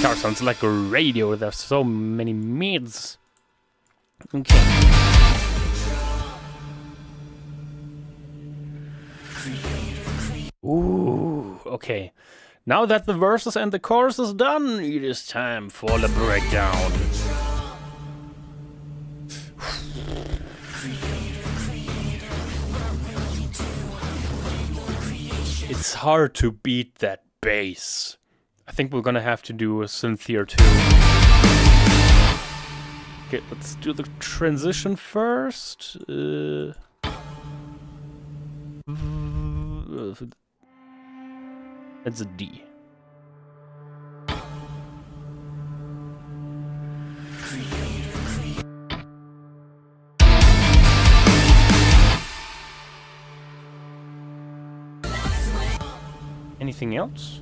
Car sounds like a radio. There's so many mids. Okay. Ooh, okay. Now that the verses and the chorus is done, it is time for the breakdown. It's hard to beat that bass. I think we're gonna have to do a synth here too. Okay, let's do the transition first. It's a D. Anything else?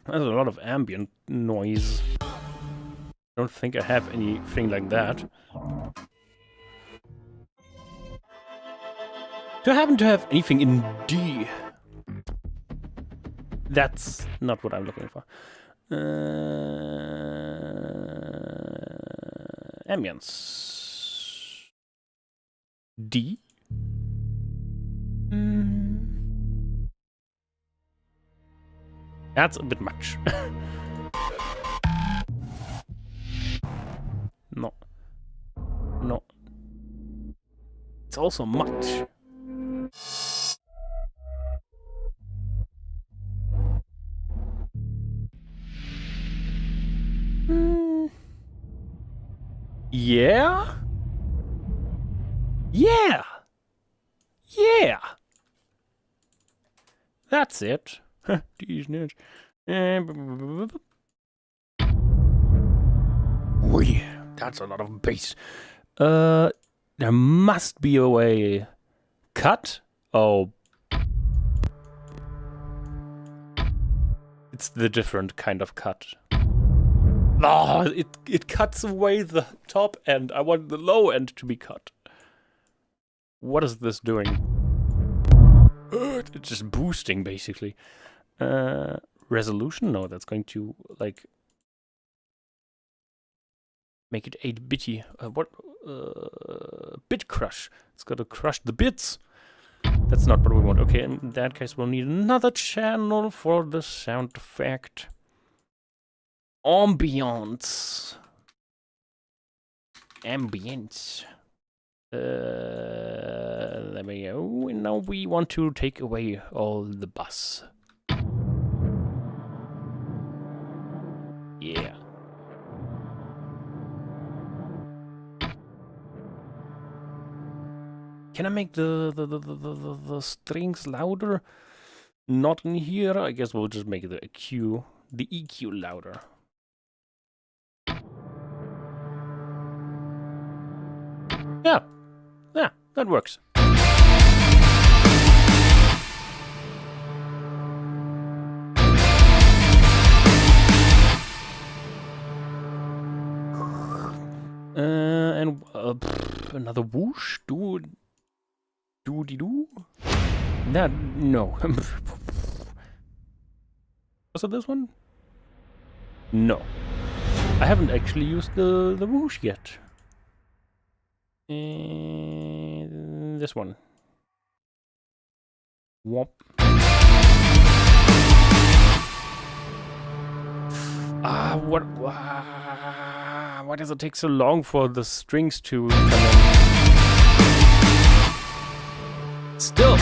There's a lot of ambient noise. I don't think I have anything like that. Do I happen to have anything in D? That's not what I'm looking for. Ambience. D? That's a bit much. No. No. It's also much. Yeah? Yeah! Yeah! That's it. These nerds. Oh yeah, that's a lot of bass. There must be a way. Cut? Oh. It's the different kind of cut. Oh, it cuts away the top end. I want the low end to be cut. What is this doing? It's just boosting, basically. Resolution? No, that's going to, like, make it 8-bitty. Bit crush. It's got to crush the bits. That's not what we want. Okay, in that case, we'll need another channel for the sound effect. Ambience. Ambience. There we go. And now we want to take away all the bass. Yeah. Can I make the strings louder? Not in here. I guess we'll just make the EQ louder. Yeah, that works. And another whoosh, do-de-doo. That, no. Was it this one? No. I haven't actually used the whoosh yet. This one. Whomp. Why does it take so long for the strings to come in? Still.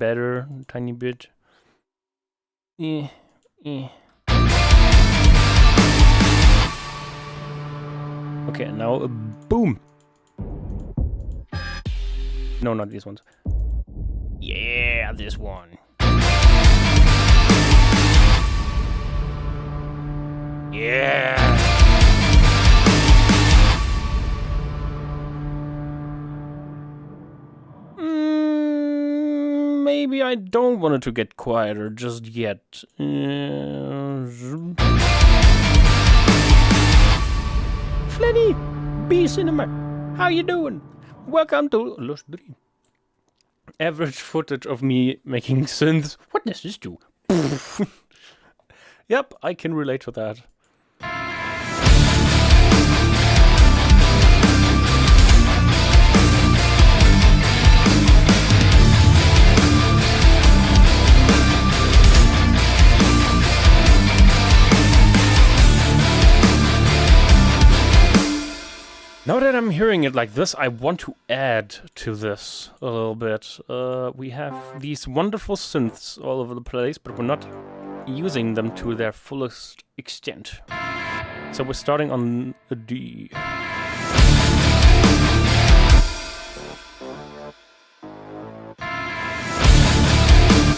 better, a tiny bit. Okay, and now boom. No, not these ones. Yeah, this one. Yeah. Maybe I don't want it to get quieter just yet. Fleddy, B Cinema, how you doing? Welcome to livestream. Average footage of me making synths. What does this do? Yep, I can relate to that. Now that I'm hearing it like this, I want to add to this a little bit. We have these wonderful synths all over the place, but we're not using them to their fullest extent. So we're starting on a D.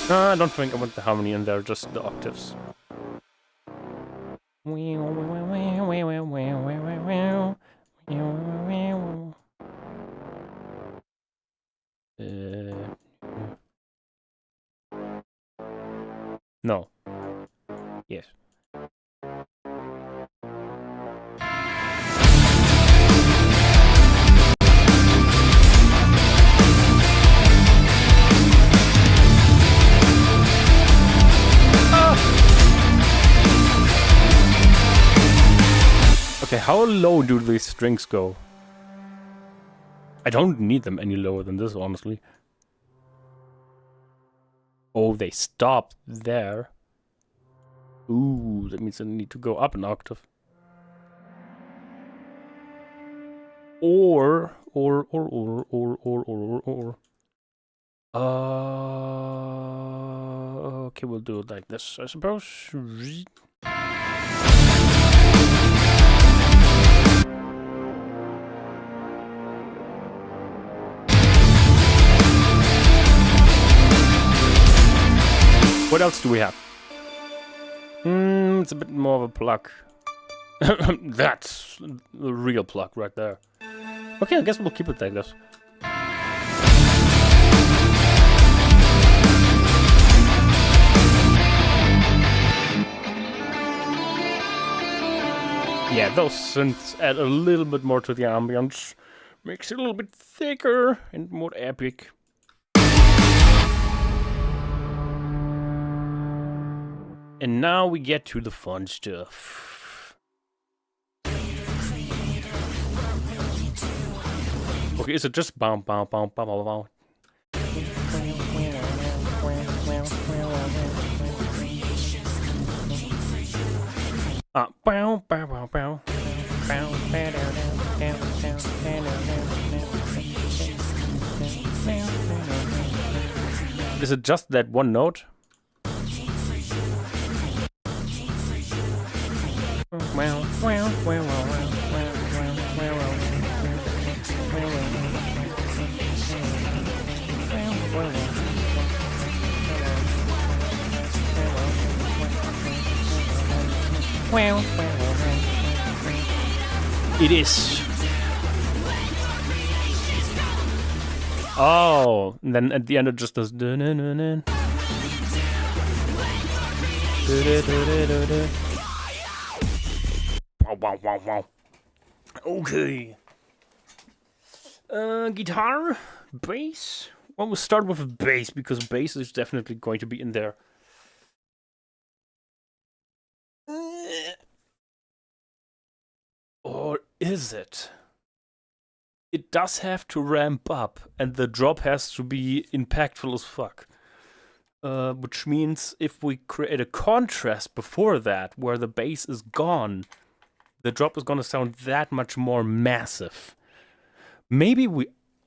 I don't think I want the harmony in there, just the octaves. No. Yes. Okay, how low do these strings go? I don't need them any lower than this, honestly. Oh, they stop there. Ooh, that means I need to go up an octave. Or. Okay, we'll do it like this, I suppose. What else do we have? It's a bit more of a pluck. That's the real pluck right there. Okay, I guess we'll keep it like this. Yeah, those synths add a little bit more to the ambience. Makes it a little bit thicker and more epic. And now we get to the fun stuff. Okay, is it just bow, bow, bow, bow, bow, bow? Bow, bow, bow, bow. Is it just that one note? It is. Oh, and then at the end it just does. Wow, wow, wow. Okay. Guitar, bass. Well, we'll start with bass because bass is definitely going to be in there. Or is it? It does have to ramp up, and the drop has to be impactful as fuck. Which means if we create a contrast before that, where the bass is gone, the drop is gonna sound that much more massive. Maybe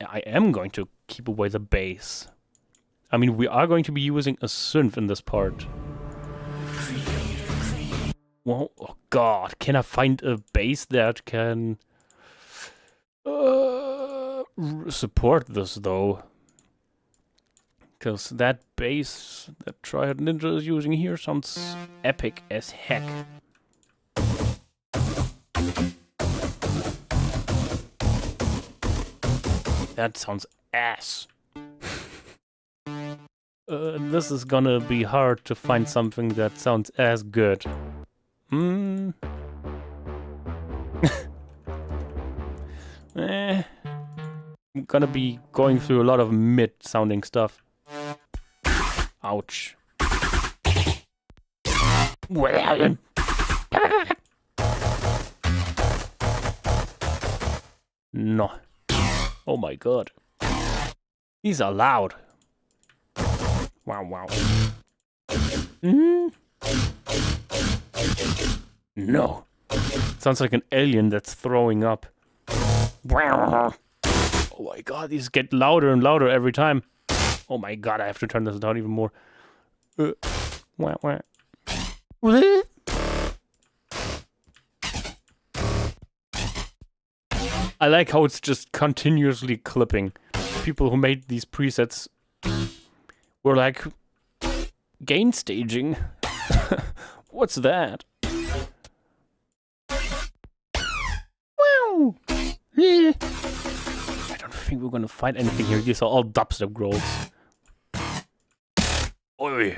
I am going to keep away the bass I mean, we are going to be using a synth in this part. Well, oh god, can I find a bass that can support this though? Because that bass that Triad Ninja is using here sounds epic as heck. That sounds ass. This is gonna be hard to find something that sounds as good. I'm gonna be going through a lot of mid-sounding stuff. Ouch. No. Oh my god. These are loud. Wow, wow. No. Sounds like an alien that's throwing up. Oh my god, these get louder and louder every time. Oh my god, I have to turn this down even more. I like how it's just continuously clipping. People who made these presets were like, gain staging. What's that? Wow. I don't think we're gonna find anything here. These are all dubstep growls. Oi.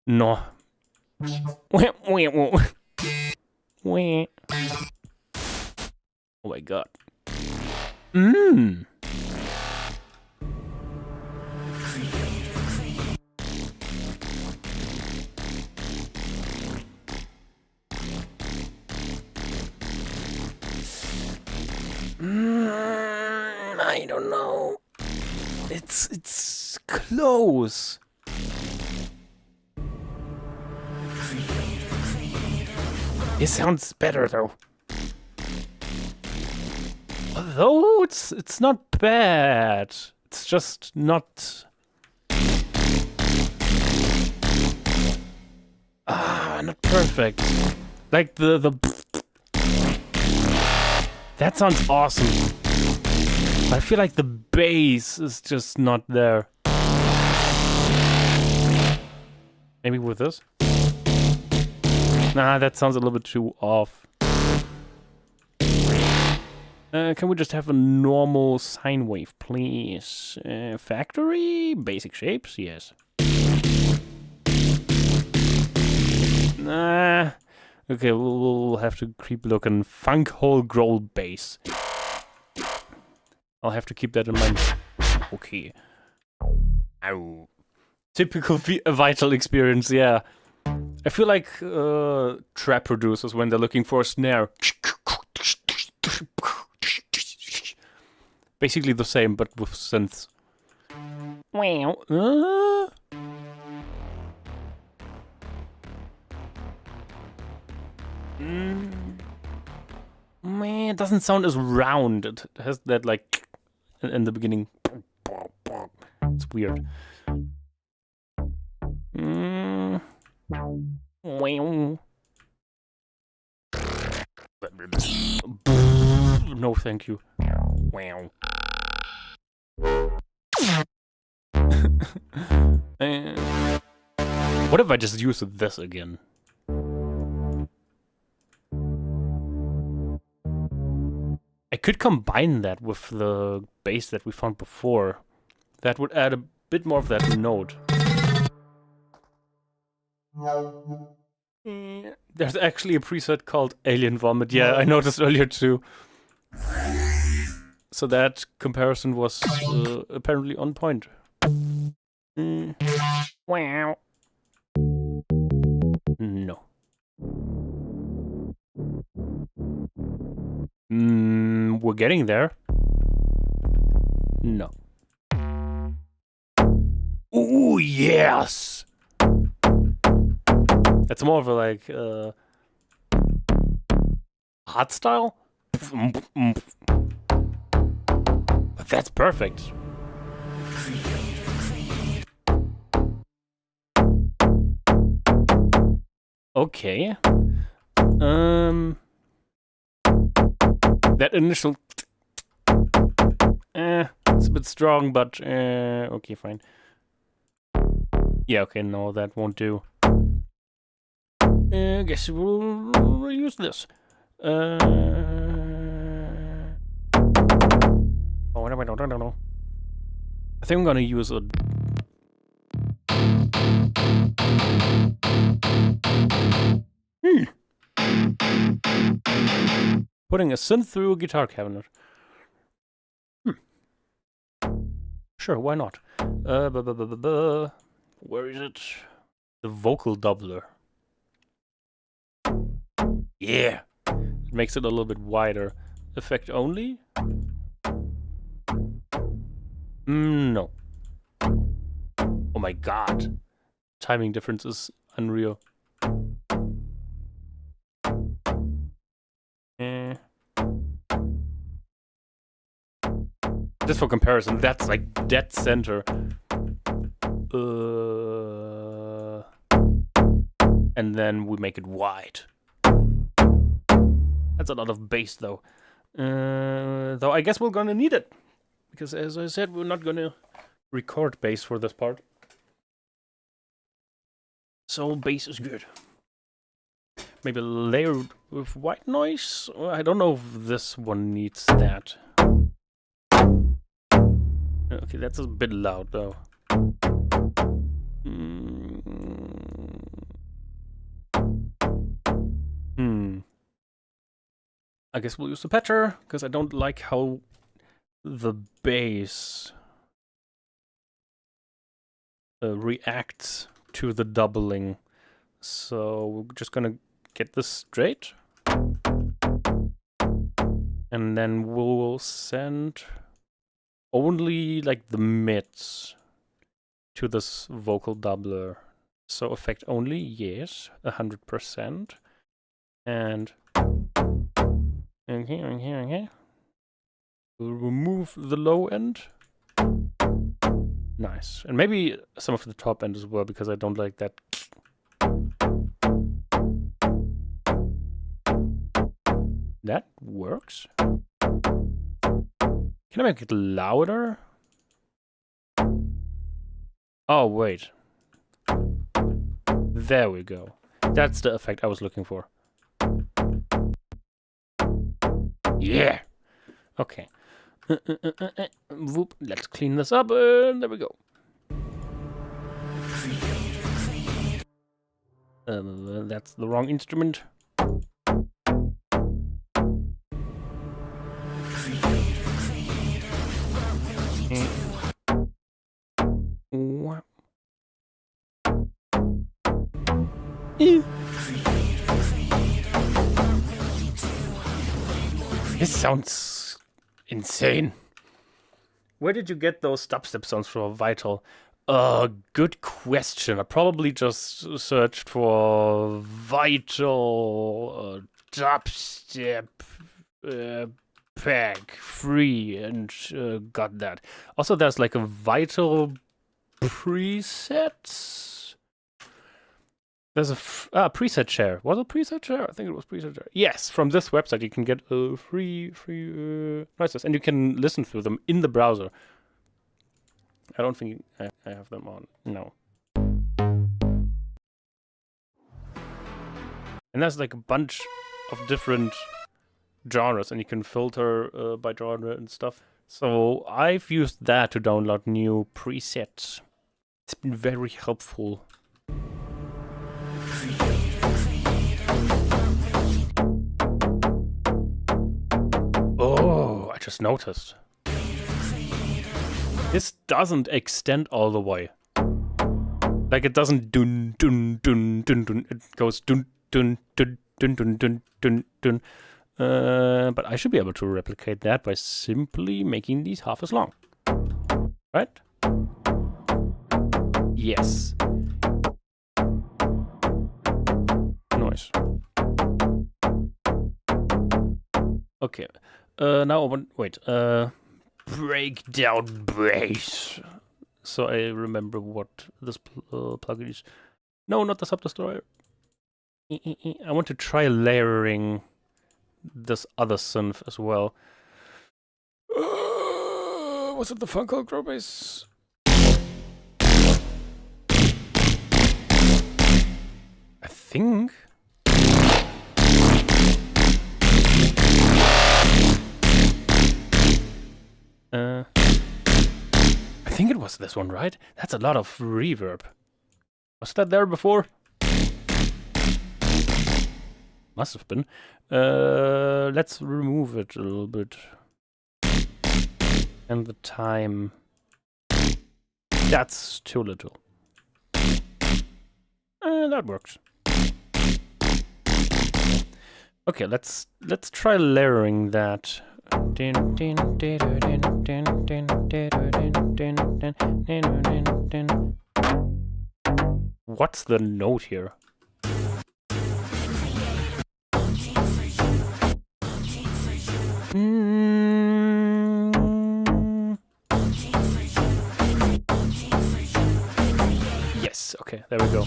No. Oh my god. I don't know. It's close. It sounds better though. Although it's not bad. It's just not not perfect. Like the that sounds awesome. I feel like the bass is just not there. Maybe with this? Nah, that sounds a little bit too off. Can we just have a normal sine wave, please? Factory? Basic shapes? Yes. Nah. Okay, we'll have to keep looking. Funk hole growl bass. I'll have to keep that in mind. Okay. Ow. Typical vital experience, yeah. I feel like trap producers when they're looking for a snare. Basically the same, but with synths. Wow. Man, it doesn't sound as round. It has that like in the beginning. It's weird. No, thank you. Wow. What if I just use this again? I could combine that with the bass that we found before. That would add a bit more of that note. There's actually a preset called Alien Vomit. Yeah, I noticed earlier too. So that comparison was apparently on point. Wow. No. We're getting there. No. Ooh, yes! That's more of a like hard style. That's perfect. Okay. That initial it's a bit strong, but okay, fine. Yeah, okay, no, that won't do. I guess we'll use this. Oh, I don't know. I think I'm gonna use a... Putting a synth through a guitar cabinet. Sure, why not? Where is it? The vocal doubler. Yeah! It makes it a little bit wider. Effect only? No. Oh my god. Timing difference is unreal. Just for comparison, that's like dead center. And then we make it wide. That's a lot of bass though. Though I guess we're gonna need it. Because as I said, we're not gonna record bass for this part. So bass is good. Maybe layered with white noise? I don't know if this one needs that. Okay, that's a bit loud though. I guess we'll use the patcher, because I don't like how the bass reacts to the doubling. So we're just gonna get this straight. And then we'll send only like the mids to this vocal doubler. So effect only, yes, 100%. And okay. We'll remove the low end. Nice. And maybe some of the top end as well, because I don't like that. That works. Can I make it louder? Oh, wait. There we go. That's the effect I was looking for. Yeah! Okay. Whoop. Let's clean this up, and there we go. That's the wrong instrument. This sounds insane. Where did you get those dubstep sounds from, Vital? Good question. I probably just searched for Vital dubstep pack free and got that. Also, there's like a Vital presets. There's a preset share. Was it preset share? I think it was preset share. Yes, from this website you can get free noises, and you can listen through them in the browser. I don't think I have them on. No. And there's like a bunch of different genres, and you can filter by genre and stuff. So I've used that to download new presets. It's been very helpful. Oh, I just noticed. This doesn't extend all the way. Like it doesn't dun dun dun dun dun. It goes dun dun dun dun dun dun dun dun. But I should be able to replicate that by simply making these half as long. Right? Yes. Nice. Okay. Now, wait. breakdown bass. So I remember what this plugin is. No, not the Sub-Destroyer. I want to try layering this other synth as well. Was it the Funko Grow Bass? I think. I think it was this one, right? That's a lot of reverb. Was that there before? Must have been. Let's remove it a little bit. And the time. That's too little. That works. Okay, let's try layering that. What's the note here? Yes, okay, there we go.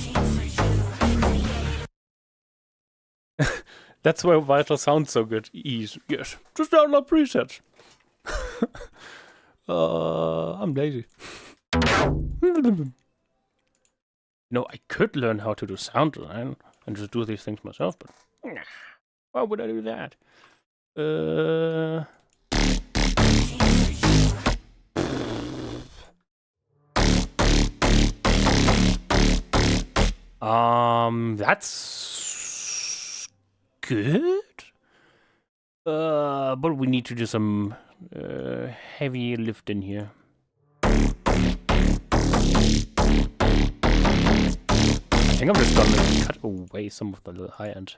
That's why Vital sounds so good. Ease, yes. Just download presets. I'm lazy. No, I could learn how to do sound design and just do these things myself, but why would I do that? That's good. But we need to do some heavy lifting here. I think I'm just gonna cut away some of the high end.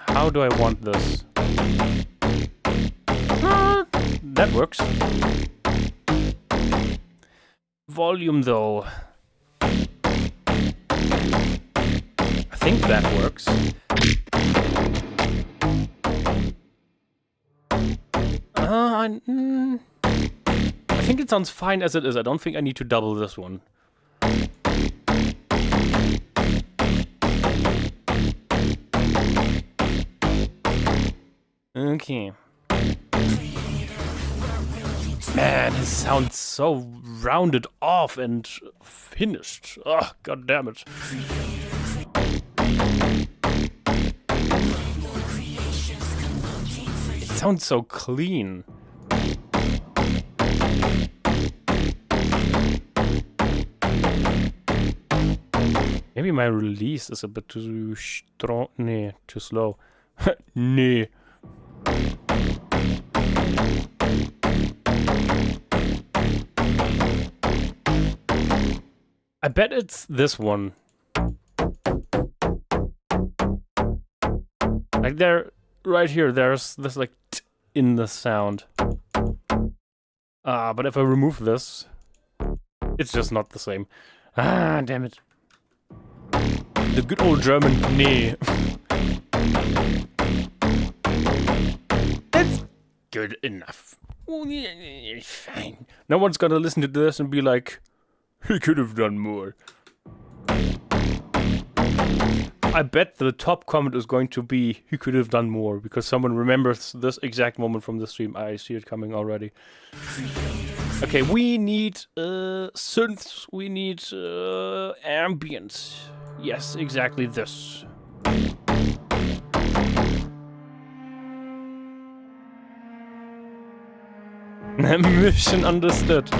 How do I want this? That works. Volume, though. I think that works. I think it sounds fine as it is. I don't think I need to double this one. Okay. Man, it sounds so rounded off and finished. Oh, god damn it. It sounds so clean. Maybe my release is a bit too strong. Nee, too slow. Nee. I bet it's this one. Like there, right here, there's this like t in the sound. But if I remove this, it's just not the same. Ah, damn it. The good old German nee. That's good enough. Fine. No one's gonna listen to this and be like, he could have done more. I bet the top comment is going to be, he could have done more, because someone remembers this exact moment from the stream. I see it coming already. Okay, we need synths, we need ambience. Yes, exactly this. Mission understood.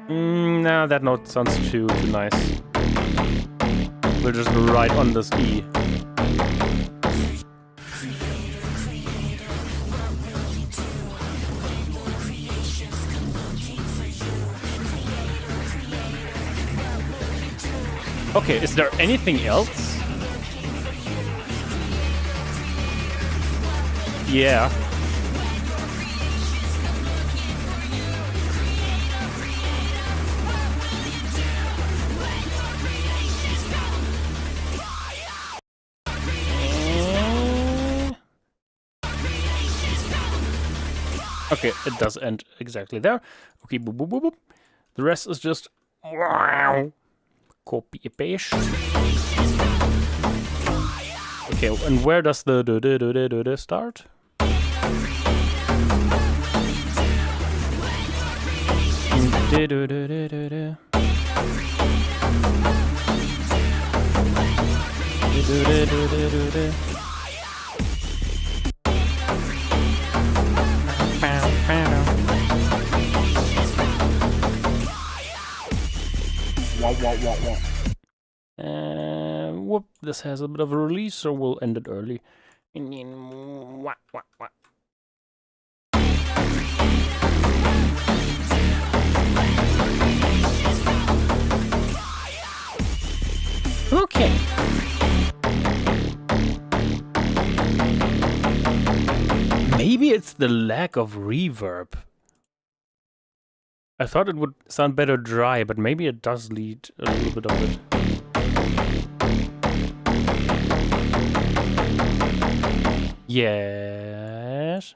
Nah, that note sounds too nice. We'll just write on this E. Okay, is there anything else? Yeah. Okay, it does end exactly there. Okay, boop, boop, boop, boop. The rest is just copy and paste. Okay, and where does the start? Whoop, this has a bit of a release, so we'll end it early. Okay. Maybe it's the lack of reverb. I thought it would sound better dry, but maybe it does lead a little bit of it. Yes.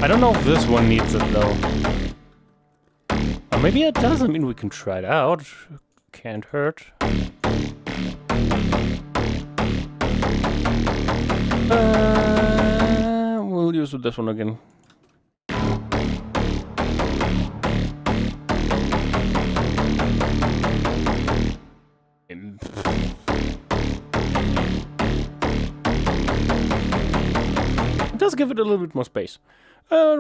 I don't know if this one needs it though. Or maybe it does. I mean, we can try it out. Can't hurt. We'll use this one again. It does give it a little bit more space. Yeah, I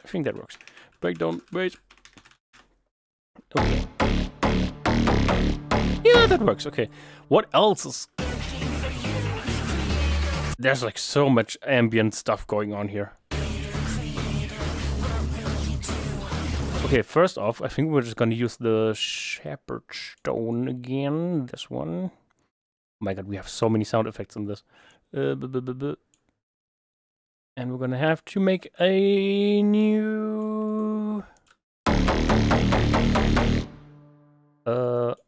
think that works. Breakdown, bass. Okay. Yeah, that works. Okay. What else is... There's like so much ambient stuff going on here. Okay, first off, I think we're just gonna use the shepherd stone again. This one. Oh my god, we have so many sound effects in this. And we're gonna have to make a new...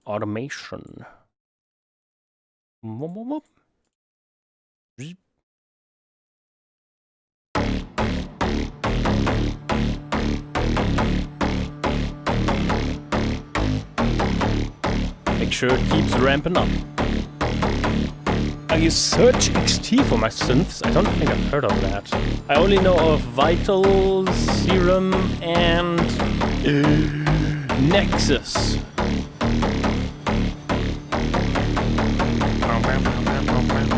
automation. Make sure it keeps ramping up. I use Search XT for my synths. I don't think I've heard of that. I only know of Vital, Serum, and Nexus.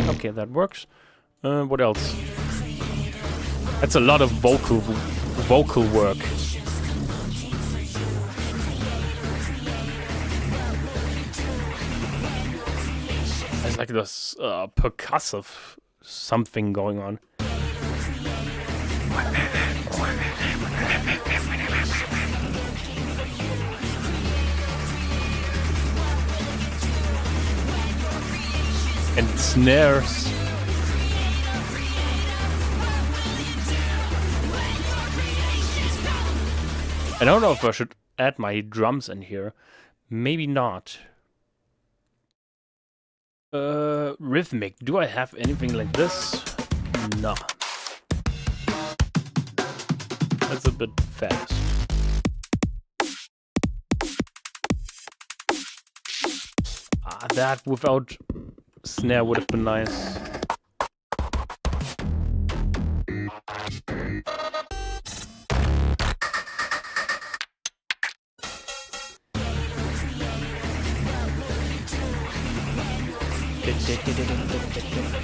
Okay, that works. What else? That's a lot of vocal work. There's like this percussive something going on. And snares. I don't know if I should add my drums in here. Maybe not. Rhythmic. Do I have anything like this? No. That's a bit fast. That without snare would have been nice.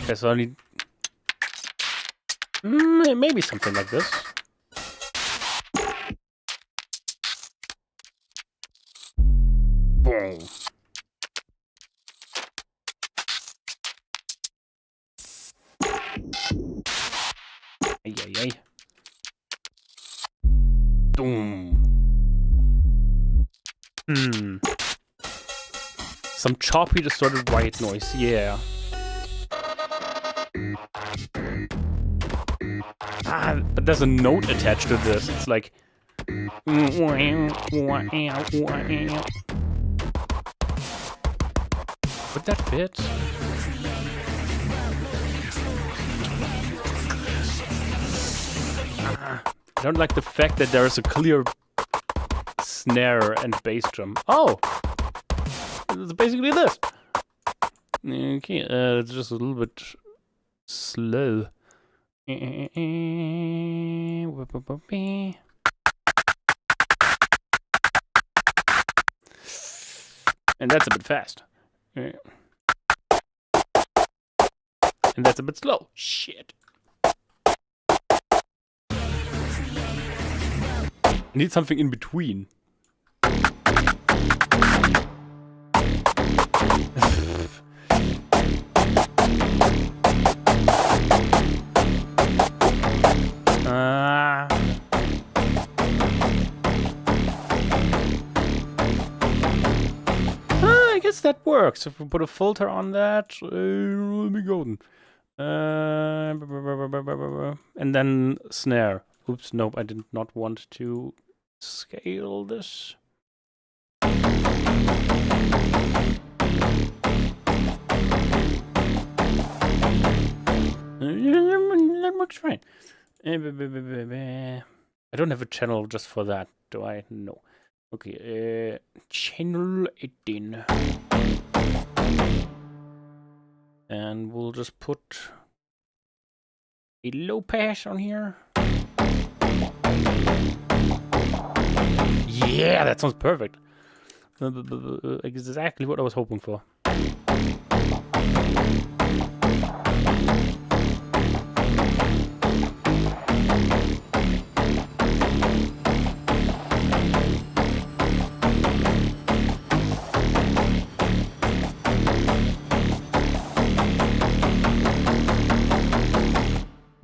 Okay, so I need maybe something like this. Boom. Ay. Boom. Some choppy distorted white noise, yeah. But there's a note attached to this. It's like... Would that fit? I don't like the fact that there is a clear snare and bass drum. Oh! It's basically this. Okay, it's just a little bit slow. And that's a bit fast. And that's a bit slow. Shit. I need something in between. I guess that works. If we put a filter on that, it'll be golden. And then snare. Oops, nope, I did not want to scale this. That works fine. I don't have a channel just for that, do I? No. Okay, channel 18. And we'll just put a low pass on here. Yeah, that sounds perfect. Exactly what I was hoping for.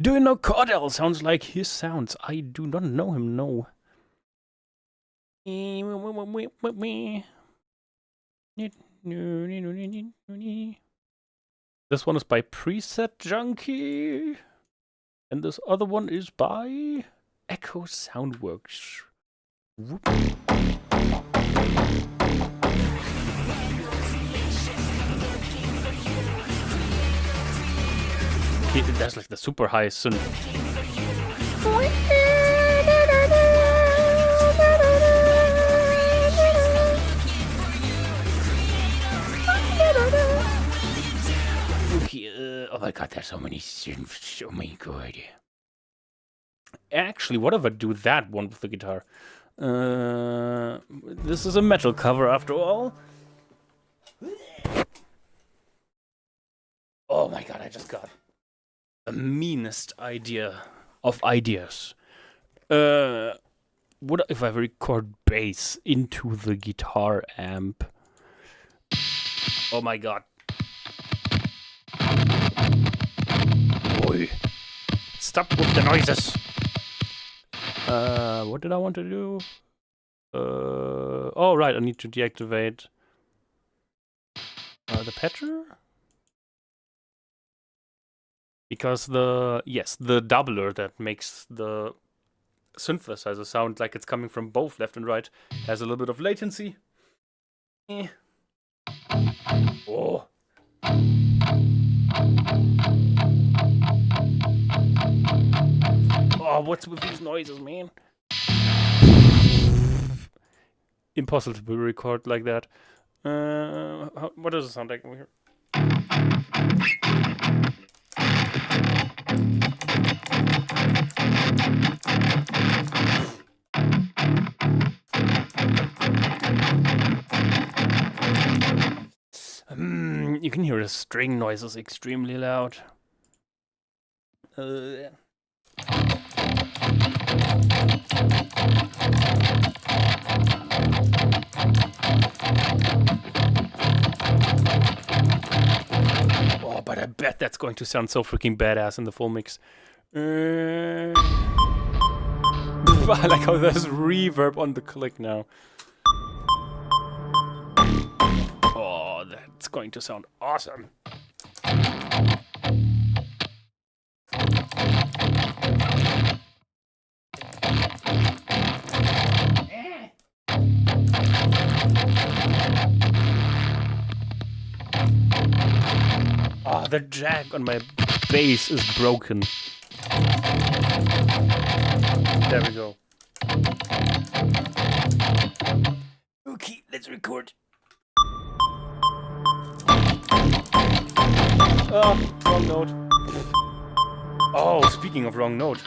Do you know Cordell? Sounds like his sounds. I do not know him, no. This one is by Preset Junkie. And this other one is by Echo Soundworks. Whoop. That's like the super high synth. Okay, oh my god, there's so many synths. Oh my god. Actually, what if I do that one with the guitar? This is a metal cover after all. Oh my god, I just got the meanest idea of ideas. What if I record bass into the guitar amp? Oh my god. Oi. Stop with the noises. What did I want to do? Oh right, I need to deactivate the patcher. Because the doubler that makes the synthesizer sound like it's coming from both left and right has a little bit of latency. Oh. Oh, what's with these noises, man? Impossible to record like that. What does it sound like over here? You can hear the string noises extremely loud. Oh, but I bet that's going to sound so freaking badass in the full mix. I like how there's reverb on the click now. Oh, that's going to sound awesome. Ah, the jack on my bass is broken. There we go. Okay, let's record. Oh, wrong note. Oh, speaking of wrong note.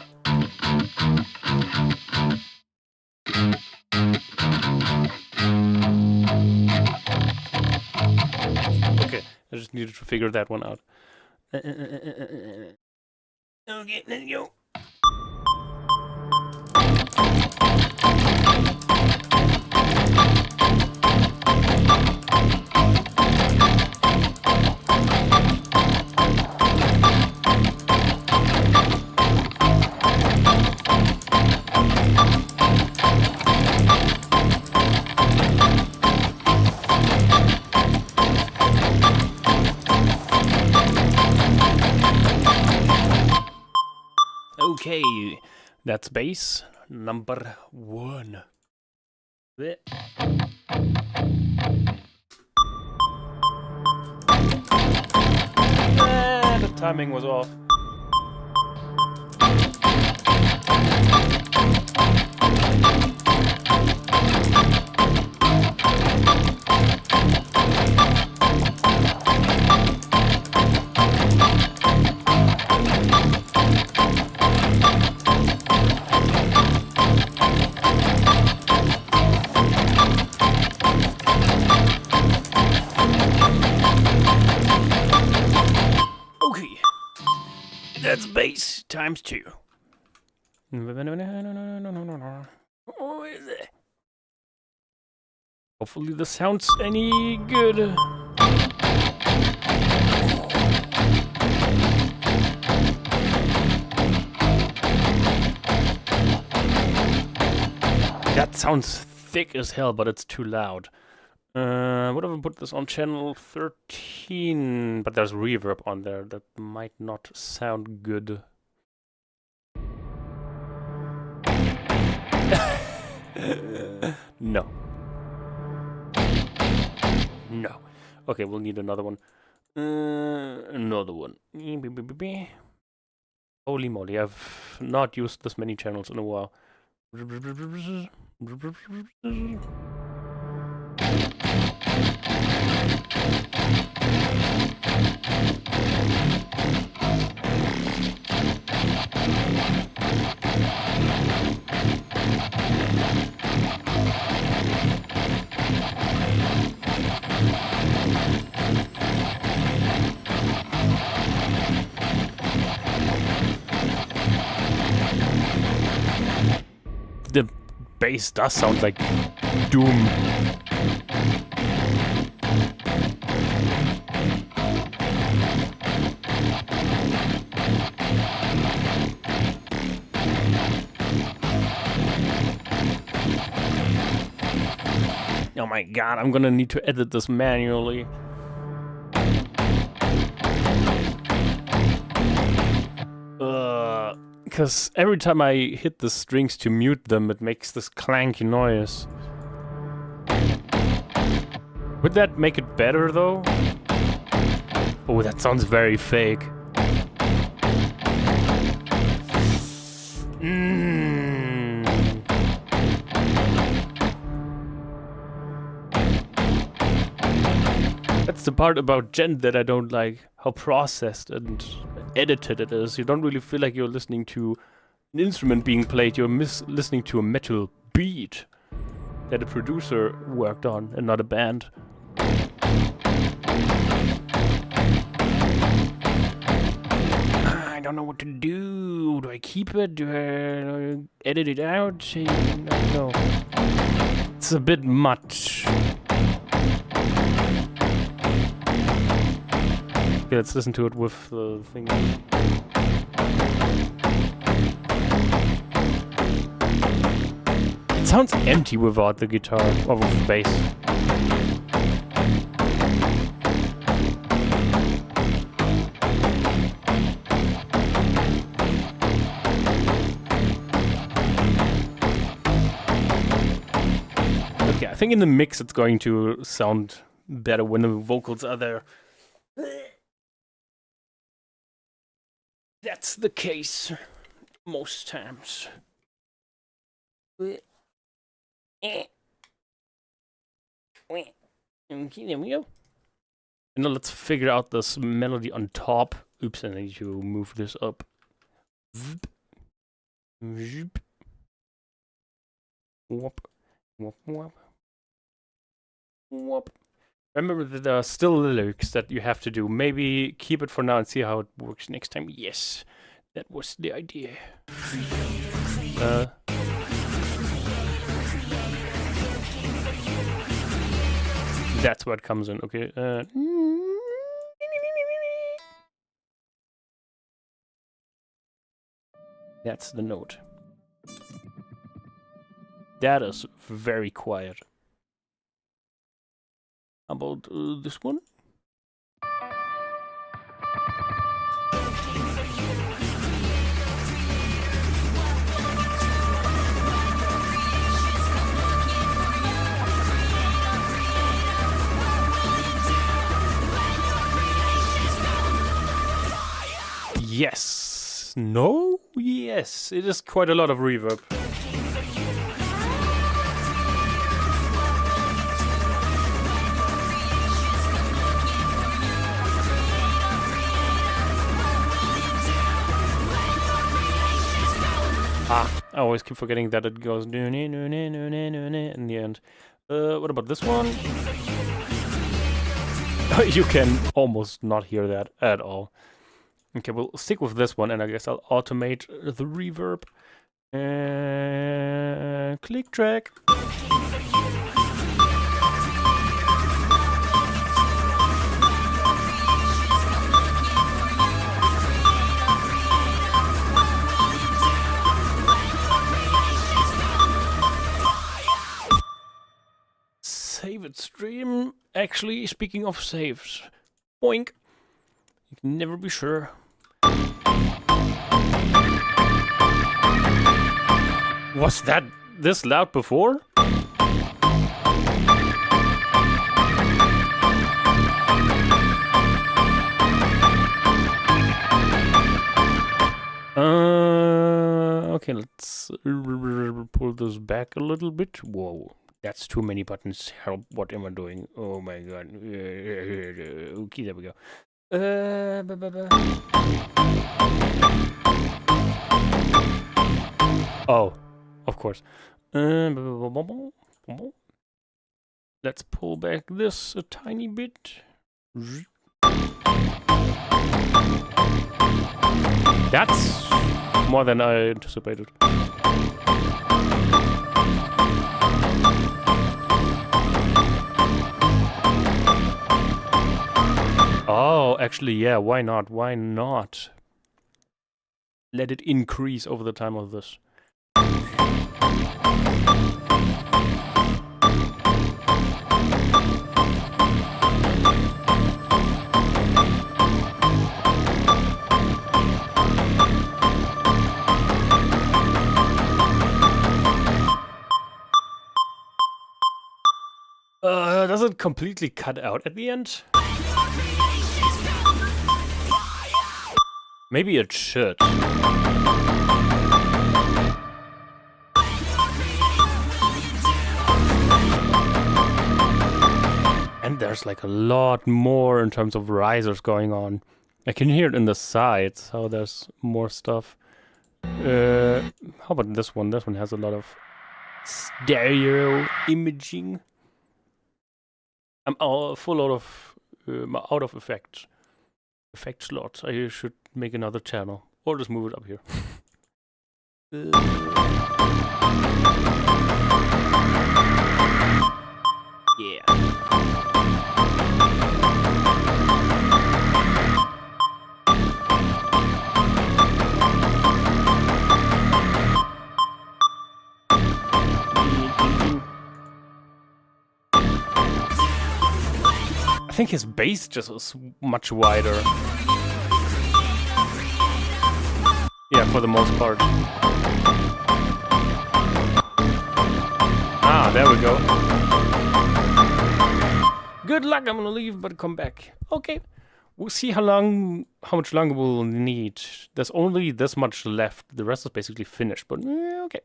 Okay, I just needed to figure that one out. Okay, let's go. Okay, that's bass number 1. The timing was off. That's bass times 2. Oh, is it? Hopefully this sounds any good. That sounds thick as hell, but it's too loud. What if I put this on channel 13? But there's reverb on there. That might not sound good. No. No. Okay, we'll need another one. Another one. Holy moly, I've not used this many channels in a while. The bass does sound like doom. Oh my god, I'm gonna need to edit this manually. Because every time I hit the strings to mute them, it makes this clanky noise. Would that make it better though? Oh, that sounds very fake. That's the part about Gent that I don't like. How processed and edited it is. You don't really feel like you're listening to an instrument being played. You're listening to a metal beat that a producer worked on and not a band. I don't know what to do. Do I keep it? Do I edit it out? I don't know. It's a bit much. Okay, let's listen to it with the thing. It sounds empty without the guitar or with the bass. Okay, I think in the mix it's going to sound better when the vocals are there. That's the case most times. Okay, there we go. And now let's figure out this melody on top. Oops, I need to move this up. Whoop, whoop, whoop. Whoop. Remember that there are still lyrics that you have to do. Maybe keep it for now and see how it works next time. Yes, that was the idea. That's what comes in. Okay. That's the note. That is very quiet. How about this one? Yes. No? Yes. It is quite a lot of reverb. I always keep forgetting that it goes in the end. What about this one? You can almost not hear that at all. Okay, we'll stick with this one, and I guess I'll automate the reverb. Click track. Save it stream. Actually, speaking of saves, boink. You can never be sure. Was that this loud before? Okay, let's pull this back a little bit. Whoa, that's too many buttons. Help, what am I doing? Oh my god. Okay, there we go. Oh, of course. Let's pull back this a tiny bit. That's more than I anticipated. Oh, actually, yeah, why not? Why not? Let it increase over the time of this. Does it completely cut out at the end? Maybe it should. And there's like a lot more in terms of risers going on. I can hear it in the sides, so there's more stuff. How about this one? This one has a lot of stereo imaging. I'm full out of effect slots. I should make another channel or just move it up here. Yeah. think his bass just is much wider. Yeah, for the most part. Ah, there we go. Good luck, I'm gonna leave, but come back. Okay. We'll see how much longer we'll need. There's only this much left. The rest is basically finished, but okay.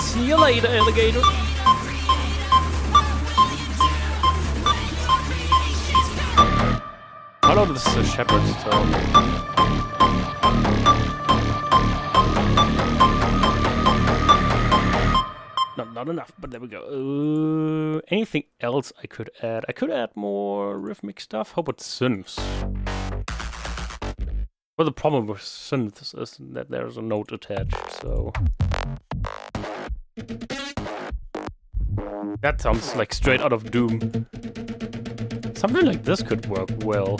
See you later, alligator. How long is this shepherd's tone? Not enough, but there we go. Anything else I could add? I could add more rhythmic stuff. How about synths? Well, the problem with synths is that there's a note attached, so... That sounds like straight out of Doom. Something like this could work well.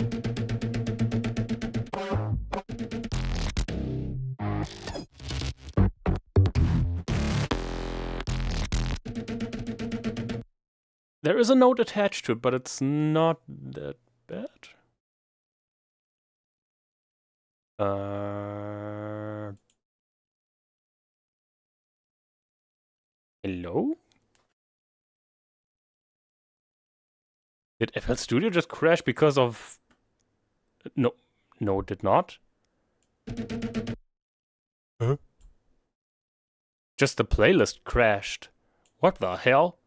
There is a note attached to it, but it's not that bad. Hello? Did FL Studio just crash because of... No, it did not. Huh? Just the playlist crashed. What the hell?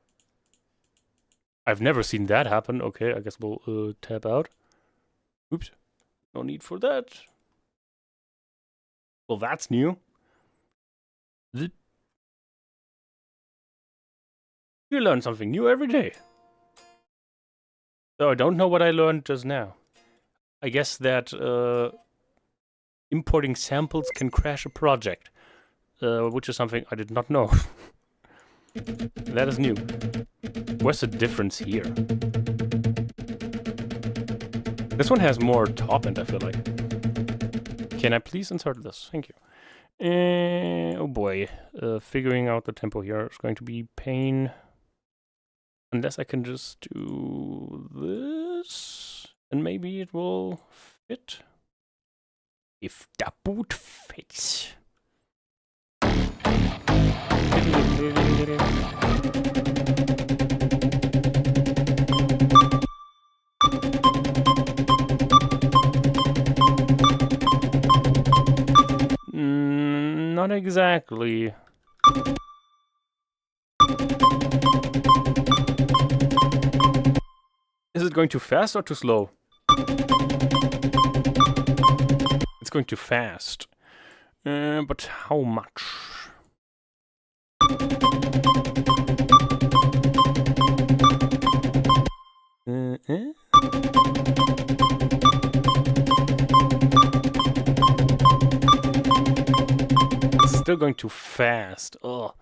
I've never seen that happen. Okay, I guess we'll tab out. Oops. No need for that. Well, that's new. You learn something new every day. So I don't know what I learned just now. I guess that importing samples can crash a project, which is something I did not know. That is new. What's the difference here? This one has more top end, I feel like. Can I please insert this? Thank you. Oh boy. Figuring out the tempo here is going to be pain. Unless I can just do this. And maybe it will fit. If the boot fits. Not exactly. Is it going too fast or too slow? It's going too fast. But how much? It's still going too fast. Ugh.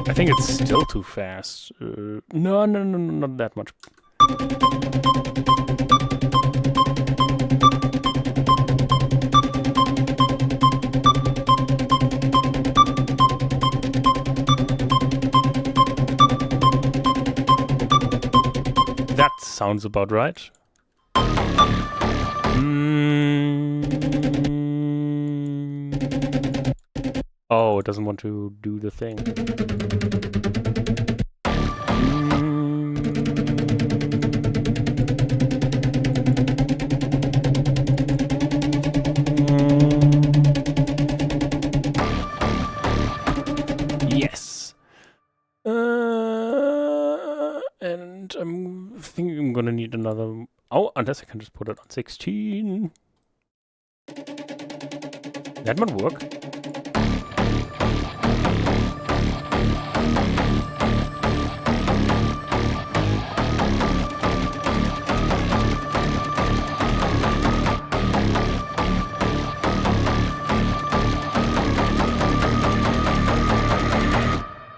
I think it's still too fast. No, not that much. That sounds about right. Oh, it doesn't want to do the thing. Yes. And I'm thinking I'm gonna need another... Oh, unless I can just put it on 16. That might work.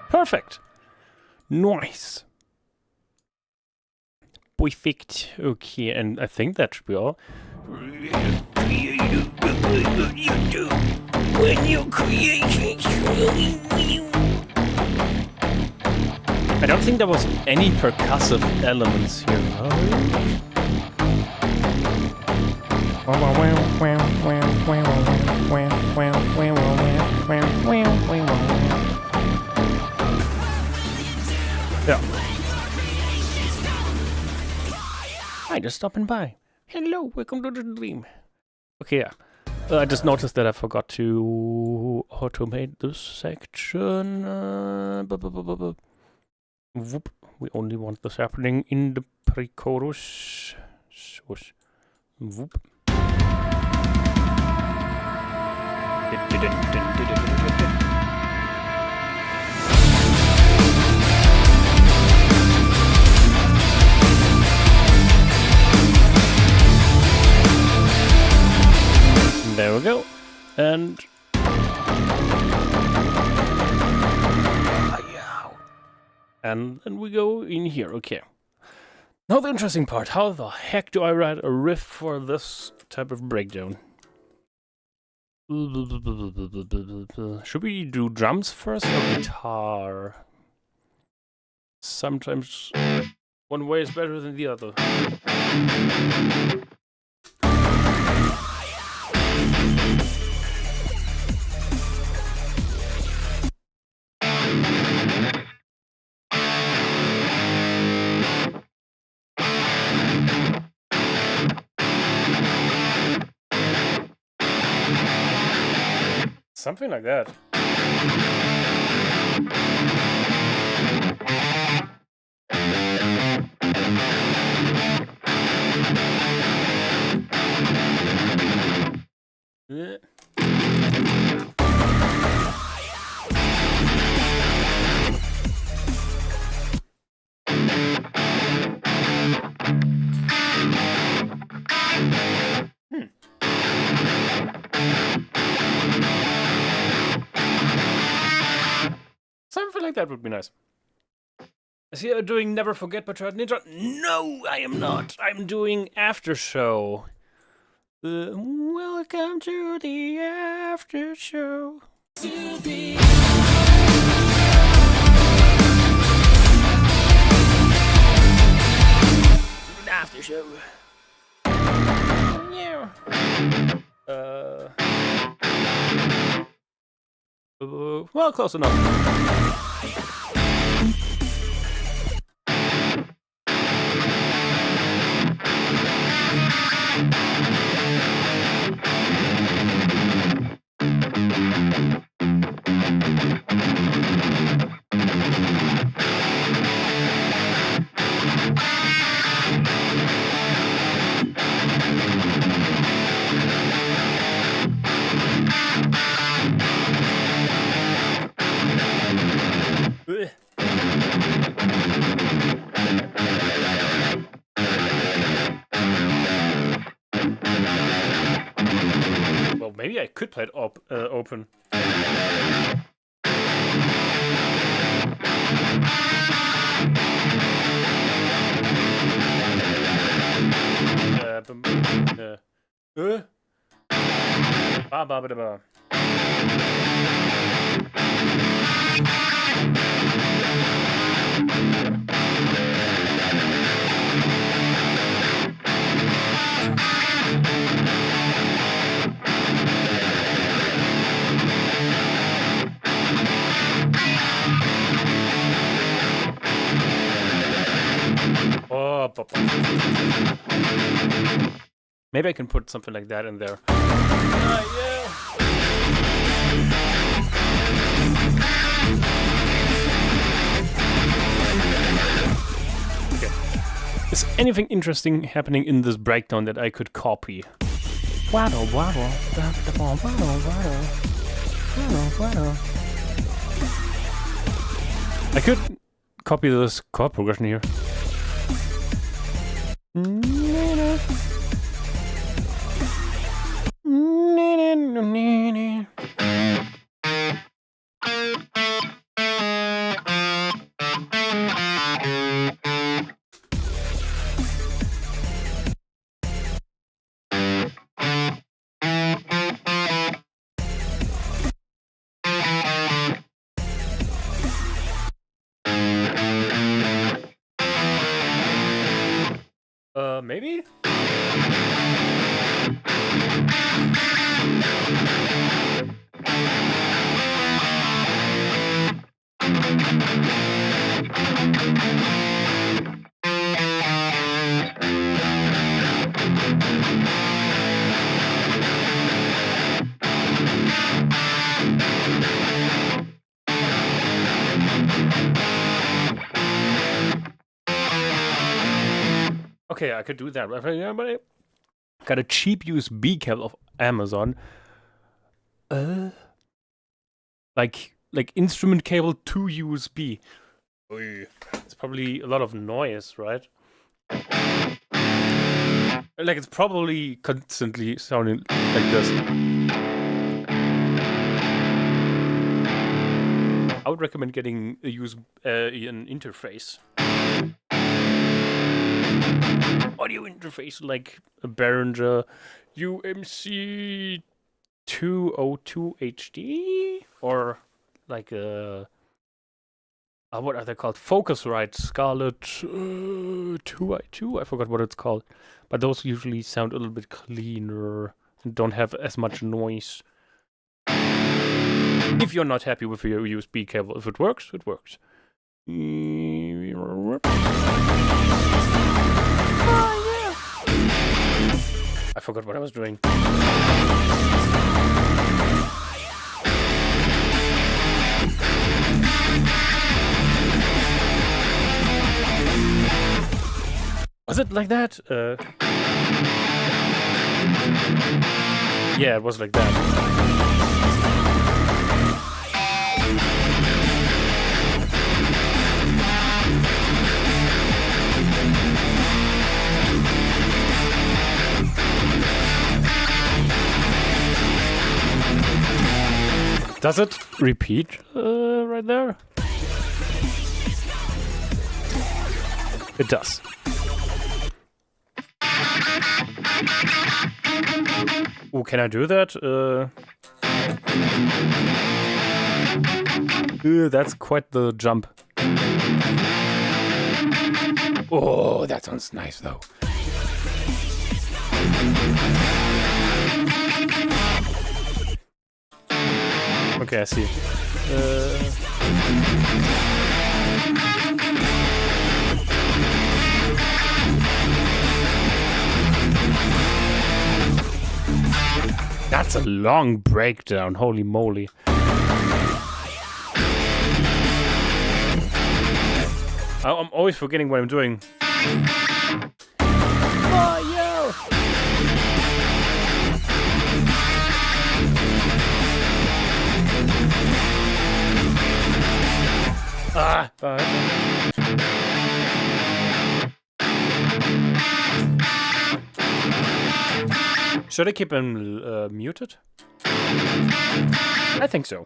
Perfect. Nice. Perfect. Okay, and I think that should be all. When you create, I don't think there was any percussive elements here. Yeah. Hi, just stopping by. Hello, welcome to the dream. Okay, yeah. I just noticed that I forgot to automate this section. Whoop. We only want this happening in the pre-chorus. Whoop. There we go. And and then we go in here. Okay. Now the interesting part. How the heck do I write a riff for this type of breakdown? Should we do drums first or guitar? Sometimes one way is better than the other. Something like that. Something like that would be nice. Is he doing Never Forget by Turtle Ninja? No, I am not. I'm doing After Show. Welcome to the After Show. After Show. Yeah. Well, close enough. Well, maybe I could play it open. Ba ba ba da ba. Oh, maybe I can put something like that in there. Yeah. Okay. Is anything interesting happening in this breakdown that I could copy? Waddle, waddle, waddle, waddle, waddle, waddle. I could copy this chord progression here. Maybe? Okay, I could do that. But I got a cheap USB cable of Amazon. Like instrument cable to USB. It's probably a lot of noise, right? Like it's probably constantly sounding like this. I would recommend getting an interface. Audio interface like a Behringer UMC 202 HD or like a what are they called? Focusrite Scarlett 2i2. I forgot what it's called, but those usually sound a little bit cleaner and don't have as much noise. If you're not happy with your USB cable, if it works, it works. I forgot what I was doing. Was it like that? Yeah, it was like that. Does it repeat right there? It does. Oh, can I do that? That's quite the jump. Oh, that sounds nice though. Okay, I see. That's a long breakdown, holy moly. I'm always forgetting what I'm doing. Should I keep him muted? I think so.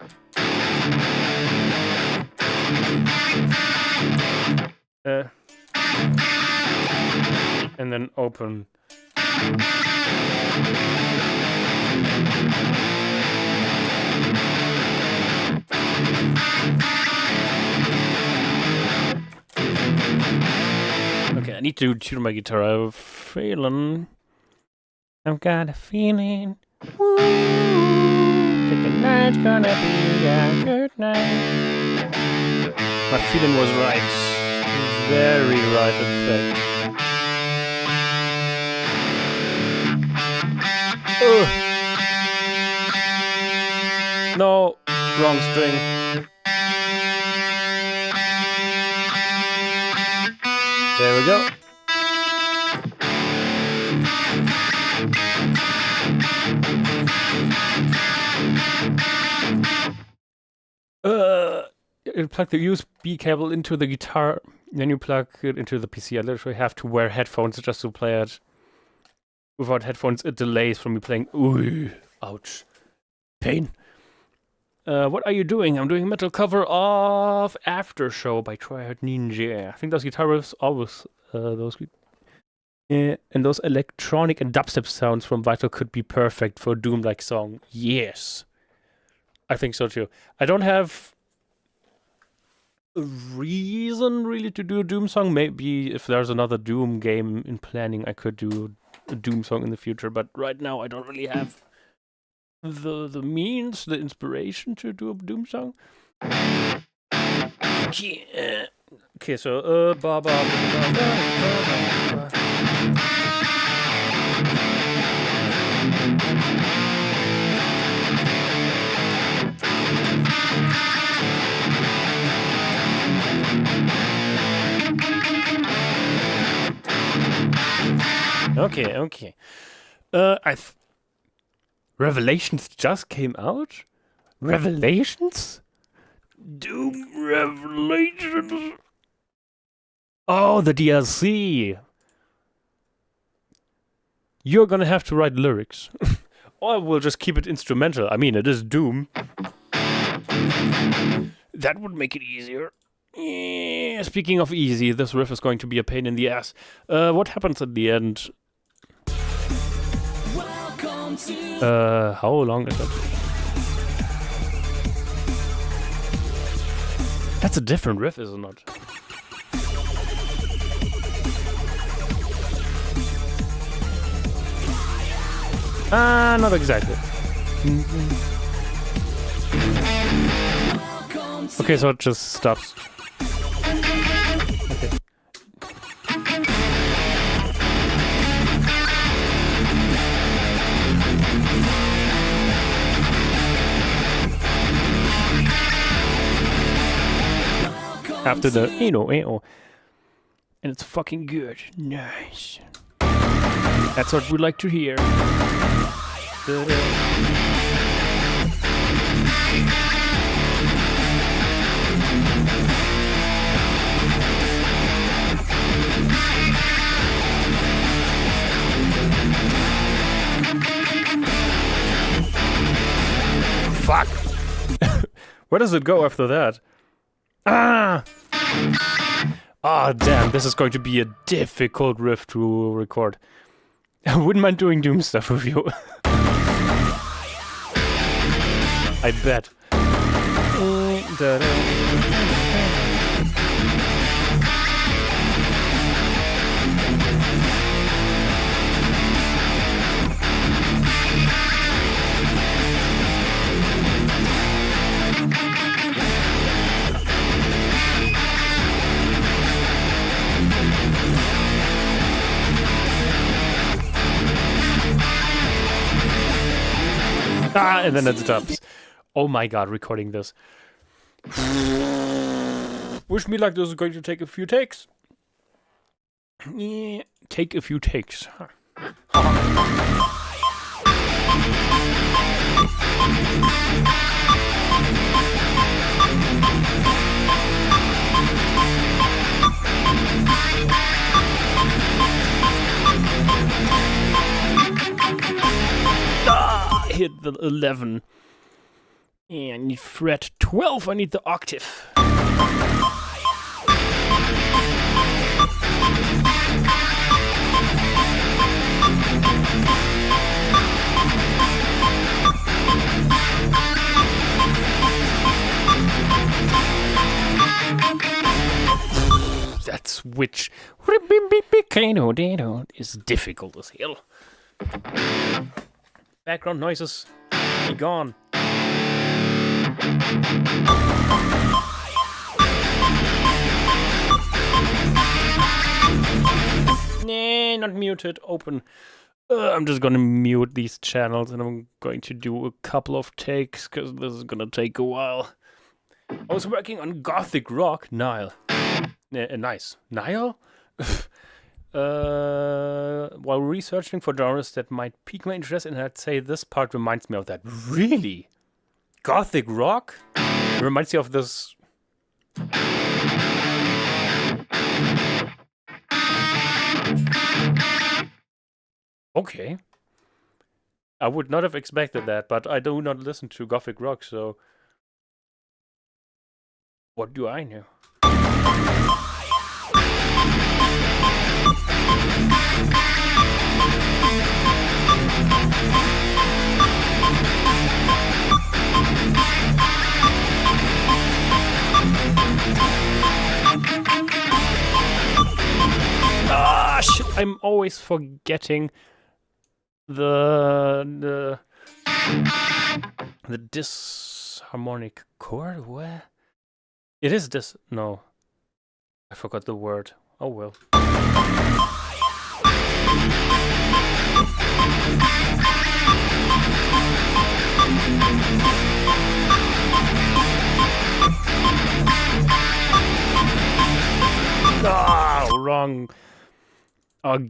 And then open. Okay, I need to tune my guitar. I've got a feeling. Woo, that the night's gonna be a good night. My feeling was right. Very right, in fact. No, wrong string. There we go. You plug the USB cable into the guitar, then you plug it into the PC. I literally have to wear headphones just to play it. Without headphones, it delays from me playing. Ooh, ouch. Pain. What are you doing? I'm doing a metal cover of After Show by Triad Ninja. I think those guitar riffs always, and those electronic and dubstep sounds from Vital could be perfect for a Doom-like song. Yes. I think so too. I don't have a reason really to do a Doom song. Maybe if there's another Doom game in planning, I could do a Doom song in the future. But right now, I don't really have the means, the inspiration to do a Doom song. Okay, so ba ba ba ba ba. Okay. Revelations just came out? Revelations? Doom Revelations? Oh, the DLC! You're gonna have to write lyrics. Or we'll just keep it instrumental. I mean, it is Doom. That would make it easier. Yeah, speaking of easy, this riff is going to be a pain in the ass. What happens at the end? How long is that? That's a different riff, is it not? Not exactly. Okay, so it just stops. Okay. After the and it's fucking good. Nice. That's what we like to hear. Fuck. Where does it go after that? Ah! Oh, damn, this is going to be a difficult riff to record. I wouldn't mind doing Doom stuff with you. I bet. And then it stops. Oh my god, recording this. Wish me luck, this is going to take a few takes. Yeah, take a few takes. Hit the 11. And I need fret 12, I need the octave. That switch is difficult as hell. Background noises, be gone. Nah, not muted, open. I'm just gonna mute these channels and I'm going to do a couple of takes because this is gonna take a while. I was working on Gothic rock, Nile. Nice. Nile? While researching for genres that might pique my interest, and I'd say this part reminds me of that. Really? Gothic rock? It reminds you of this. Okay. I would not have expected that, but I do not listen to Gothic rock, so. What do I know? I'm always forgetting the disharmonic chord. Where? It is this. No, I forgot the word. Oh well. Ah, wrong.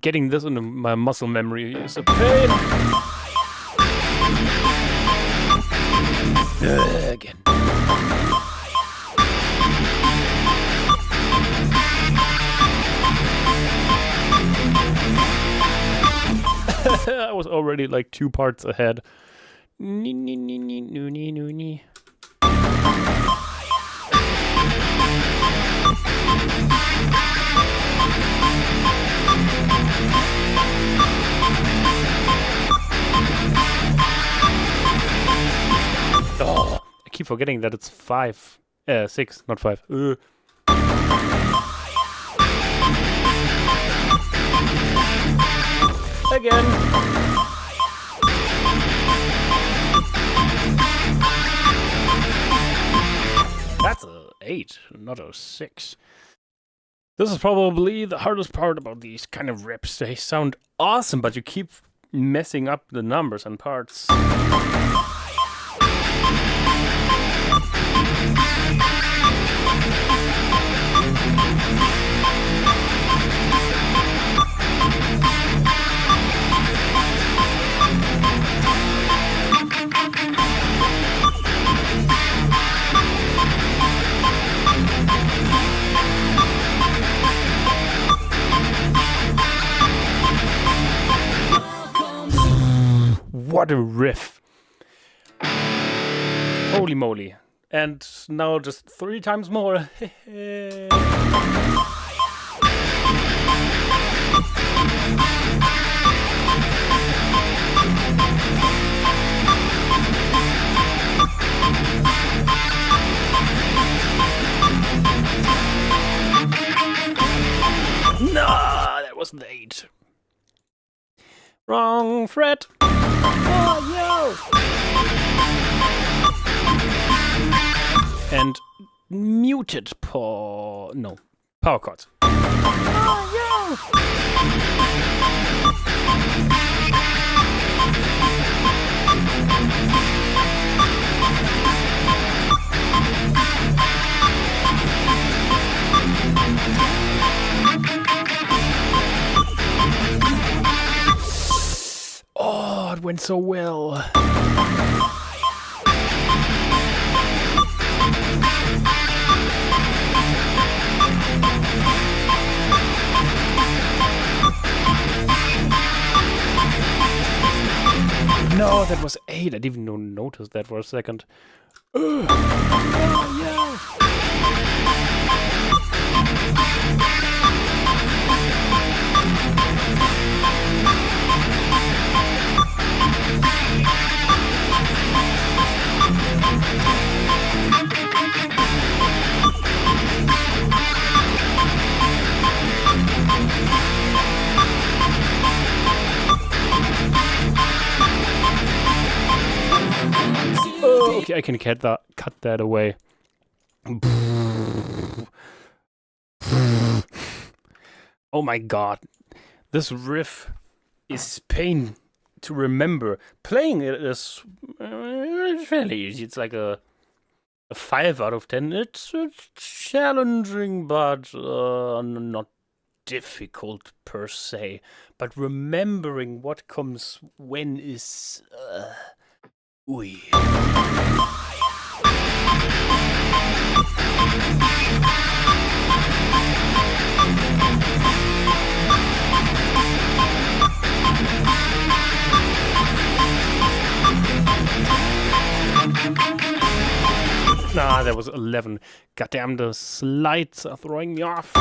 Getting this into my muscle memory is a pain. Again. I was already like 2 parts ahead. Oh, I keep forgetting that it's 5, 6, not 5. Again. That's a 8, not a 6. This is probably the hardest part about these kind of rips. They sound awesome, but you keep messing up the numbers and parts. What a riff. Holy moly. And now just 3 times more. No, that was the 8. Wrong fret. Oh, yo! And muted power chords. Oh, yo! Oh, it went so well. No, that was 8. I didn't even notice that for a second. Oh, yeah. Oh, okay, I can cut that away. Oh my god. This riff is pain to remember. Playing it is fairly easy. It's like a 5 out of 10. It's challenging, but not difficult per se. But remembering what comes when is... Ui. Nah, that was 11. Goddamn, the slides are throwing me off.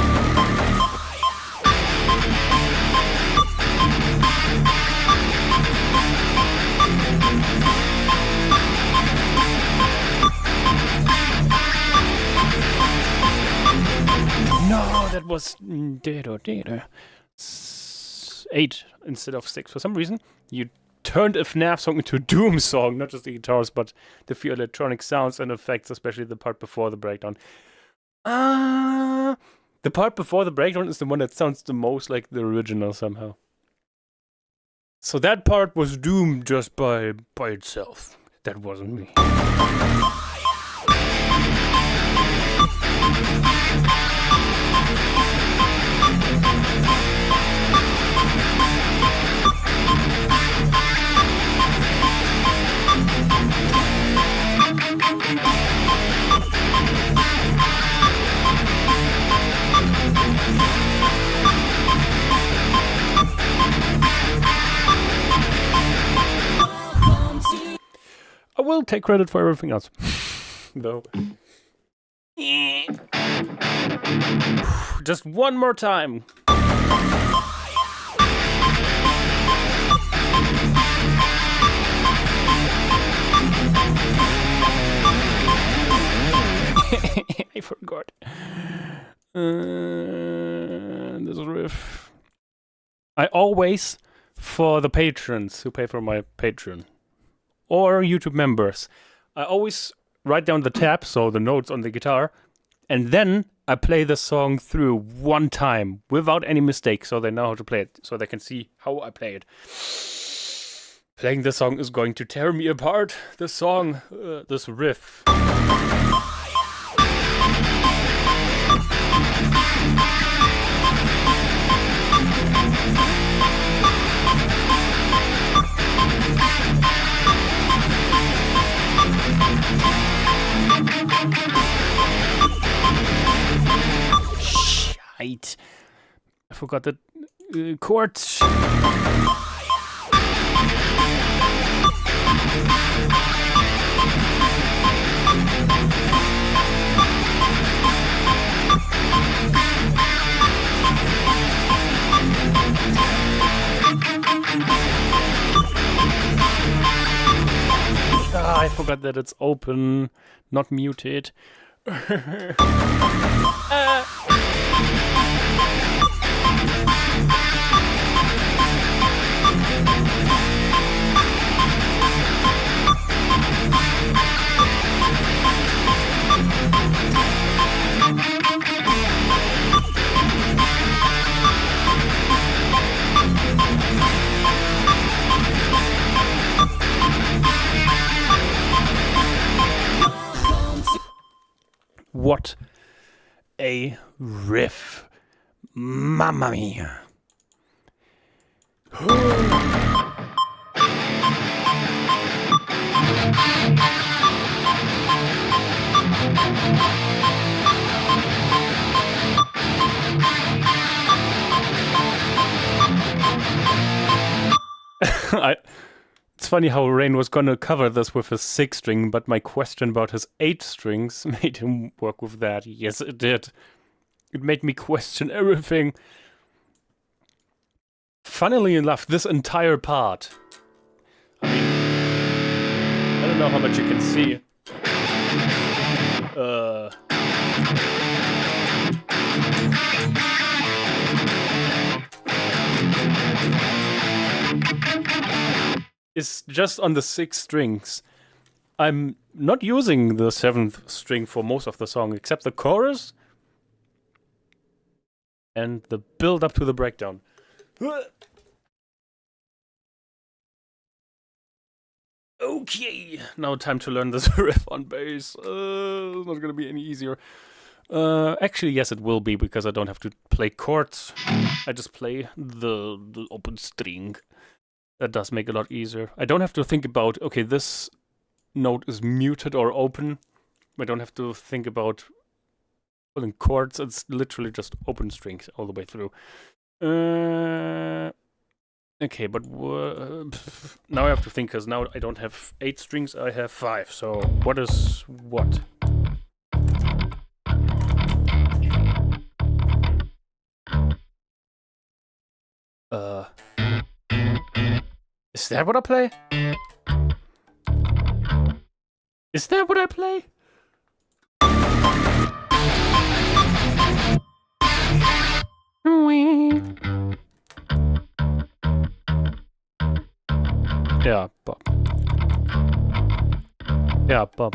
No, that was... 8 instead of 6 for some reason. You turned a FNAF song into a Doom song, not just the guitars, but the few electronic sounds and effects, especially the part before the breakdown. The part before the breakdown is the one that sounds the most like the original somehow. So that part was Doom just by itself. That wasn't me. I will take credit for everything else. Though. Just one more time. I forgot. This riff. I always, for the patrons who pay for my Patreon, or YouTube members, I always write down the tab, so the notes on the guitar, and then I play the song through one time without any mistakes, so they know how to play it, so they can see how I play it. Playing the song is going to tear me apart. This song, this riff. Shite. I forgot the chords. I forgot that it's open, not muted. What a riff. Mamma mia. It's funny how Rain was gonna cover this with his 6 string, but my question about his 8 strings made him work with that. Yes, it did. It made me question everything. Funnily enough, this entire part, I mean, I don't know how much you can see. Is just on the 6 strings. I'm not using the 7th string for most of the song, except the chorus and the build up to the breakdown. Okay, now time to learn this riff on bass. It's not gonna be any easier. Actually, yes, it will be, because I don't have to play chords. I just play the open string. That does make it a lot easier. I don't have to think about, okay, this note is muted or open. I don't have to think about pulling chords. It's literally just open strings all the way through. Okay, but now I have to think, because now I don't have 8 strings, I have 5. So what is what? Is that what I play? Is that what I play? Yeah, but yeah, but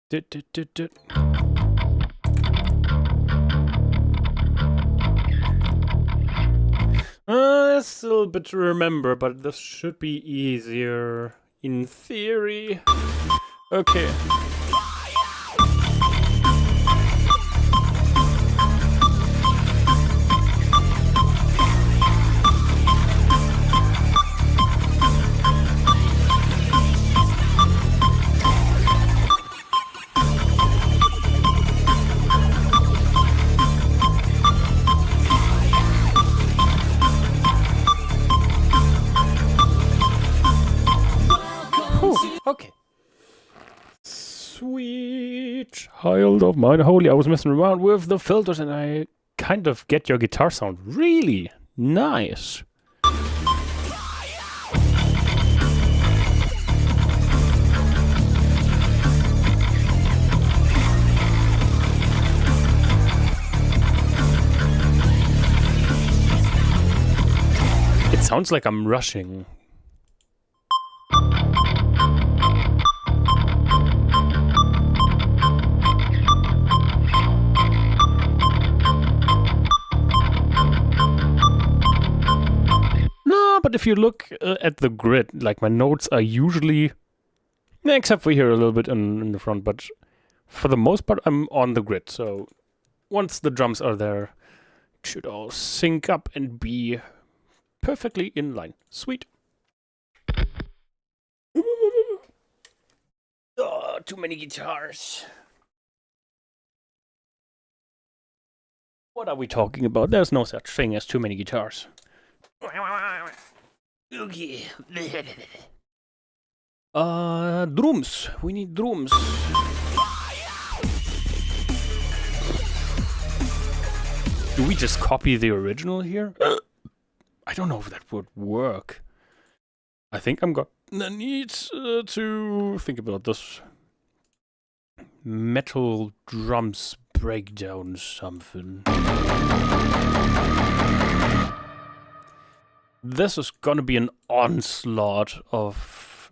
Dit. It's still a bit to remember, but this should be easier in theory. Okay. Okay. Sweet child of mine, holy, I was messing around with the filters and I kind of get your guitar sound really nice. It sounds like I'm rushing. No, but if you look at the grid, like my notes are usually, except for here a little bit in the front, but for the most part I'm on the grid. So once the drums are there, it should all sync up and be perfectly in line. Sweet. Oh, too many guitars. What are we talking about? There's no such thing as too many guitars. Okay. Drums. We need drums. Do we just copy the original here? I don't know if that would work. I think I'm gonna need to think about this. Metal drums breakdown something. This is gonna be an onslaught of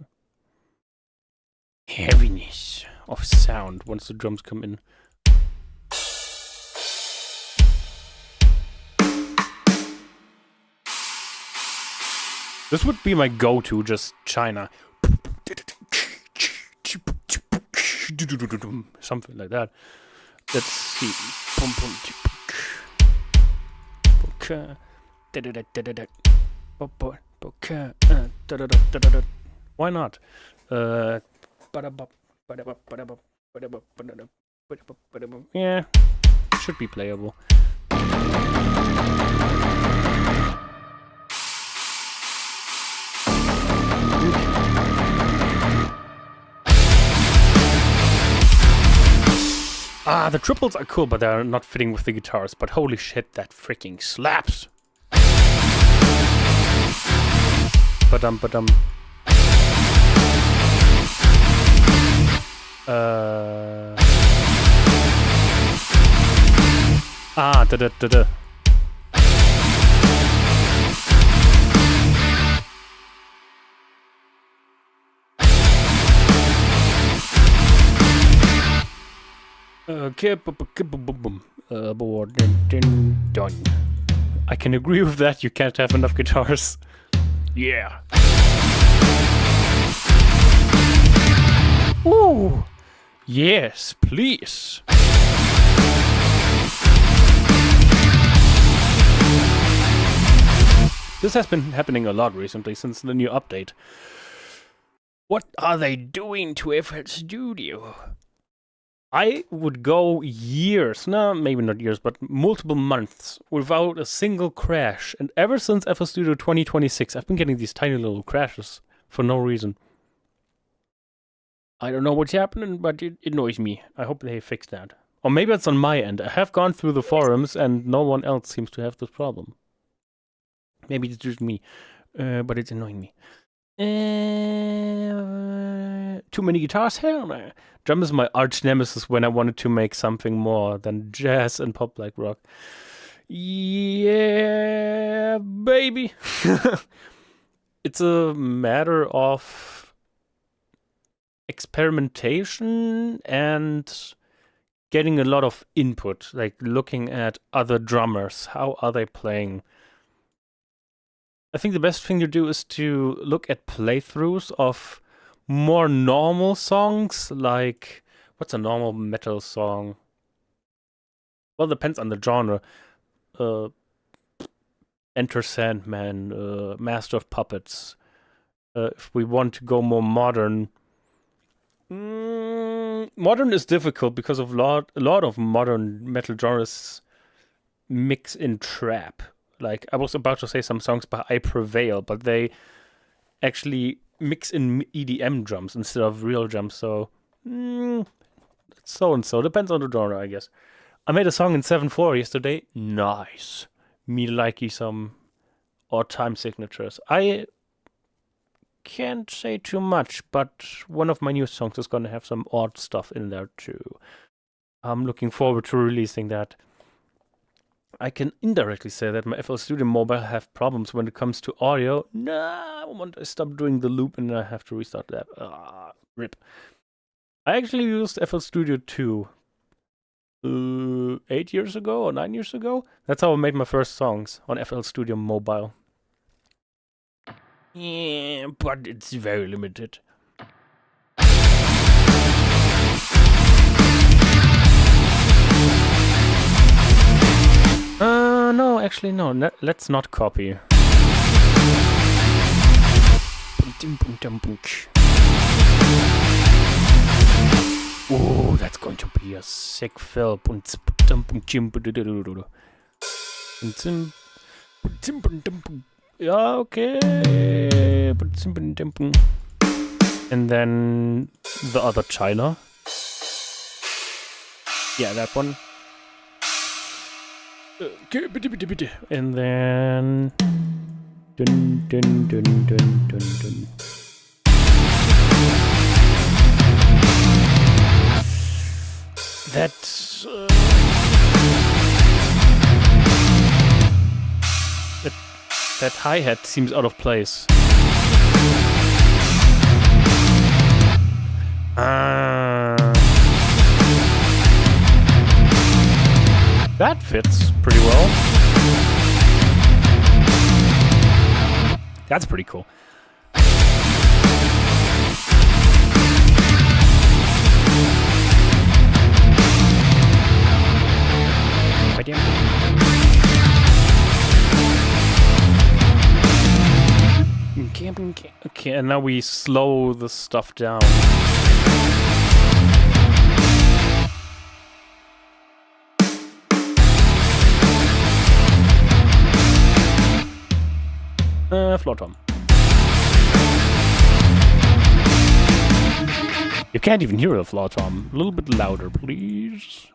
heaviness of sound once the drums come in. This would be my go-to, just China. Something like that. Let's see. Why not? Yeah, should be playable. The triples are cool, but they're not fitting with the guitars. But holy shit, that freaking slaps! Ba-dum. Da-da. Okay, done. I can agree with that. You can't have enough guitars. Yeah. Ooh. Yes, please. This has been happening a lot recently since the new update. What are they doing to FL Studio? I would go years, no, maybe not years, but multiple months without a single crash. And ever since FL Studio 2026, I've been getting these tiny little crashes for no reason. I don't know what's happening, but it annoys me. I hope they fix that. Or maybe it's on my end. I have gone through the forums and no one else seems to have this problem. Maybe it's just me, but it's annoying me. Too many guitars? Hell no. Drum is my arch nemesis when I wanted to make something more than jazz and pop like rock. Yeah, baby. It's a matter of experimentation and getting a lot of input, like looking at other drummers. How are they playing? I think the best thing to do is to look at playthroughs of more normal songs, like, what's a normal metal song? Well, it depends on the genre. Enter Sandman, Master of Puppets. If we want to go more modern, modern is difficult because of a lot of modern metal genres mix in trap. Like, I was about to say some songs by I Prevail, but they actually mix in EDM drums instead of real drums, so so and so. Depends on the genre, I guess. I made a song in 7/4 yesterday. Nice. Me likey some odd time signatures. I can't say too much, but one of my new songs is gonna have some odd stuff in there too. I'm looking forward to releasing that. I can indirectly say that my FL Studio Mobile have problems when it comes to audio. No, I stopped doing the loop and I have to restart that. Rip. I actually used FL Studio 2 8 years ago or 9 years ago. That's how I made my first songs, on FL Studio Mobile. Yeah, but it's very limited. No, actually, no. Let's not copy. Oh, that's going to be a sick fill. Yeah, okay. And then the other China. Yeah, that one. And then dun dun dun dun dun dun. That hi-hat seems out of place. That fits pretty well. That's pretty cool. Okay, and now we slow the stuff down. Floor tom. You can't even hear the floor tom. A little bit louder, please.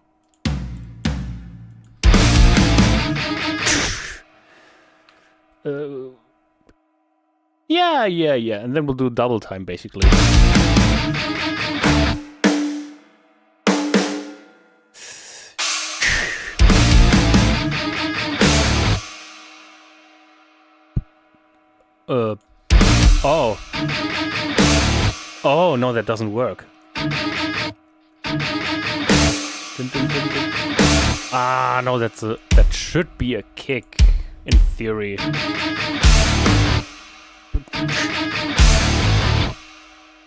Yeah. And then we'll do double time, basically. Oh, no, that doesn't work. No, that should be a kick, in theory.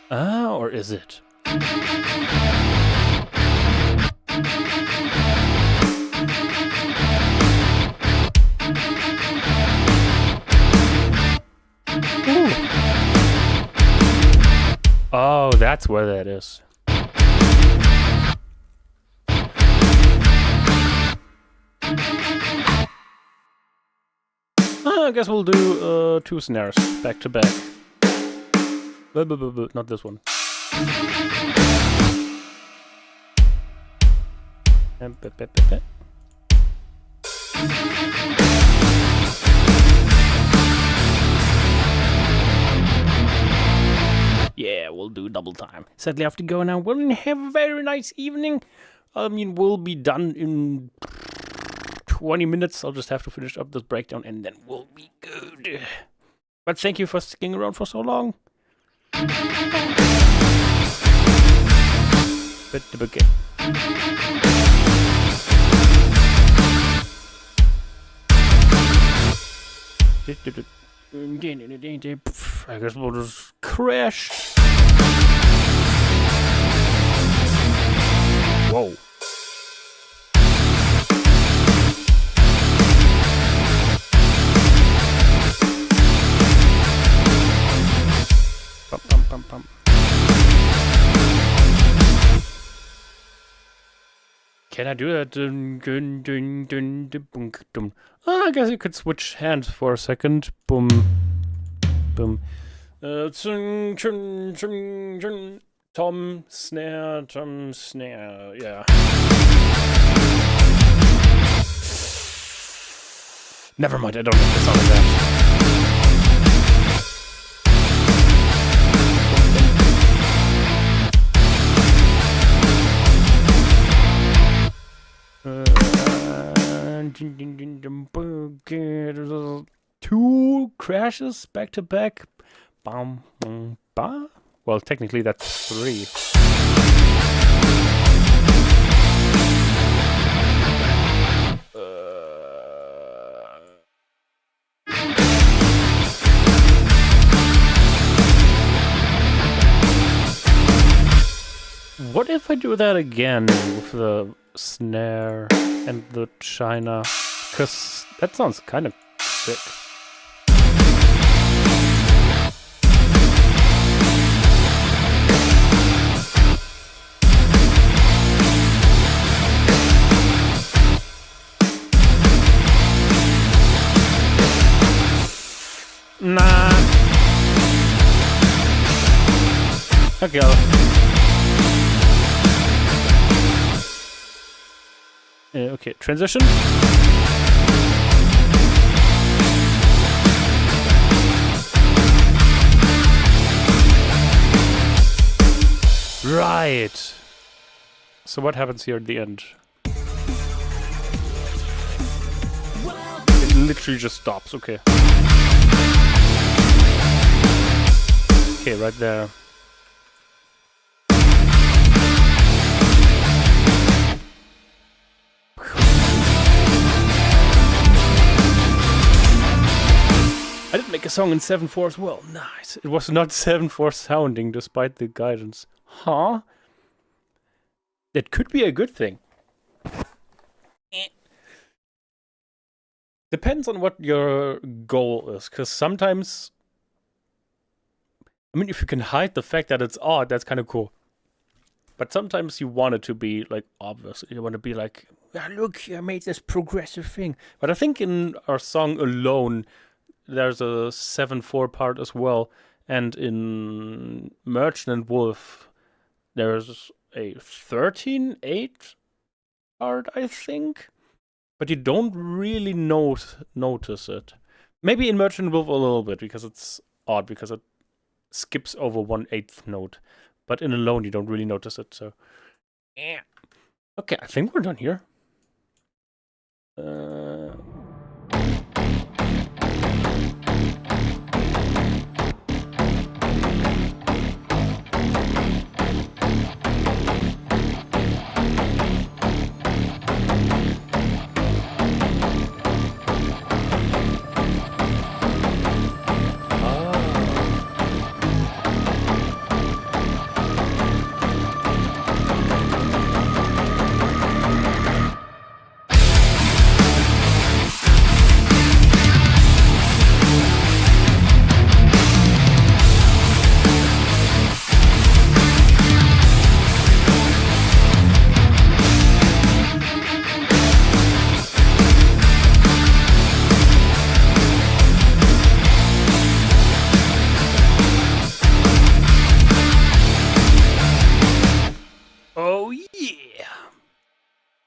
Or is it? Ooh. Oh, that's where that is. I guess we'll do 2 snares back to back. Not this one. double time. Sadly, I have to go now. Well, have a very nice evening. I mean, we'll be done in 20 minutes. I'll just have to finish up this breakdown and then we'll be good. But thank you for sticking around for so long. Okay. I guess we'll just crash. Whoa. Bum, bum, bum, bum. Can I do that? Oh, I guess you could switch hands for a second. Boom. Boom. Tom, snare, yeah. Never mind, I don't like the sound of that. Two crashes back to back. Bam, bam, bam. Well, technically that's 3. What if I do that again with the snare and the china? Because that sounds kind of sick. Nah. Okay. Okay, transition. Right. So what happens here at the end? It literally just stops, okay. Okay, right there. I did make a song in 7/4 as well. Nice. It was not 7/4 sounding despite the guidance. Huh? That could be a good thing. Depends on what your goal is, because sometimes, I mean, if you can hide the fact that it's odd, that's kind of cool. But sometimes you want it to be, like, obvious. You want to be like, ah, look, I made this progressive thing. But I think in our song alone, there's a 7/4 part as well. And in Merchant and Wolf, there's a 13/8 part, I think. But you don't really notice it. Maybe in Merchant and Wolf a little bit, because it's odd, because it skips over 1/8 note. But in Alone, you don't really notice it, so... Yeah. Okay, I think we're done here.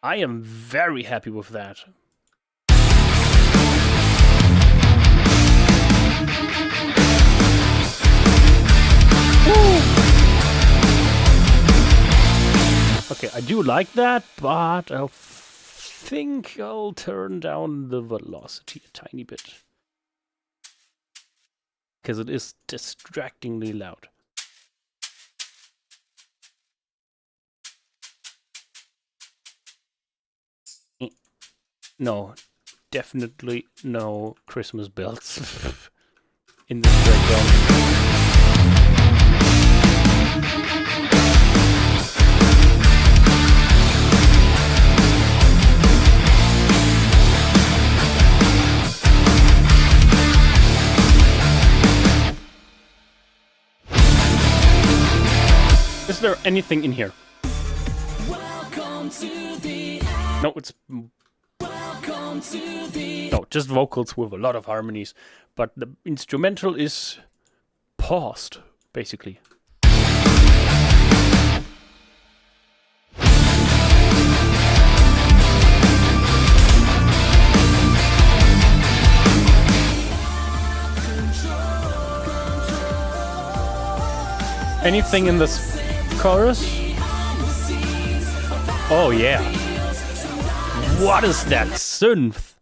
I am very happy with that. Woo! do like that, but I think I'll turn down the velocity a tiny bit. Because it is distractingly loud. No, definitely no Christmas bells in this background. Is there anything in here? No, it's... No, just vocals with a lot of harmonies. But the instrumental is paused, basically. Anything in this chorus? Oh yeah. What is that synth?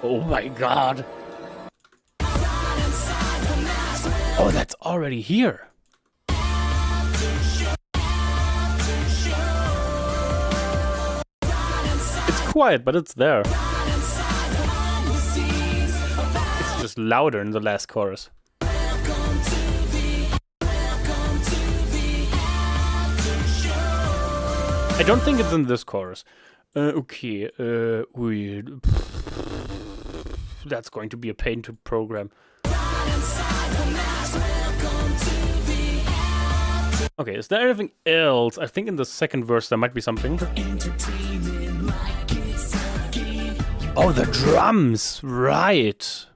Oh my god. Oh, that's already here. It's quiet, but it's there. It's just louder in the last chorus. I don't think it's in this chorus. Okay, that's going to be a pain to program. Okay, is there anything else? I think in the second verse there might be something. Oh, the drums! Right!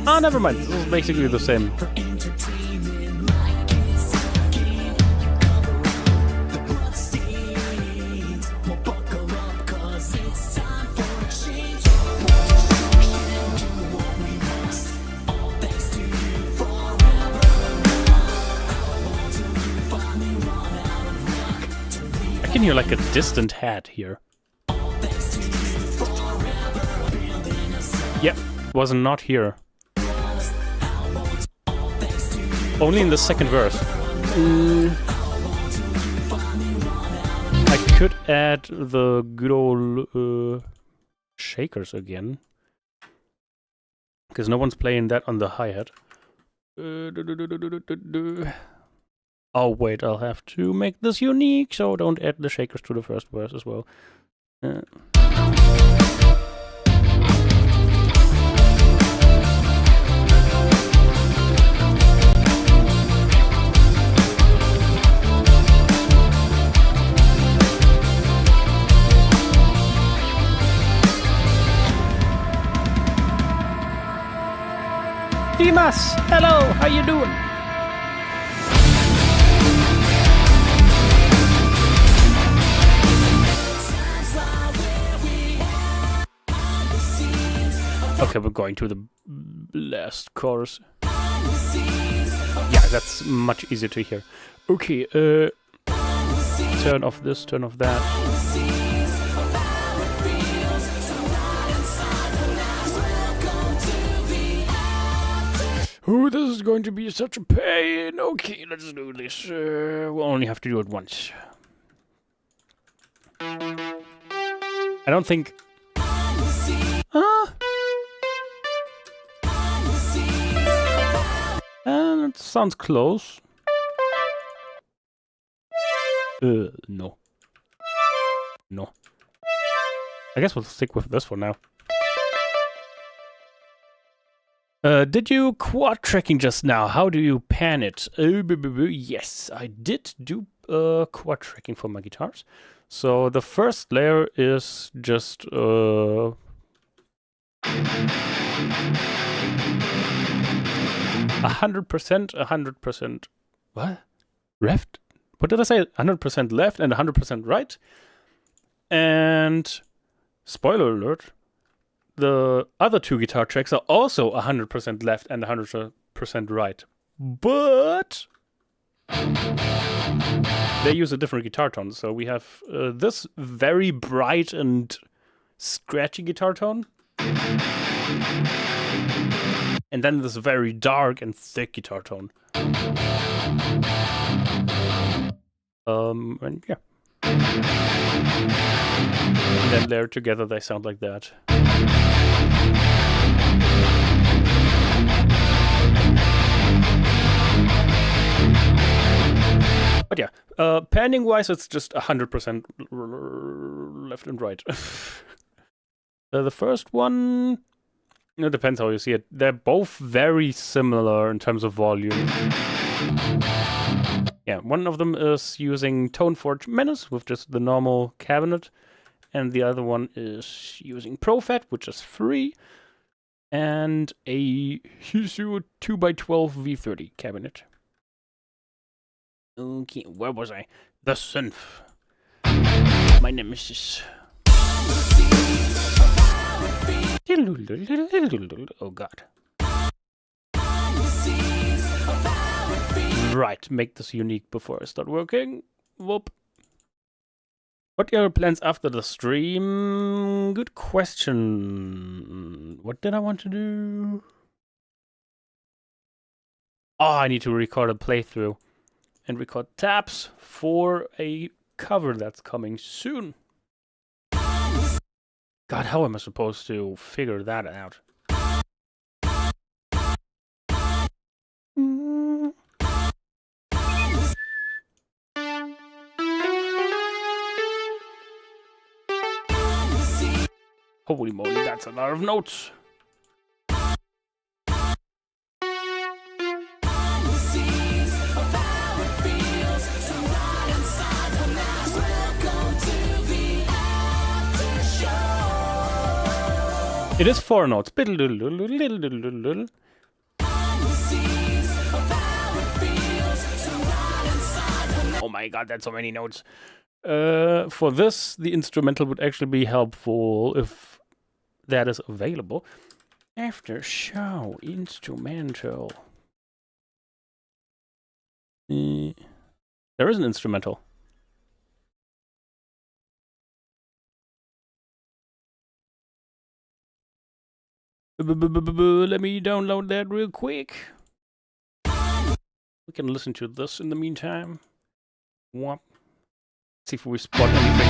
Ah, never mind. This is basically the same. I can hear like a distant hat here. Yep, was not here. Only in the second verse. I could add the good old shakers again. Because no one's playing that on the hi-hat. Oh wait, I'll have to make this unique, so don't add the shakers to the first verse as well. Dimas, hello, how you doing? Okay, we're going to the last chorus. Yeah, that's much easier to hear. Okay, turn off this, turn off that. Oh, this is going to be such a pain. Okay, let's do this. We'll only have to do it once. I don't think... That sounds close. No. No. I guess we'll stick with this for now. Did you quad tracking just now? How do you pan it? Yes, I did do quad tracking for my guitars. So the first layer is just 100%. What? Reft? what did I say? 100% left and 100% right. And spoiler alert, the other two guitar tracks are also 100% left and 100% right. But they use a different guitar tone. So we have this very bright and scratchy guitar tone. And then this very dark and thick guitar tone. And yeah. And then they're together, they sound like that. But yeah, panning wise, it's just 100% left and right. The first one, it depends how you see it. They're both very similar in terms of volume. Yeah, one of them is using Toneforge Menace with just the normal cabinet, and the other one is using ProFat, which is free, and a Hisu 2x12 V30 cabinet. Okay, where was I? The synth. My nemesis. Oh god. Right, make this unique before I start working. Whoop. What are your plans after the stream? Good question. What did I want to do? Oh, I need to record a playthrough and record taps for a cover that's coming soon. God, how am I supposed to figure that out? Holy moly, that's a lot of notes. It is 4 notes. Oh my god, that's so many notes. For this, the instrumental would actually be helpful if that is available. After show instrumental. There is an instrumental. Let me download that real quick. We can listen to this in the meantime. Whop. See if we spot anything.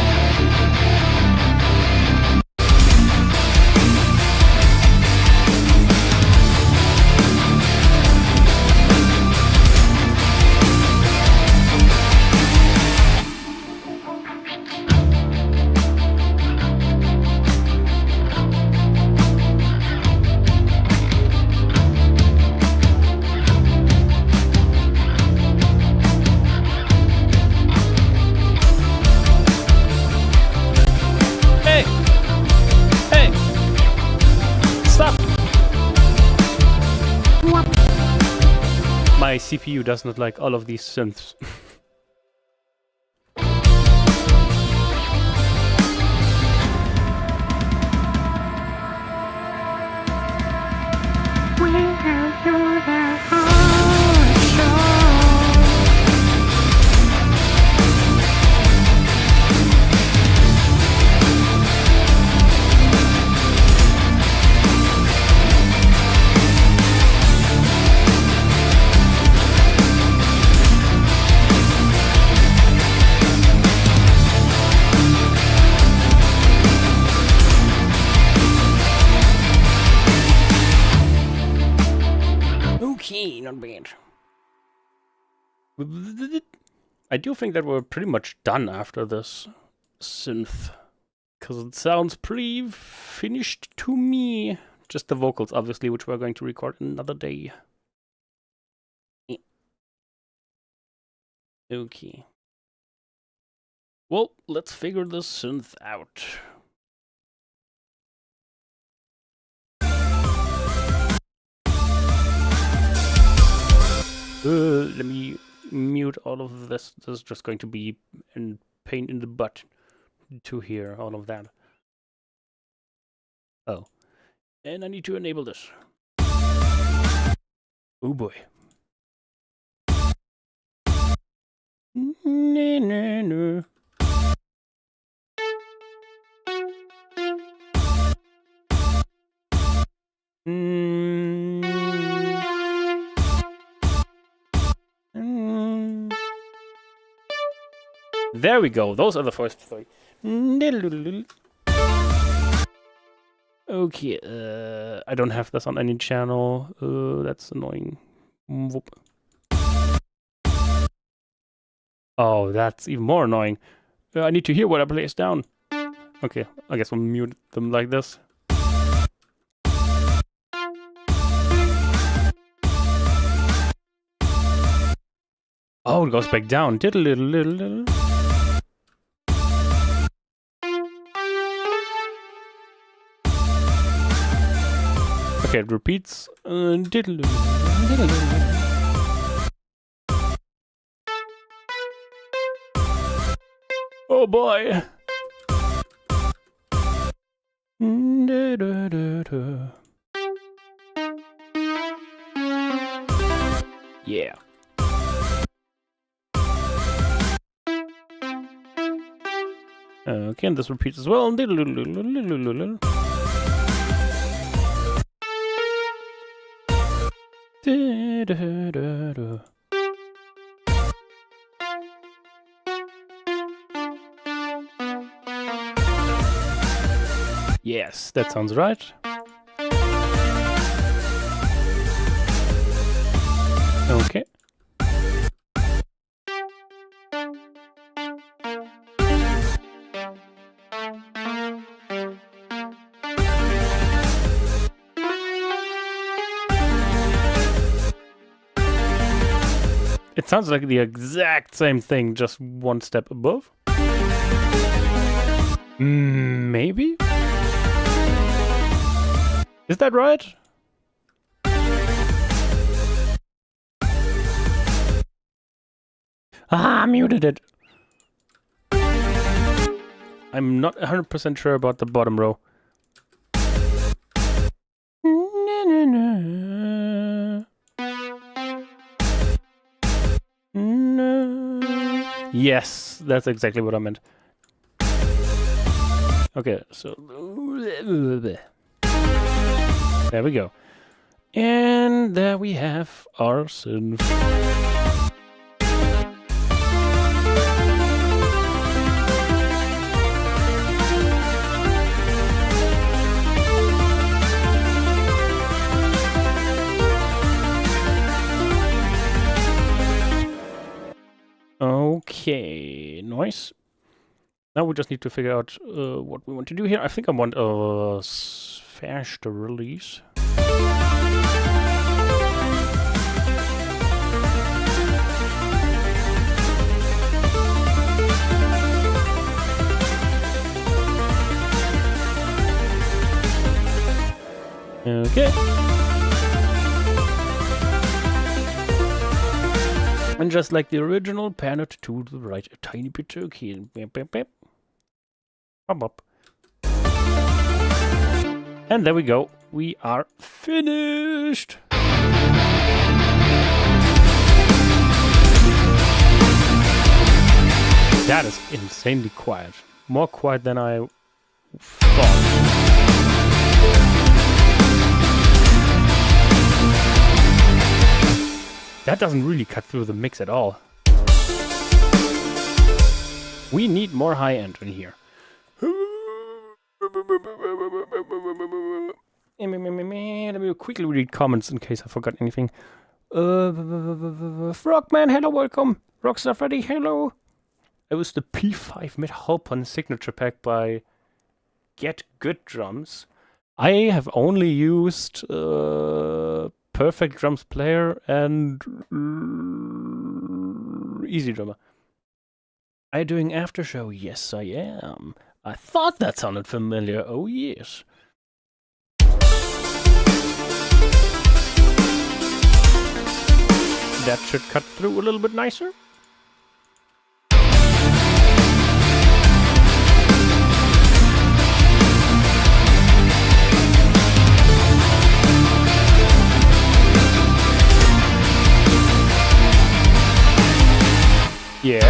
My CPU does not like all of these synths. Okay, not bad. I do think that we're pretty much done after this synth, because it sounds pretty finished to me. Just the vocals, obviously, which we're going to record another day. Okay. Well, let's figure this synth out. Let me mute all of this. This is just going to be a pain in the butt to hear all of that. Oh. And I need to enable this. Oh boy. No. There we go. Those are the first three. Okay, I don't have this on any channel. That's annoying. Whoop. Oh, that's even more annoying. I need to hear what I place down. Okay, I guess we'll mute them like this. Oh, it goes back down. Diddle. Okay, it repeats. Diddle. Oh boy. Yeah. Okay, and this repeats as well. Yes, that sounds right. Okay. It sounds like the exact same thing, just one step above. Maybe? Is that right? Ah, I muted it. I'm not 100% sure about the bottom row. Yes, that's exactly what I meant. Okay, so there we go. And there we have our synth. Okay, nice. Now we just need to figure out what we want to do here. I think I want a faster release. Okay. And just like the original, pan it to the right a tiny bit. Okay. Up. And there we go. We are finished. That is insanely quiet. More quiet than I thought. That doesn't really cut through the mix at all. We need more high end in here. Let me quickly read comments in case I forgot anything. Frogman, hello, welcome. Rockstar Freddy, hello. It was the P5 mid Halpon signature pack by Get Good Drums. I have only used Perfect Drums Player and Easy Drummer. Are you doing after show? Yes, I am. I thought that sounded familiar. Oh, yes. that should cut through a little bit nicer. Yes.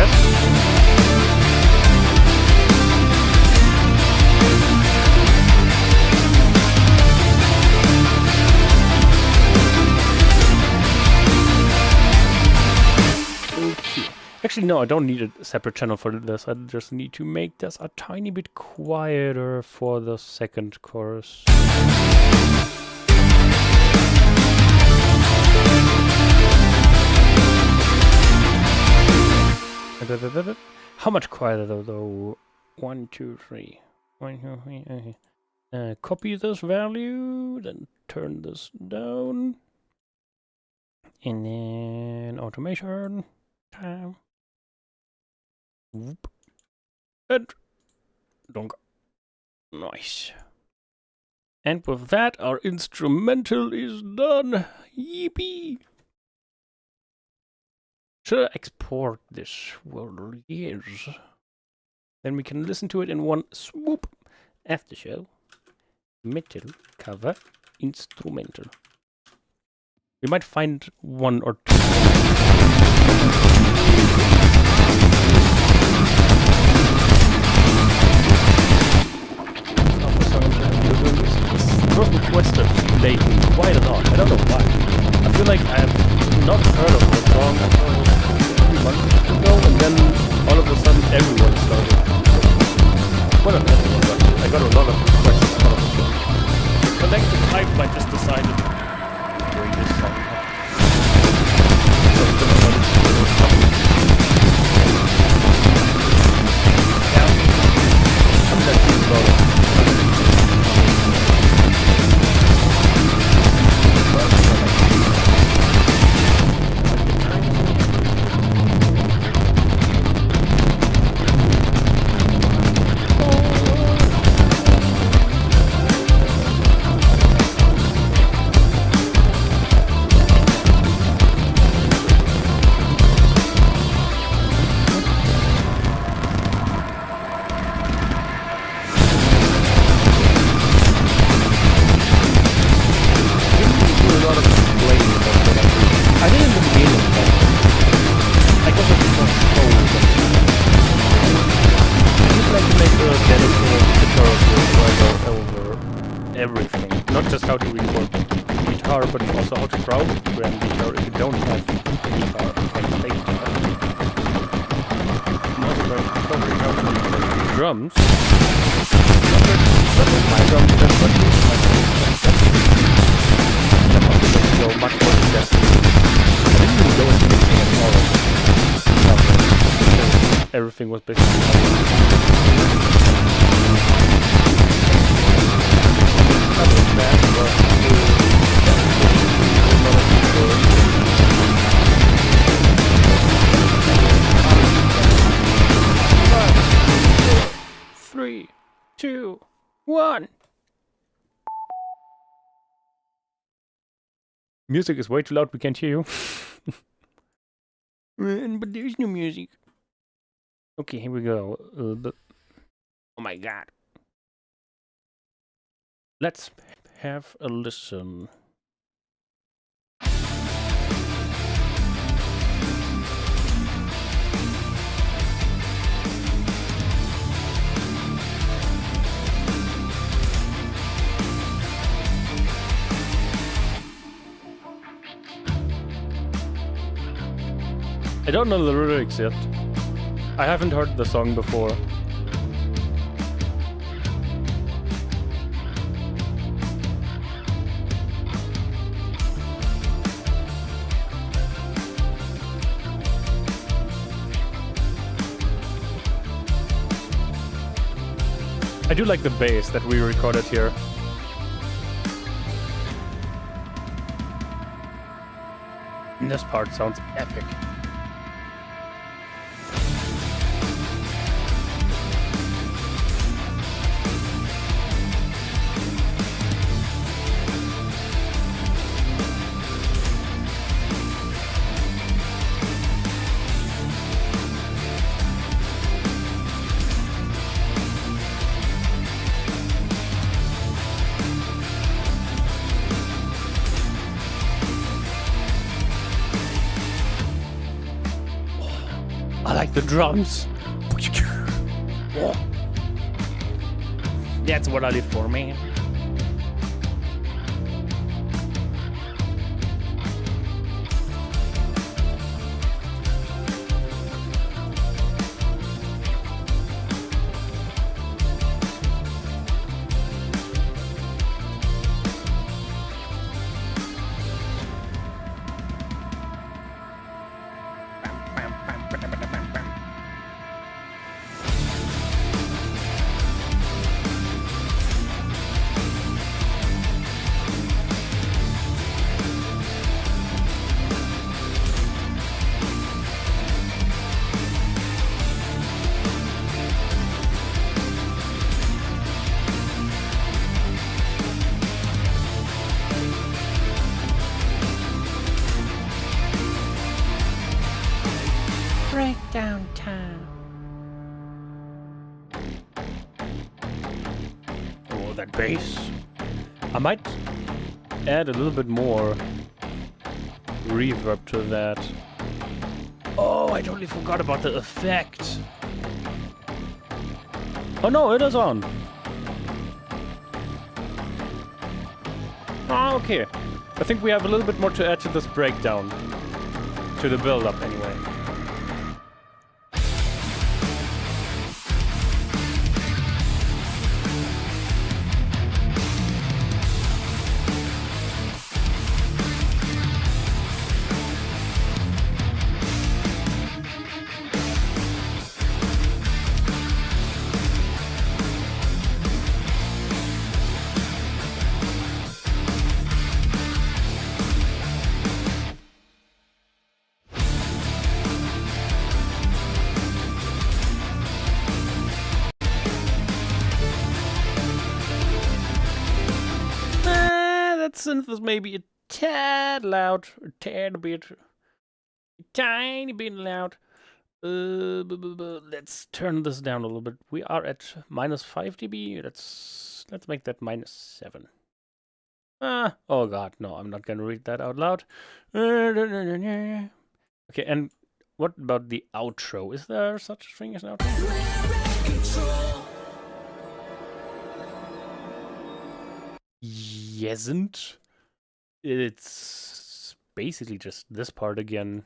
Okay. Actually, no, I don't need a separate channel for this. I just need to make this a tiny bit quieter for the second chorus. How much quieter though? 1, 2, 3. 1, 2, 3. Okay. Copy this value, then turn this down, and then automation time. Whoop. And donk. Nice. And with that, our instrumental is done. Yippee! Should I export this? Well, yes. Then we can listen to it in one swoop. After show, metal, cover, instrumental. We might find one or two. This was requested lately quite a lot. I don't know why. I feel like I have not heard of the song until a few months ago, and then all of a sudden everyone started. Well, not everyone, but I got a lot of requests out of it. The collective pipeline just decided to bring this song up. Yeah. I'm gonna keep going. Everything, not just how to record guitar, but also how to program guitar if you don't have guitar and can play guitar. I'm also going to cover how to play drums. Not with my drum set, but with my drum set. That also doesn't go much more in depth. I didn't even go into mixing at all. Everything was basically Three, two, one. Music is way too loud, we can't hear you. But there's no music. Okay, here we go. Oh my god. Let's have a listen. I don't know the lyrics yet. I haven't heard the song before. I do like the bass that we recorded here. And this part sounds epic. I like the drums. That's what I live for, man. Breakdown time. Oh, that bass. I might add a little bit more reverb to that. Oh, I totally forgot about the effect. Oh no, it is on. Oh, okay. I think we have a little bit more to add to this breakdown. To the build-up, anyway. That synth was maybe a tad loud, a tad bit, a tiny bit loud. Let's turn this down a little bit. We are at -5 dB. Let's make that -7. Oh god, no, I'm not gonna read that out loud. Okay, and what about the outro? Is there such a thing as an outro? Yesn't. It's basically just this part again.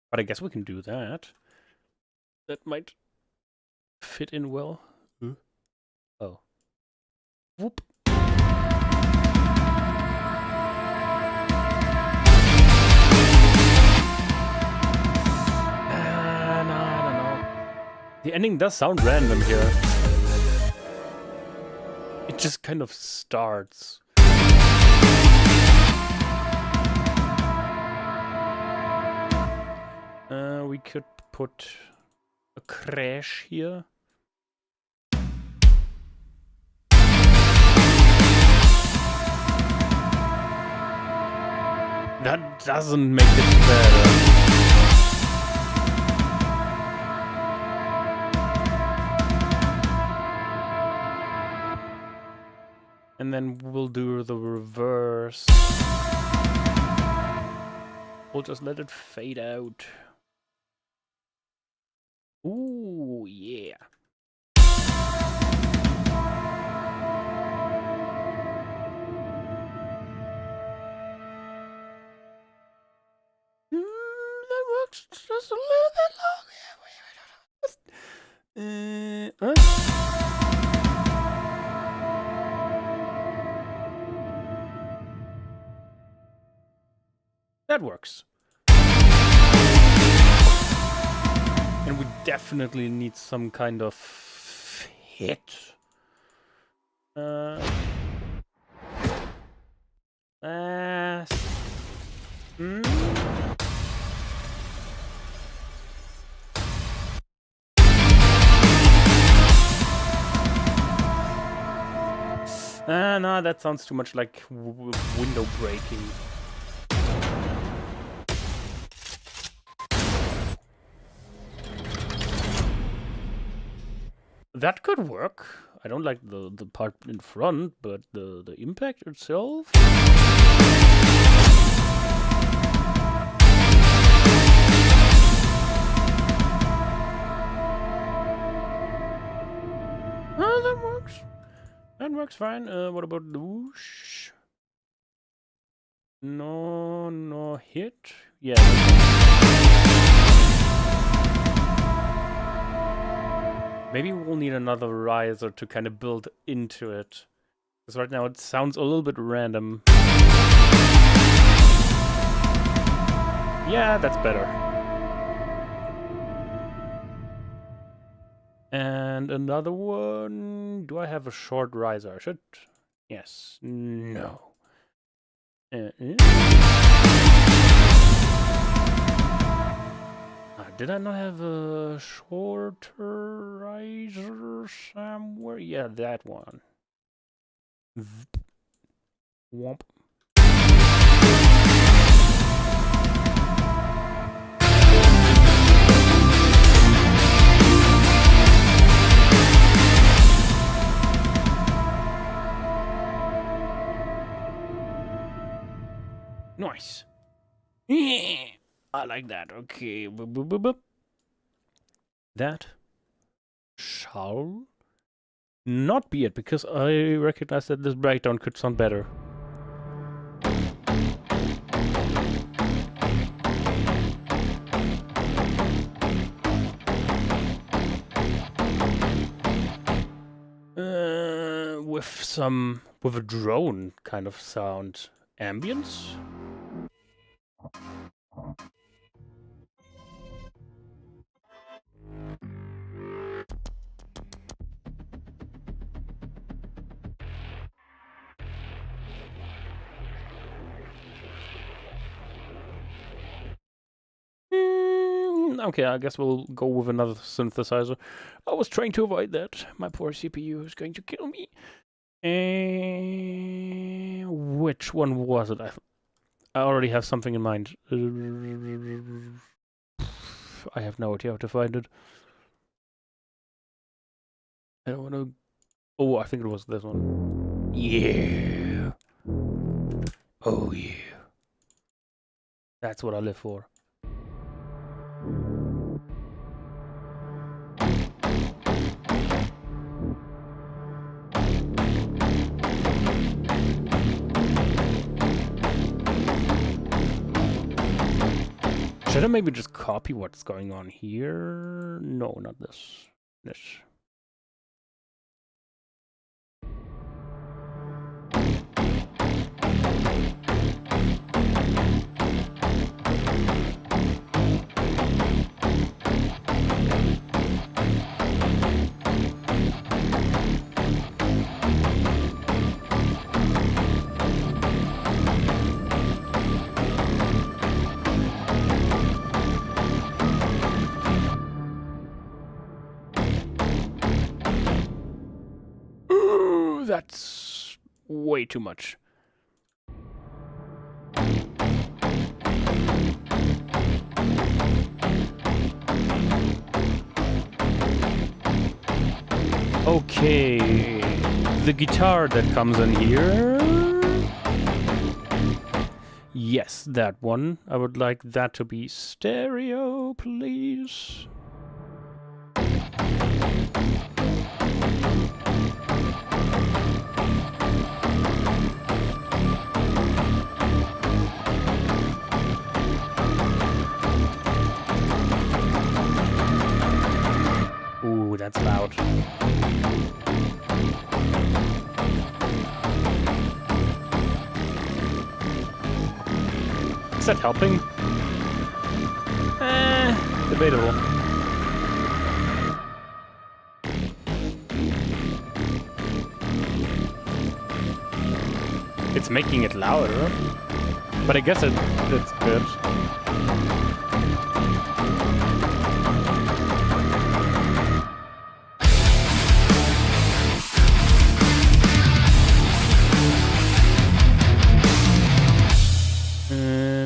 But I guess we can do that. That might fit in well. Oh. Whoop. The ending does sound random here. It just kind of starts. We could put a crash here. That doesn't make it better. And then we'll do the reverse. We'll just let it fade out. Ooh, yeah. That works just a little bit long. That works. And we definitely need some kind of hit. No, that sounds too much like window breaking. That could work. I don't like the part in front, but the impact itself. Oh, that works. That works fine. What about the whoosh? No hit. Yeah. Maybe we'll need another riser to kind of build into it. Because right now it sounds a little bit random. Yeah, that's better. And another one. Do I have a short riser? I should. Yes. No. Did I not have a shorter riser somewhere? Yeah, that one. Womp. Nice. I like that. Okay. That shall not be it, because I recognize that this breakdown could sound better. With a drone kind of sound. Ambience? Okay, I guess we'll go with another synthesizer. I was trying to avoid that. My poor CPU is going to kill me. Which one was it? I already have something in mind. I have no idea how to find it. I don't want to... Oh, I think it was this one. Yeah. Oh, yeah. That's what I live for. Should I maybe just copy what's going on here? No, not this. This. That's way too much. Okay, the guitar that comes in here. Yes, that one. I would like that to be stereo, please. Ooh, that's loud. Is that helping? Debatable. It's making it louder, but I guess it's good.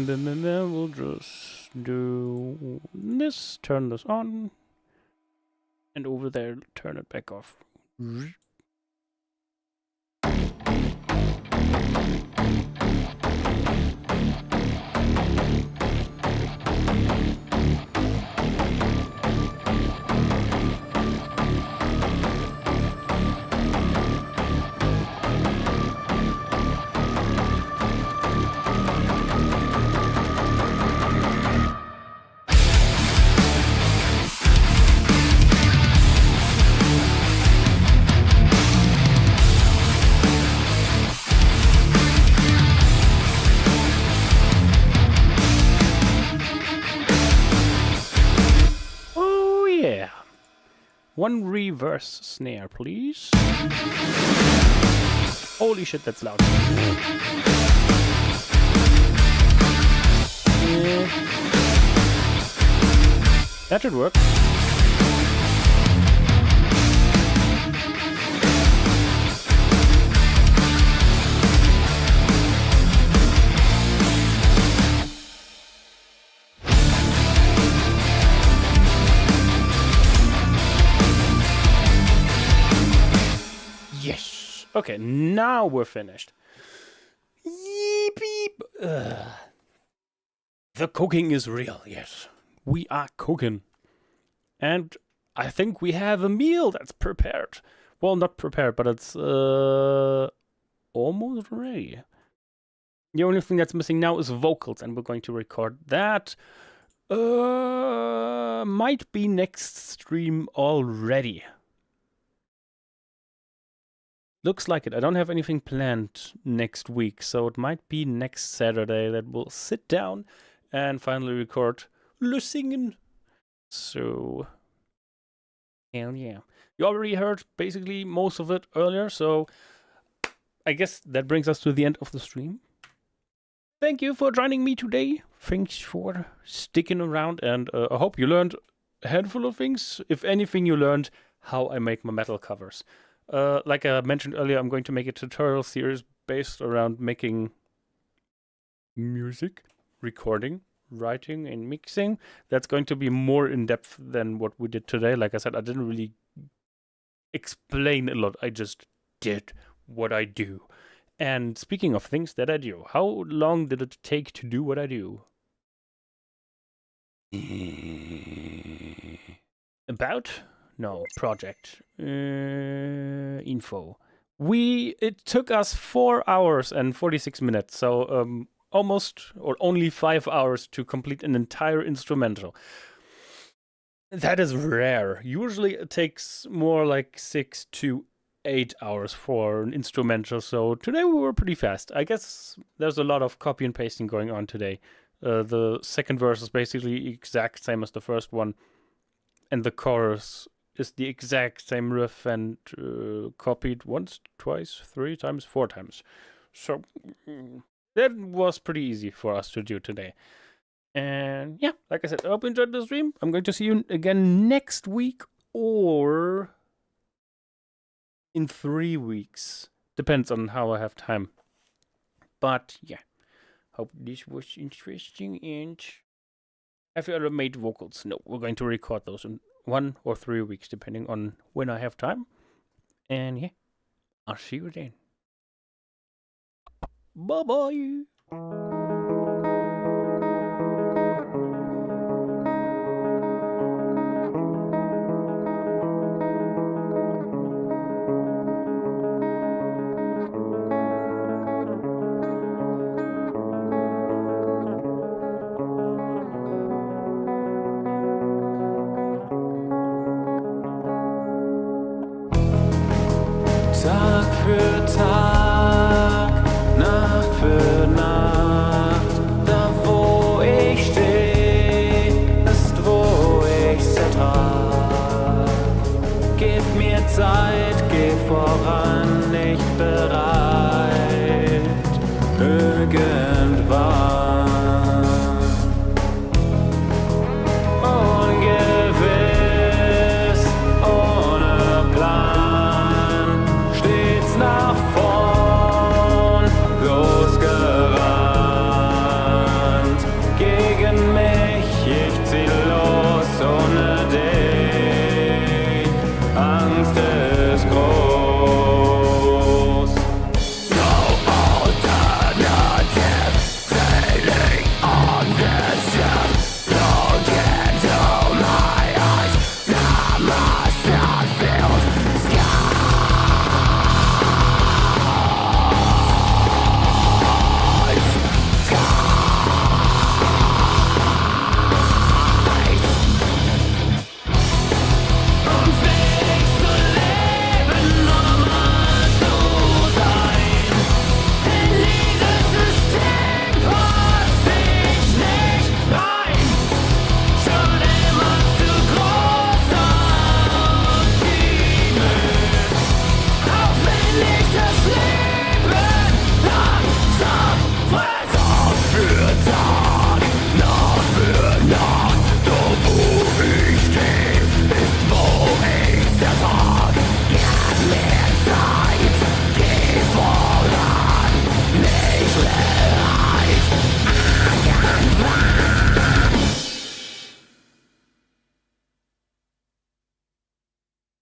And then we'll just do this, turn this on, and over there, turn it back off. One reverse snare, please. Holy shit, that's loud. Yeah. That should work. Yes. Okay, now we're finished. Yeep, beep. The cooking is real, yes. We are cooking. And I think we have a meal that's prepared. Well, not prepared, but it's almost ready. The only thing that's missing now is vocals, and we're going to record that. Might be next stream already. Looks like it. I don't have anything planned next week, so it might be next Saturday that we'll sit down and finally record the singing. So, hell yeah. You already heard basically most of it earlier, so I guess that brings us to the end of the stream. Thank you for joining me today. Thanks for sticking around, and I hope you learned a handful of things. If anything, you learned how I make my metal covers. Like I mentioned earlier, I'm going to make a tutorial series based around making music, recording, writing, and mixing. That's going to be more in-depth than what we did today. Like I said, I didn't really explain a lot. I just did what I do. And speaking of things that I do, how long did it take to do what I do? About? No, project. Info. It took us 4 hours and 46 minutes, so almost or only 5 hours to complete an entire instrumental. That is rare. Usually it takes more like 6 to 8 hours for an instrumental, so today we were pretty fast. I guess there's a lot of copy and pasting going on today. The second verse is basically exact same as the first one, and the chorus is the exact same riff and copied once, twice, 3 times, 4 times. So that was pretty easy for us to do today. And yeah, like I said, I hope you enjoyed the stream. I'm going to see you again next week or in 3 weeks. Depends on how I have time. But yeah, hope this was interesting. And have you ever made vocals? No, we're going to record those in 1 or 3 weeks, depending on when I have time. And yeah, I'll see you then. Bye-bye. Tag für Tag, Nacht für Nacht, da wo ich steh, ist wo ich's ertrag. Gib mir Zeit, geh voran, nicht bereit.